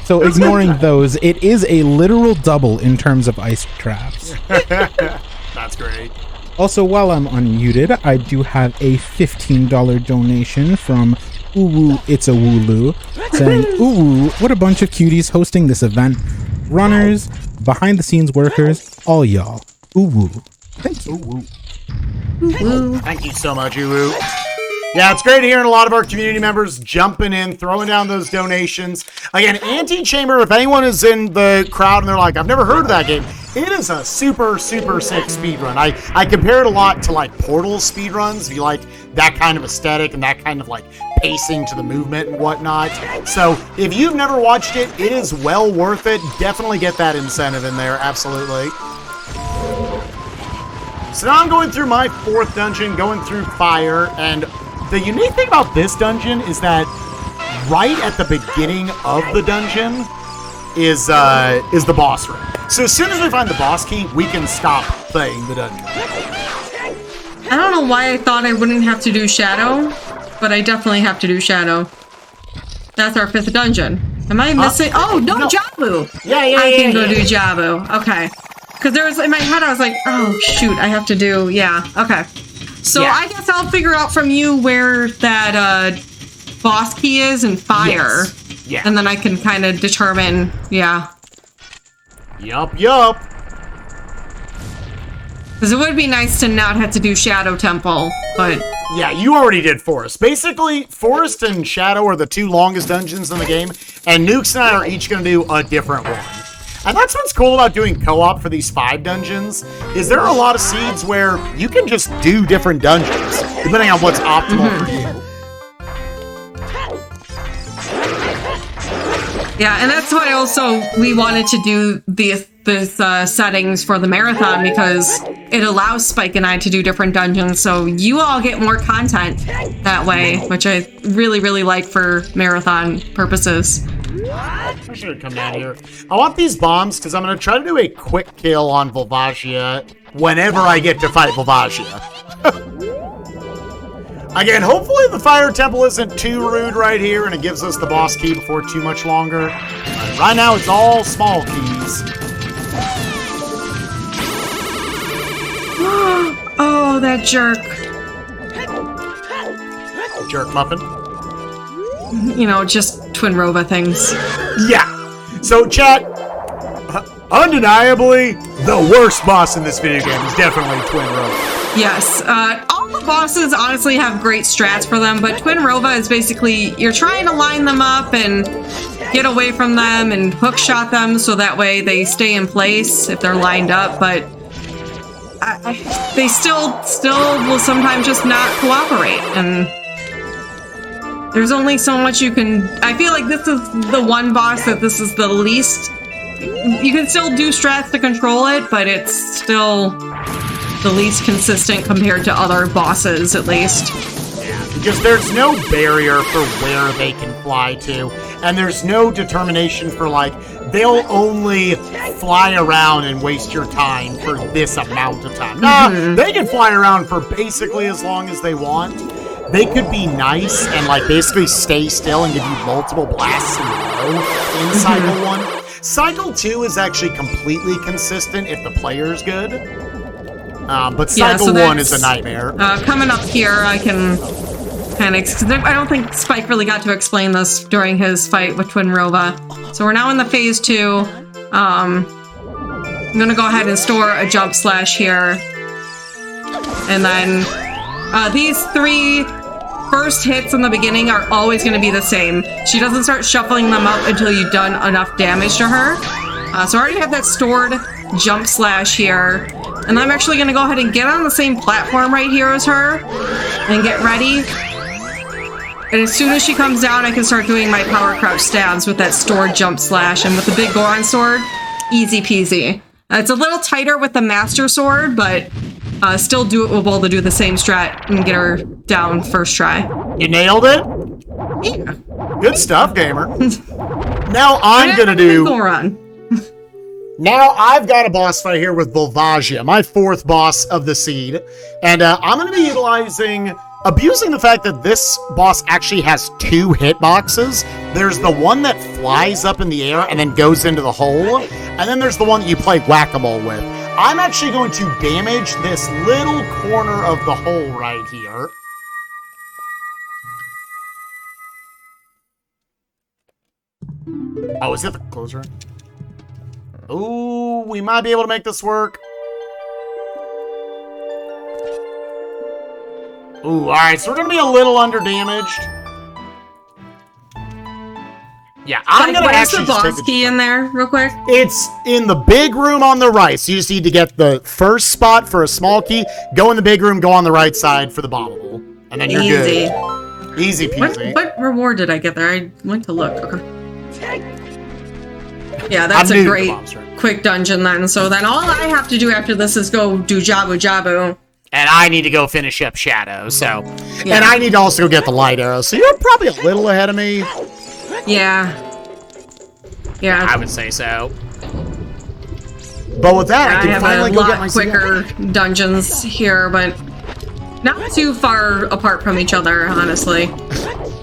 So ignoring those, it is a literal double in terms of ice traps. That's great. Also, while I'm unmuted, I do have a $15 donation from Uwu It's a Wooloo, saying, "Uwu, what a bunch of cuties hosting this event. Runners, behind-the-scenes workers, all y'all. Uwu." Thank you. Uwu. Thank you so much, Uwu. Yeah, it's great hearing a lot of our community members jumping in, throwing down those donations. Again, Anti-Chamber, if anyone is in the crowd and they're like, I've never heard of that game, it is a super, super sick speedrun. I compare it a lot to like Portal speedruns, if you like that kind of aesthetic and that kind of like pacing to the movement and whatnot. So if you've never watched it, it is well worth it. Definitely get that incentive in there, absolutely. So now I'm going through my 4th dungeon, going through fire, and the unique thing about this dungeon is that right at the beginning of the dungeon is the boss room. So as soon as we find the boss key, we can stop playing the dungeon. I don't know why I thought I wouldn't have to do Shadow, but I definitely have to do Shadow. That's our 5th dungeon. Am I missing? Oh, no, Jabu! I can go do Jabu. Okay. Because there was, in my head, I was like, oh, shoot, I have to do, okay. So I guess I'll figure out from you where that boss key is in fire. Yes. Yeah. And then I can kind of determine, Yup. Because it would be nice to not have to do Shadow Temple, but... Yeah, you already did Forest. Basically, Forest and Shadow are the 2 longest dungeons in the game, and Nukes and I are each going to do a different one. And that's what's cool about doing co-op for these 5 dungeons, is there are a lot of seeds where you can just do different dungeons, depending on what's optimal for you. Yeah, and that's why also we wanted to do this settings for the marathon, because it allows Spike and I to do different dungeons, so you all get more content that way, which I really, really like for marathon purposes. I should have come down here. I want these bombs because I'm going to try to do a quick kill on Volvagia whenever I get to fight Volvagia. Again, hopefully the fire temple isn't too rude right here and it gives us the boss key before too much longer. Right now it's all small keys. Oh, that jerk. Jerk muffin. You know, just Twinrova things. Yeah. So, chat, undeniably, the worst boss in this video game is definitely Twinrova. Yes. All the bosses honestly have great strats for them, but Twinrova is basically, you're trying to line them up and get away from them and hook shot them so that way they stay in place if they're lined up, but they still will sometimes just not cooperate, and there's only so much you can... I feel like this is the one boss that this is the least... You can still do strats to control it, but it's still the least consistent compared to other bosses, at least. Yeah, because there's no barrier for where they can fly to. and there's no determination for, like, they'll only fly around and waste your time for this amount of time. Nah, they can fly around for basically as long as they want. They could be nice and, like, basically stay still and give you multiple blasts in a row in Cycle 1. Cycle 2 is actually completely consistent if the player's good. But Cycle 1 is a nightmare. Coming up here, I can kind of... I don't think Spike really got to explain this during his fight with Twin Rova. So we're now in the Phase 2. I'm going to go ahead and store a jump slash here. And then these 3 first hits in the beginning are always going to be the same. She doesn't start shuffling them up until you've done enough damage to her. So I already have that stored jump slash here. And I'm actually going to go ahead and get on the same platform right here as her and get ready. And as soon as she comes down, I can start doing my power crouch stabs with that stored jump slash. And with the big Goron sword, easy peasy. It's a little tighter with the Master Sword, but still doable to do the same strat and get her down first try. You nailed it? Yeah. Good stuff, gamer. Now I'm going to do... Goron. Now I've got a boss fight here with Volvagia, my 4th boss of the seed. And I'm going to be abusing the fact that this boss actually has 2 hitboxes. There's the one that flies up in the air and then goes into the hole. And then there's the one that you play whack-a-mole with. I'm actually going to damage this little corner of the hole right here. Oh, is it the closer? Ooh, we might be able to make this work. Ooh, alright, so we're gonna be a little under-damaged. Yeah, I'm gonna actually the boss key in there, real quick? It's in the big room on the right, so you just need to get the first spot for a small key, go in the big room, go on the right side for the bombable. And then you're good. Easy peasy. What reward did I get there? I went to look. Okay. Yeah, that's a great quick dungeon then. So then all I have to do after this is go do Jabu Jabu. And I need to go finish up Shadow, so... Yeah. And I need to also go get the light arrow, so you're probably a little ahead of me. Yeah. Yeah. I would say so. But with that, I can finally go get my quicker dungeons here, but not too far apart from each other, honestly.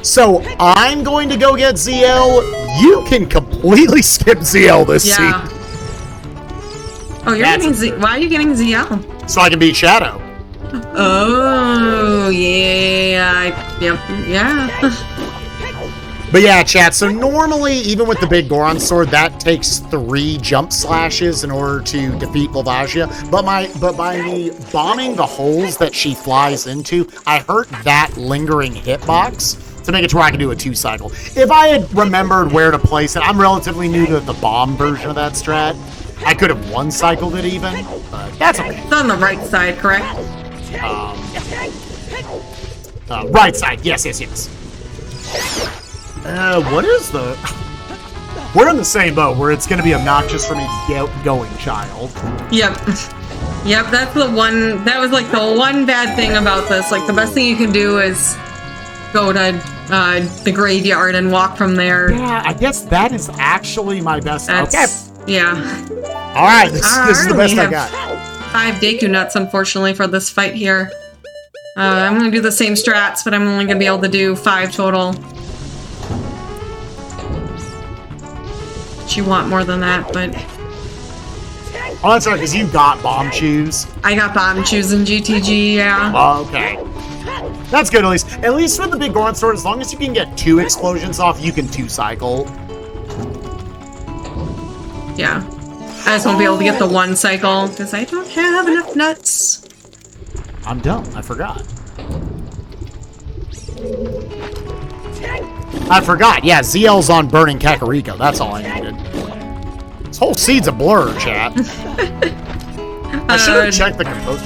So I'm going to go get ZL. You can completely skip ZL this scene. Oh, you're getting why are you getting ZL? So I can beat Shadow. Oh, yeah. Yeah. But yeah, chat, so normally, even with the big Goron sword, that takes 3 jump slashes in order to defeat Volvagia. But by me bombing the holes that she flies into, I hurt that lingering hitbox to make it to where I can do a 2-cycle. If I had remembered where to place it, I'm relatively new to the bomb version of that strat. I could have 1-cycled it even, but that's okay. It's on the right side, correct? Right side, yes. What is the... We're in the same boat where it's going to be obnoxious for me to get going, child. Yep, that's the one... That was, like, the one bad thing about this. Like, the best thing you can do is go to the graveyard and walk from there. Yeah, I guess that is actually my best... Okay. Yeah. Alright, this is the best I got. 5 Deku Nuts, unfortunately, for this fight here. I'm going to do the same strats, but I'm only going to be able to do 5 total. You want more than that, but... Oh, that's right, because you got Bomb Chews. I got Bomb Chews in GTG, yeah. Oh, okay. That's good, at least. At least with the big Goron sword, as long as you can get 2 explosions off, you can 2-cycle. Yeah. I just won't be able to get the 1 cycle, because I don't have enough nuts. I'm dumb. I forgot. Yeah, ZL's on Burning Kakariko. That's all I needed. This whole seed's a blur, chat. I should have checked the composer.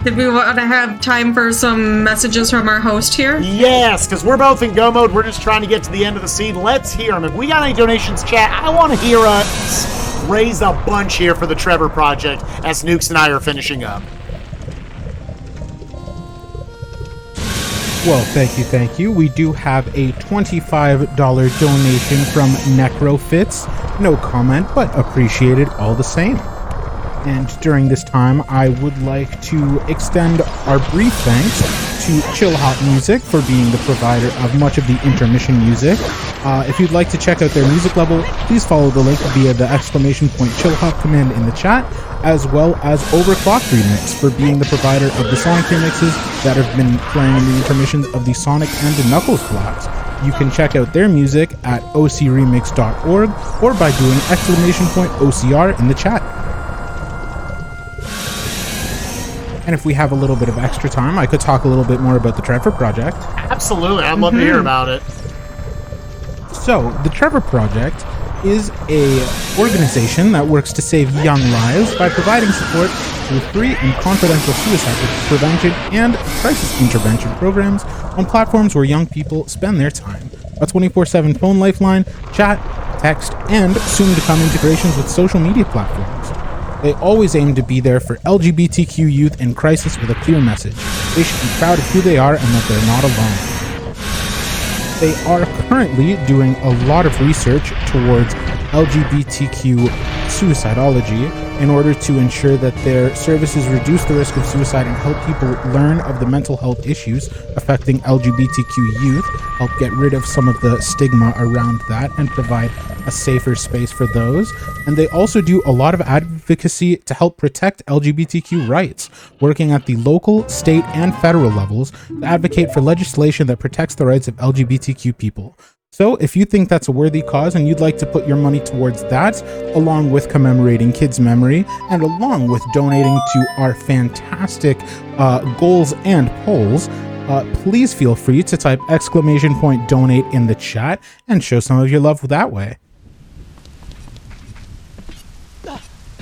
Did we want to have time for some messages from our host here? Yes, because we're both in go mode. We're just trying to get to the end of the seed. Let's hear them. If we got any donations, chat, I want to hear us raise a bunch here for the Trevor Project as Nukes and I are finishing up. Well, thank you. We do have a $25 donation from Necrofits. No comment, but appreciated all the same. And during this time, I would like to extend our brief thanks to Chill Hop Music for being the provider of much of the intermission music. If you'd like to check out their music level, please follow the link via the !Chill Hop command in the chat, as well as Overclock Remix for being the provider of the Sonic remixes that have been playing in the intermissions of the Sonic and the Knuckles collabs. You can check out their music at ocremix.org or by doing !OCR in the chat. And if we have a little bit of extra time, I could talk a little bit more about the Trevor Project. Absolutely, I'd love to hear about it. So, the Trevor Project is a organization that works to save young lives by providing support through free and confidential suicide prevention and crisis intervention programs on platforms where young people spend their time. A 24/7 phone lifeline, chat, text, and soon-to-come integrations with social media platforms. They always aim to be there for LGBTQ youth in crisis with a clear message. They should be proud of who they are and that they're not alone. They are currently doing a lot of research towards LGBTQ suicidology in order to ensure that their services reduce the risk of suicide and help people learn of the mental health issues affecting LGBTQ youth, help get rid of some of the stigma around that, and provide a safer space for those. And they also do a lot of advocacy to help protect LGBTQ rights, working at the local, state, and federal levels to advocate for legislation that protects the rights of LGBTQ people. So if you think that's a worthy cause and you'd like to put your money towards that, along with commemorating Kids Memory and along with donating to our fantastic goals and polls, please feel free to type !donate in the chat and show some of your love that way.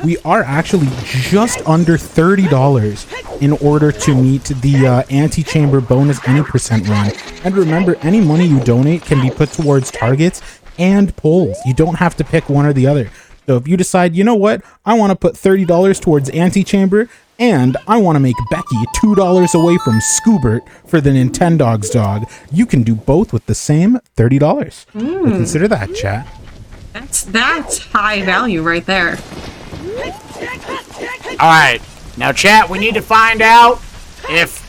We are actually just under $30 in order to meet the anti-chamber bonus any percent run. And remember, any money you donate can be put towards targets and polls. You don't have to pick one or the other. So if you decide, you know what, I want to put $30 towards anti-chamber, and I want to make Becky $2 away from Scoobert for the Nintendogs dog, you can do both with the same $30. So consider that, chat. That's high value right there. Alright, now chat, we need to find out if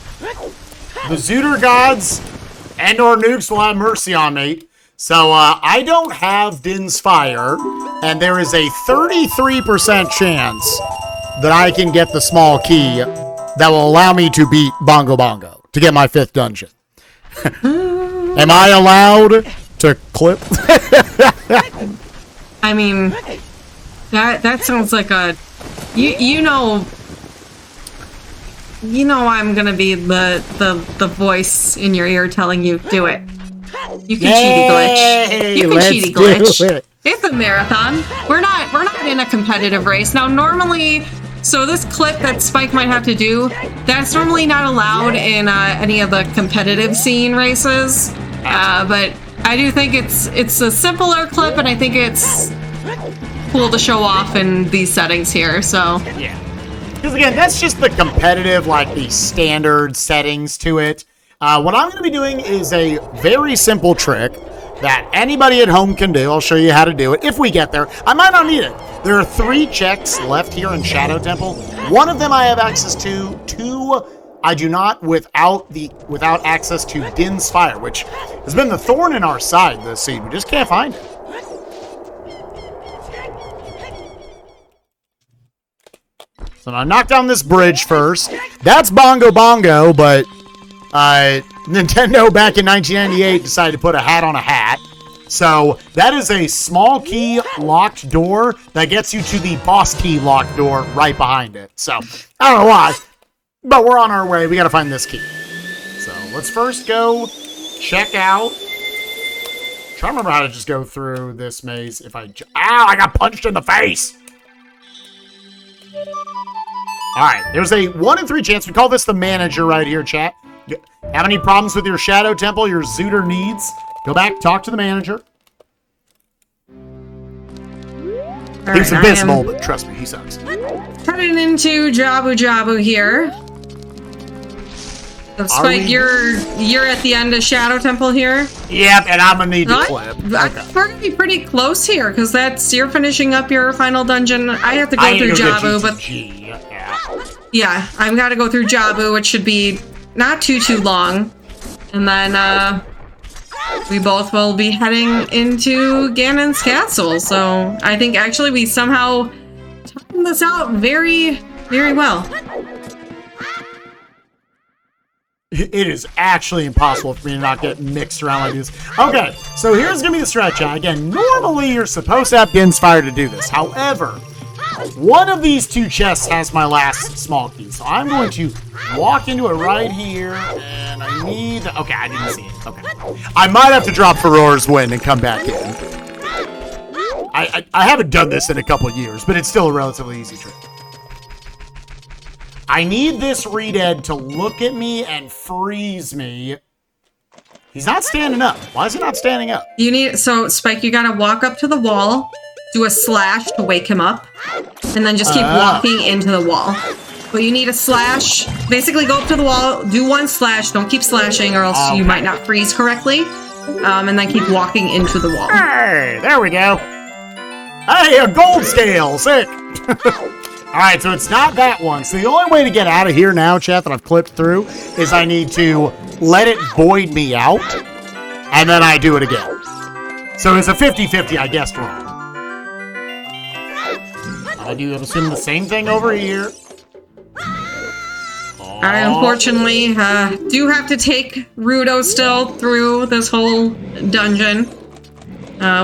the Zooter gods and or nukes will have mercy on me. So, I don't have Din's Fire, and there is a 33% chance that I can get the small key that will allow me to beat Bongo Bongo, to get my 5th dungeon. Am I allowed to clip? I mean, that sounds like a... You know I'm gonna be the voice in your ear telling you, do it. You can cheaty glitch. You can cheaty glitch. It's a marathon. We're not in a competitive race. Now normally, so this clip that Spike might have to do, that's normally not allowed in any of the competitive scene races. But I do think it's a simpler clip, and I think it's cool to show off in these settings here, so. Yeah. Because again, that's just the competitive, like the standard settings to it. What I'm going to be doing is a very simple trick that anybody at home can do. I'll show you how to do it if we get there. I might not need it. There are 3 checks left here in Shadow Temple. One of them I have access to. 2 I do not without access to Din's Fire, which has been the thorn in our side this season. We just can't find it. So now knock down this bridge first. That's Bongo Bongo, but Nintendo back in 1998 decided to put a hat on a hat. So that is a small key locked door that gets you to the boss key locked door right behind it. So I don't know why, but we're on our way. We got to find this key. So let's first go check out. I'm trying to remember how to just go through this maze. If ow, I got punched in the face. Alright, there's a 1 in 3 chance. We call this the manager right here, chat. Have any problems with your Shadow Temple, your Zooter needs? Go back, talk to the manager. He's abysmal, but trust me, he sucks. Heading into Jabu Jabu here. So Spike, you're at the end of Shadow Temple here? Yep, and I'm gonna need to clip. We're gonna be pretty close here, because you're finishing up your final dungeon. I have to go through Jabu, but... Yeah, I've got to go through Jabu, which should be not too long. And then, we both will be heading into Ganon's castle. So, I think actually we somehow timed this out very, very well. It is actually impossible for me to not get mixed around like this. Okay, so here's gonna be the stretch out. Again, normally you're supposed to have Ginsfire to do this. However, one of these two chests has my last small key. So I'm going to walk into it right here, and I need... Okay, I didn't see it. Okay. I might have to drop Farore's Wind and come back in. I haven't done this in a couple years, but it's still a relatively easy trick. I need this Redead to look at me and freeze me. He's not standing up. Why is he not standing up? So, Spike, you gotta walk up to the wall, do a slash to wake him up, and then just keep walking into the wall. But you need a slash. Basically, go up to the wall, do one slash, don't keep slashing or else you might not freeze correctly, and then keep walking into the wall. Hey, there we go. Hey, a gold scale, sick. Alright, so it's not that one. So the only way to get out of here now, chat, that I've clipped through, is I need to let it void me out, and then I do it again. So it's a 50-50, I guessed wrong. I'm assuming the same thing over here. I unfortunately do have to take Rudo still through this whole dungeon.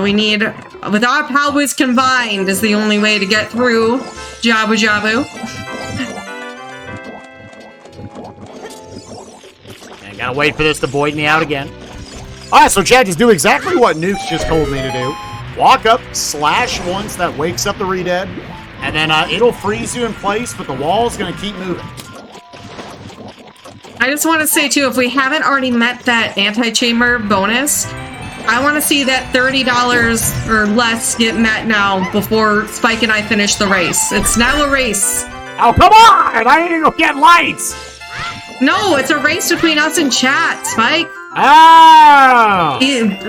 We need... With our powers combined is the only way to get through Jabu. And gotta wait for this to void me out again. Alright, so chat, just do exactly what Nuke's just told me to do. Walk up, slash once, that wakes up the Redead, and then it'll freeze you in place, but the wall's gonna keep moving. I just want to say, too, if we haven't already met that anti-chamber bonus, I want to see that $30 or less get met now before Spike and I finish the race. It's now a race. Oh, come on! I need to go get lights! No, it's a race between us and chat, Spike. Oh!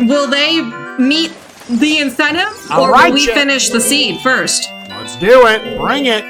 Will they meet the incentive, or will we finish the seed first? Let's do it. Bring it.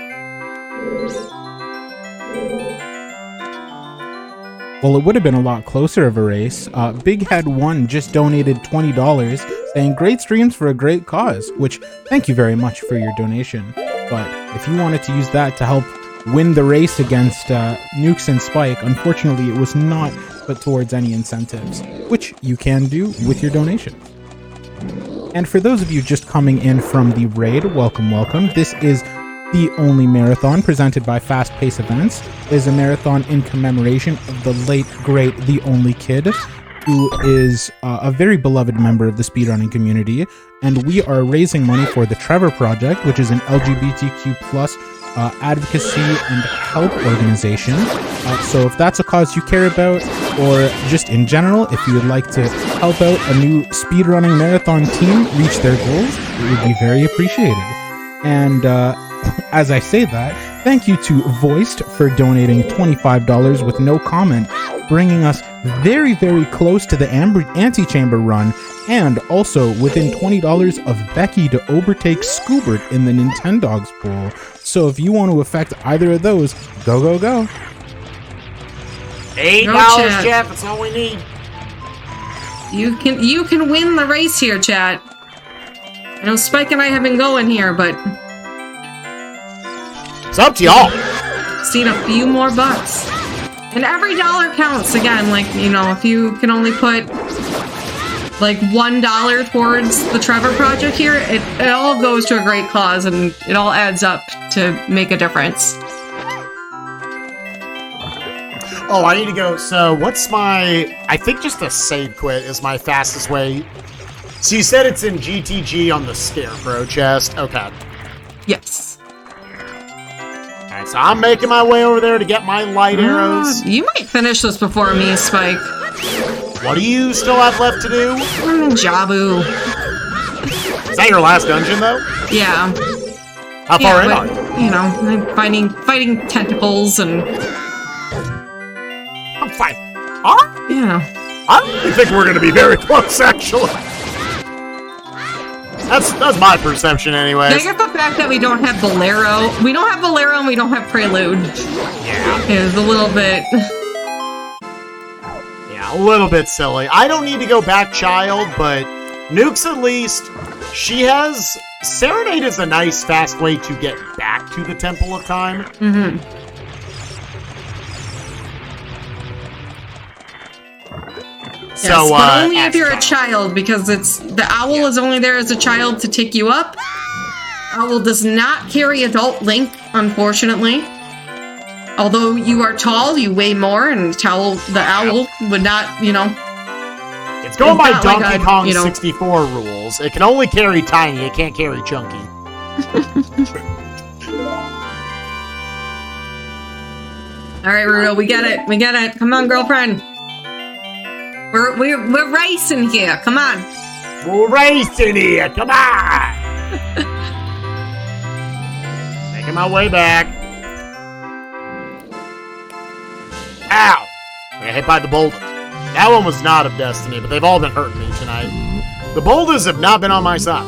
Well, it would have been a lot closer of a race. Big Head 1 just donated $20, saying great streams for a great cause, which thank you very much for your donation. But if you wanted to use that to help win the race against Nukes and Spike, unfortunately it was not put towards any incentives, which you can do with your donation. And for those of you just coming in from the raid, welcome, welcome. This is The Only Marathon, presented by Fast Pace Events. It is a marathon in commemoration of the late, great, The Only Kid, who is a very beloved member of the speedrunning community. And we are raising money for the Trevor Project, which is an LGBTQ+ advocacy and help organization. So if that's a cause you care about, or just in general, if you would like to help out a new speedrunning marathon team reach their goals, it would be very appreciated. And as I say that, thank you to Voiced for donating $25 with no comment, bringing us very, very close to the Anti-Chamber run, and also within $20 of Becky to overtake Scoobert in the Nintendogs pool. So if you want to affect either of those, go, go, go. $8, Jeff, that's all we need. You can win the race here, chat. I know Spike and I have been going here, but it's up to y'all. Just need a few more bucks. And every dollar counts. Again, like, you know, if you can only put like $1 towards the Trevor Project here, it all goes to a great cause, and it all adds up to make a difference. Oh, I need to go. So what's my... I think just a save quit is my fastest way. So you said it's in GTG on the Scarecrow chest. Okay. Yes. Alright, so I'm making my way over there to get my light arrows. You might finish this before me, Spike. What do you still have left to do? Jabu. Is that your last dungeon, though? Yeah. How far in are you? You know, fighting tentacles and... I'm fine. I don't think we're going to be very close, actually. That's my perception, anyways. I guess the fact that we don't have Bolero, and we don't have Prelude. Yeah. Is a little bit. Yeah, a little bit silly. I don't need to go back, child, but Nukes at least, she has. Serenade is a nice, fast way to get back to the Temple of Time. Mm-hmm. So, yes, but only if you're a child, because it's the owl is only there as a child to take you up. Owl does not carry adult Link, unfortunately. Although you are tall, you weigh more, and the owl would not, you know. It's going by Donkey Kong 64 rules. It can only carry tiny, it can't carry chunky. Alright, Rudo, we get it. We get it. Come on, girlfriend. We're racing here. Come on. We're racing here. Come on. Making my way back. Ow. I got hit by the boulder. That one was not of destiny, but they've all been hurting me tonight. The boulders have not been on my side.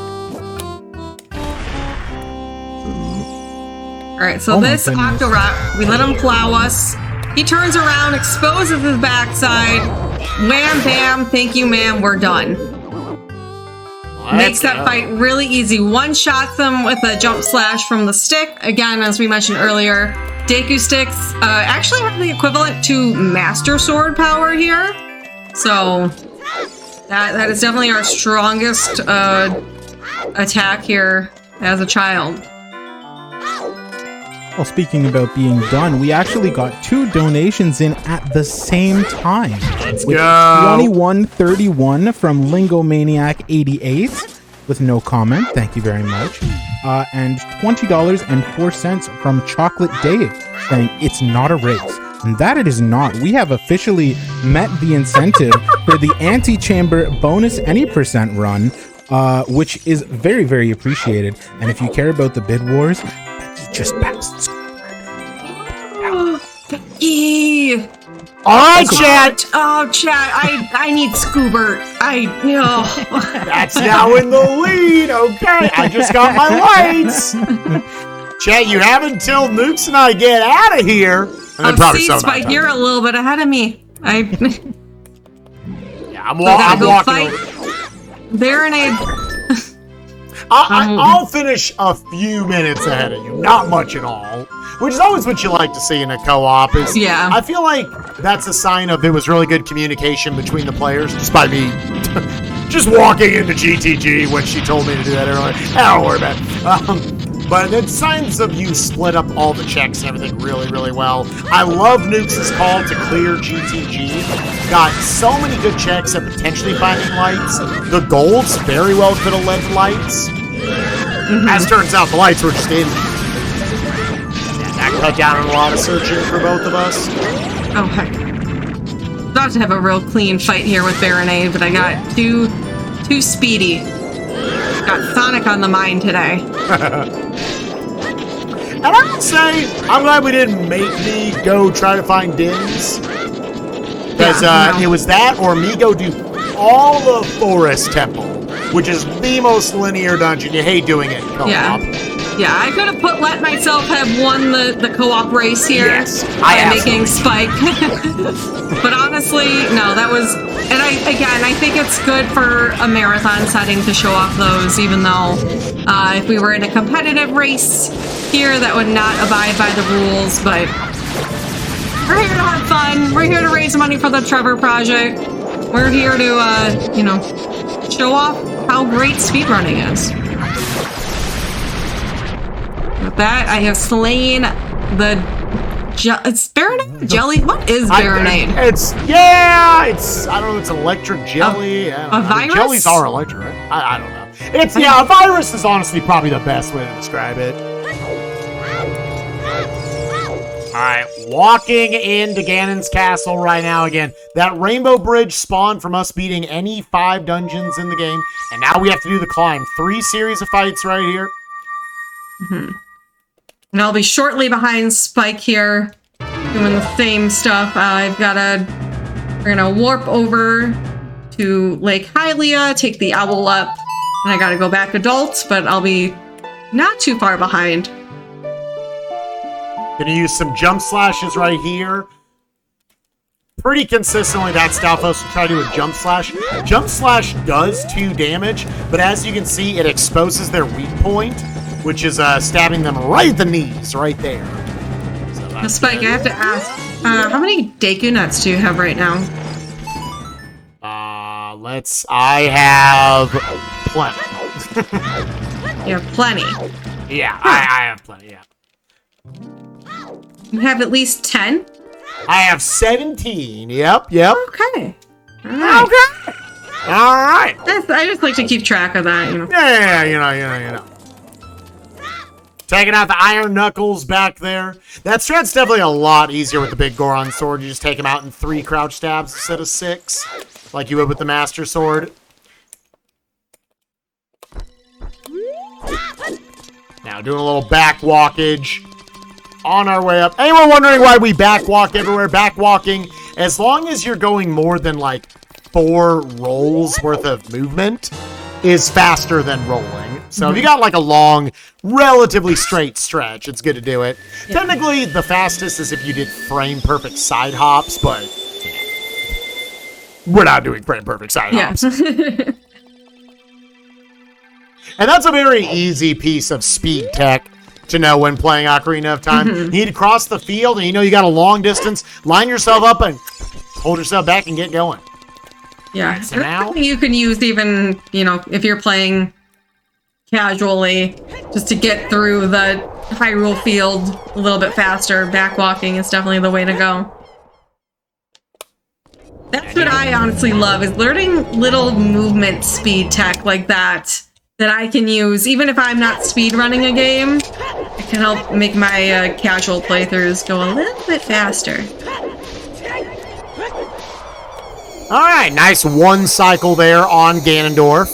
Alright, so this Octorok, we let him plow us. He turns around, exposes his backside. Wham, bam, thank you, ma'am, we're done. Makes that fight really easy. One-shots them with a jump slash from the stick. Again, as we mentioned earlier, Deku sticks actually have the equivalent to Master Sword power here. So, that is definitely our strongest attack here as a child. Well, speaking about being done, we actually got 2 donations in at the same time. Let's with go. 2131 from Lingomaniac88 with no comment. Thank you very much. And $20.04 from Chocolate Dave saying it's not a race. And that it is not. We have officially met the incentive for the Anti-Chamber bonus any percent run, which is very, very appreciated. And if you care about the bid wars, just passed. Becky! Alright, chat! Oh, chat, I need Scoobert. That's now in the lead, okay? I just got my lights! Chat, you have until Nukes and I get out of here. And then probably Spike, you're a little bit ahead of me. Yeah, I'm walking over. Baronade. I'll finish a few minutes ahead of you. Not much at all. Which is always what you like to see in a co-op. Yeah. I feel like that's a sign of there was really good communication between the players, despite me just walking into GTG when she told me to do that earlier. Don't worry about it. But it's signs of you split up all the checks and everything really, really well. I love Nukes' call to clear GTG. Got so many good checks at potentially finding lights. The golds very well could have led to lights. As turns out, the lights were just in. Yeah, that cut down on a lot of searching for both of us. Oh, heck. About to have a real clean fight here with Baronade, but I got too speedy. Got Sonic on the mind today. And I would say, I'm glad we didn't make me go try to find Dins. Because it was that or me go do all the Forest Temple, which is the most linear dungeon. You hate doing it in co-op. Yeah, I could have let myself have won the co-op race here. Yes, by making Spike. But honestly, no, that was... And I think it's good for a marathon setting to show off those, even though if we were in a competitive race here, that would not abide by the rules, but we're here to have fun. We're here to raise money for the Trevor Project. We're here to, show off how great speedrunning is. With that, I have slain the... It's Baronade Jelly? What is Baronade? I don't know, it's electric jelly. A virus? Jellies are electric, right? I don't know. A virus is honestly probably the best way to describe it. Alright, walking into Ganon's castle right now again. That rainbow bridge spawned from us beating any 5 dungeons in the game, and now we have to do the climb. 3 series of fights right here. And I'll be shortly behind Spike here, doing the same stuff. I've got to We're gonna warp over to Lake Hylia, take the owl up, and I gotta go back adult, but I'll be not too far behind. Gonna use some jump slashes right here. Pretty consistently, that Stalfos will try to do a jump slash. Jump slash does 2 damage, but as you can see, it exposes their weak point, which is stabbing them right at the knees, right there. So Spike, I have to ask, how many Deku nuts do you have right now? I have plenty. You have plenty. Yeah, I have plenty, yeah. You have at least 10? I have 17. Yep. Okay. All right. Okay. All right. I just like to keep track of that, you know. Yeah, you know. Taking out the iron knuckles back there. That strat's definitely a lot easier with the big Goron sword. You just take him out in 3 crouch stabs instead of 6, like you would with the Master Sword. Now doing a little back walkage. On our way up. Anyone wondering why we backwalk everywhere? Backwalking, as long as you're going more than like 4 rolls worth of movement, is faster than rolling. So if you got like a long, relatively straight stretch, it's good to do it. Yeah. Technically, the fastest is if you did frame perfect side hops, but we're not doing frame perfect side hops. And that's a very easy piece of speed tech to know when playing Ocarina of Time. You need to cross the field, and you know you got a long distance. Line yourself up and hold yourself back and get going. Yeah, so now you can use even, you know, if you're playing casually, just to get through the Hyrule field a little bit faster. Backwalking is definitely the way to go. That's what I honestly love, is learning little movement speed tech like that I can use, even if I'm not speedrunning a game. It can help make my casual playthroughs go a little bit faster. Alright, nice 1 cycle there on Ganondorf.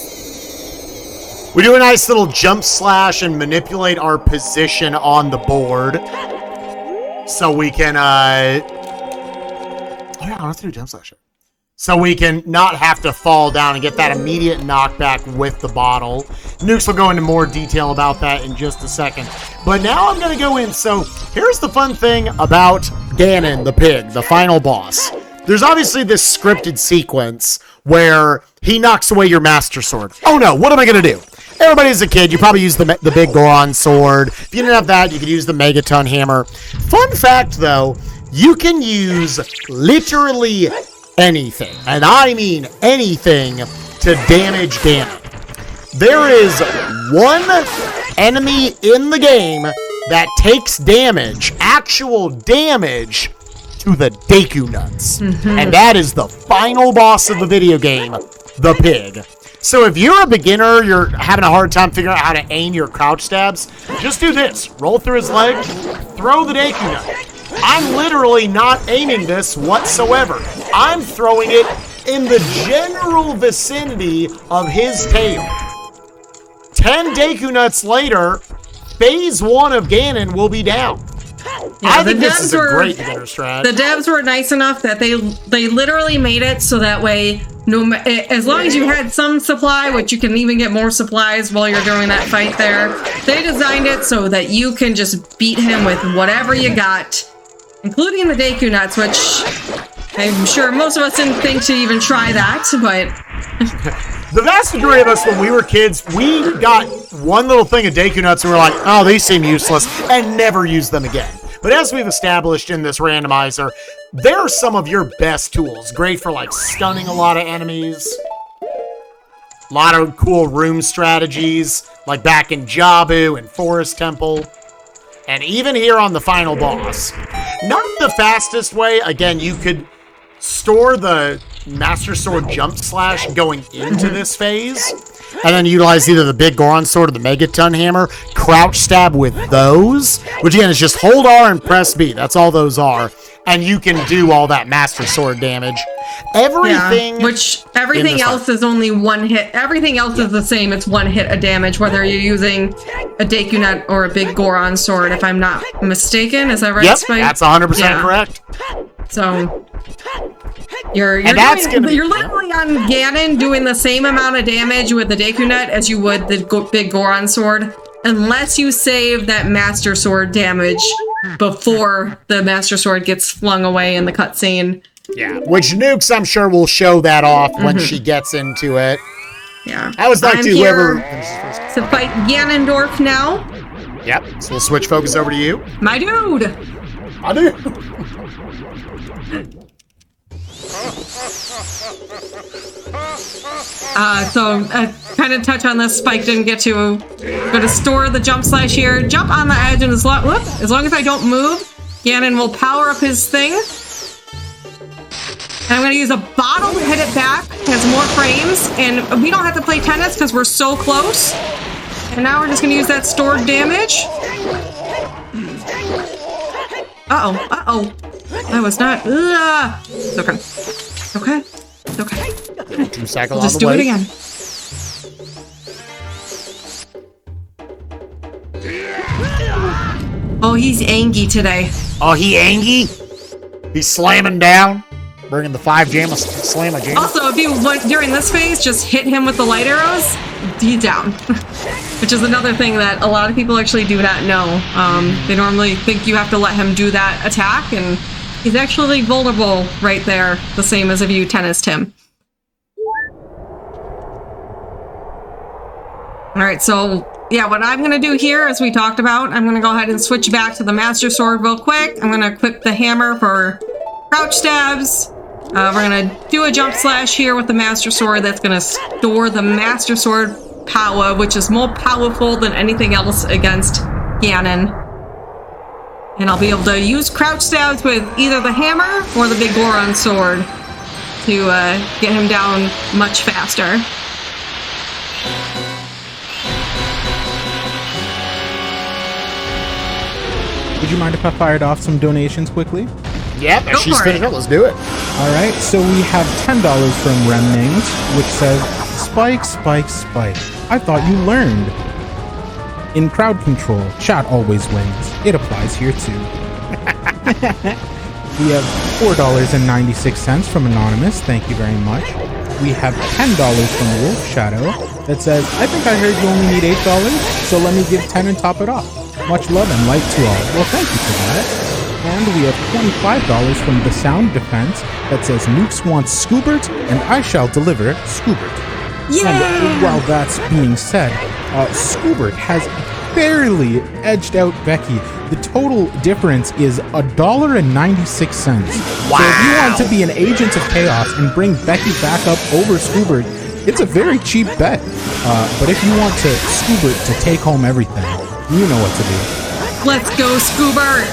We do a nice little jump slash and manipulate our position on the board. So we can, oh yeah, I don't have to do jump slash. So we can not have to fall down and get that immediate knockback with the bottle. Nukes will go into more detail about that in just a second. But now I'm going to go in. So here's the fun thing about Ganon the pig, the final boss. There's obviously this scripted sequence where he knocks away your Master Sword. Oh no, what am I going to do? Everybody's a kid. You probably use the big Goron sword. If you didn't have that, you could use the Megaton hammer. Fun fact, though, you can use literally anything, and I mean anything, to damage Ganon. There is one enemy in the game that takes damage, actual damage, to the Deku Nuts. And that is the final boss of the video game, the pig. So if you're a beginner, you're having a hard time figuring out how to aim your crouch stabs, just do this. Roll through his leg, throw the Deku Nut. I'm literally not aiming this whatsoever. I'm throwing it in the general vicinity of his tail. 10 Deku Nuts later, phase 1 of Ganon will be down. Yeah, I think this is a great beginner strat. The devs were nice enough that they literally made it so that way, as long as you had some supply, which you can even get more supplies while you're doing that fight there, they designed it so that you can just beat him with whatever you got, including the Deku Nuts, which I'm sure most of us didn't think to even try that, but... The vast majority of us, when we were kids, we got one little thing of Deku Nuts and we're like, oh, these seem useless, and never used them again. But as we've established in this randomizer, they're some of your best tools. Great for, like, stunning a lot of enemies. A lot of cool room strategies, like back in Jabu and Forest Temple. And even here on the final boss. Not the fastest way. Again, you could store the Master Sword jump slash going into this phase, and then utilize either the big Goron sword or the Megaton hammer, crouch stab with those, which again is just hold R and press B. That's all those are. And you can do all that Master Sword damage. Everything... Yeah, which everything else is only 1 hit. Everything else is the same. It's 1 hit of damage, whether you're using a Deku Nut or a big Goron sword, if I'm not mistaken. Is that right, Yep, Spike? that's 100% correct. So... You're literally on Ganon doing the same amount of damage with the Deku Net as you would the big Goron sword, unless you save that Master Sword damage before the Master Sword gets flung away in the cutscene. Yeah, which Nukes, I'm sure, will show that off when she gets into it. Yeah. I always like to whoever to fight Ganondorf now. Yep. So we'll switch focus over to you. My dude. My dude. Kind of touch on this. Spike didn't get to. Going to store the jump slash here. Jump on the edge, and as long as I don't move, Ganon will power up his thing. And I'm going to use a bottle to hit it back. It has more frames, and we don't have to play tennis because we're so close. And now we're just going to use that stored damage. Uh-oh. That was not... It's okay. It's okay. 2 cycles. Just do it again. Oh, he's angry today. Oh, he angry? He's slamming down? Bringing the 5 slamma jam. Also, if you want, during this phase, just hit him with the light arrows, he's down. Which is another thing that a lot of people actually do not know. They normally think you have to let him do that attack, and he's actually vulnerable right there, the same as if you tennised him. Alright, so yeah, what I'm going to do here, as we talked about, I'm going to go ahead and switch back to the Master Sword real quick. I'm going to equip the hammer for crouch stabs. We're going to do a jump slash here with the Master Sword. That's going to store the Master Sword power, which is more powerful than anything else against Ganon. And I'll be able to use crouch stabs with either the hammer or the big Goron sword to get him down much faster. Would you mind if I fired off some donations quickly? Yep, if she's finished up, let's do it. All right, so we have $10 from Remnings, which says, Spike, Spike, Spike. I thought you learned. In crowd control, chat always wins. It applies here too. We have $4.96 from Anonymous. Thank you very much. We have $10 from Wolf Shadow that says, I think I heard you only need $8, so let me give 10 and top it off. Much love and light to all. Well, thank you for that. And we have $25 from The Sound Defense that says, Nukes wants Scoobert, and I shall deliver Scoobert. Yeah! And while that's being said, Scoobert has barely edged out Becky. The total difference is $1.96. Wow! So if you want to be an agent of chaos and bring Becky back up over Scoobert, it's a very cheap bet. But if you want to Scoobert to take home everything, you know what to do. Let's go, Scoobert!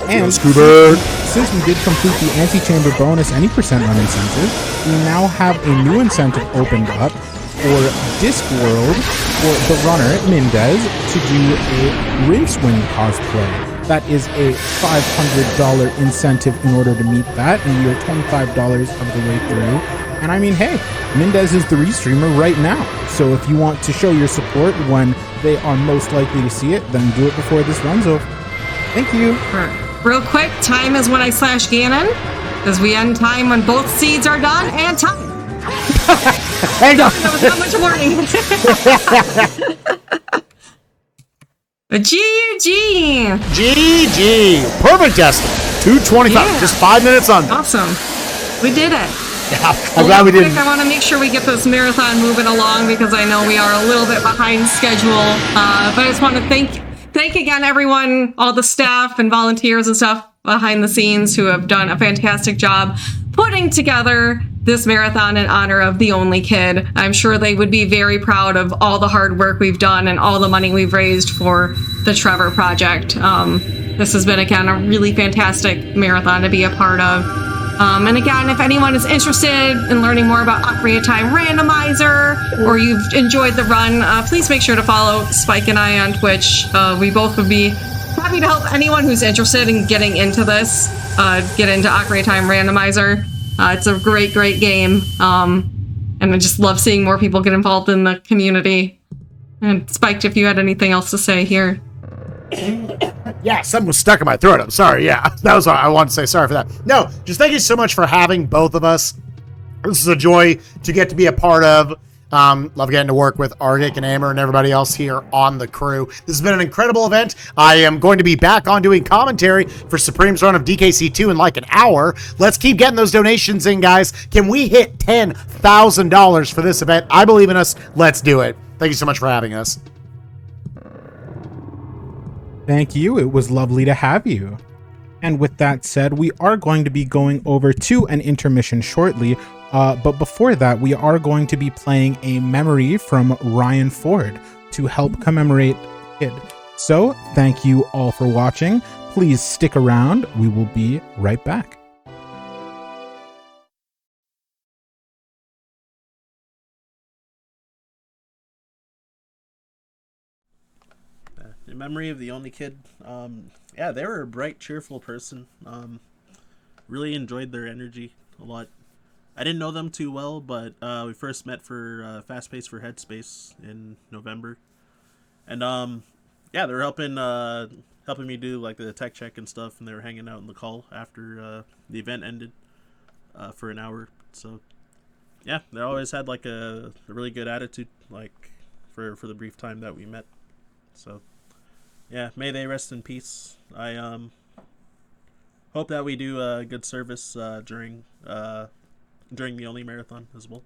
And since we did complete the anti-chamber bonus any percent run incentive, we now have a new incentive opened up for Discworld for the runner, Mendez, to do a Rincewind cosplay. That is a $500 incentive in order to meet that, and we are $25 of the way through. And I mean, hey, Mendez is the restreamer right now. So if you want to show your support when they are most likely to see it, then do it before this runs over. Thank you. Real quick, time is when I slash Ganon, because we end time when both seeds are done, and time. That was not much warning. GG. GG. Perfect, Justin. 2:25. Yeah. Just 5 minutes under. Awesome. We did it. Yeah, I'm glad we did. I want to make sure we get this marathon moving along because I know we are a little bit behind schedule. But I just want to thank again everyone, all the staff and volunteers and stuff behind the scenes who have done a fantastic job putting together this marathon in honor of the only kid. I'm sure they would be very proud of all the hard work we've done and all the money we've raised for the Trevor Project. This has been, again, a really fantastic marathon to be a part of. And again, if anyone is interested in learning more about Ocarina of Time Randomizer, or you've enjoyed the run, please make sure to follow Spike and I on Twitch. We both would be happy to help anyone who's interested in getting into this, get into Ocarina of Time Randomizer. It's a great, great game. And I just love seeing more people get involved in the community. And Spike, if you had anything else to say here. Yeah, something was stuck in my throat. I'm sorry. Yeah, that was what I wanted to say. Sorry for that. No, just thank you so much for having both of us. This is a joy to get to be a part of. Love getting to work with Argic and Amer and everybody else here on the crew. This has been an incredible event. I am going to be back on doing commentary for Supreme's run of DKC2 in like an hour. Let's keep getting those donations in, guys. Can we hit $10,000 for this event? I believe in us. Let's do it. Thank you so much for having us. Thank you. It was lovely to have you. And with that said, we are going to be going over to an intermission shortly. But before that, we are going to be playing a memory from Ryan Ford to help commemorate Kid. So thank you all for watching. Please stick around. We will be right back. In memory of the only kid, yeah, they were a bright, cheerful person. Really enjoyed their energy a lot. I didn't know them too well, but we first met for Fast Pace for Headspace in November, and yeah, they were helping me do like the tech check and stuff, and they were hanging out in the call after the event ended for an hour. So yeah, they always had like a really good attitude, like for the brief time that we met. So yeah, may they rest in peace. I hope that we do good service during the Only Marathon as well.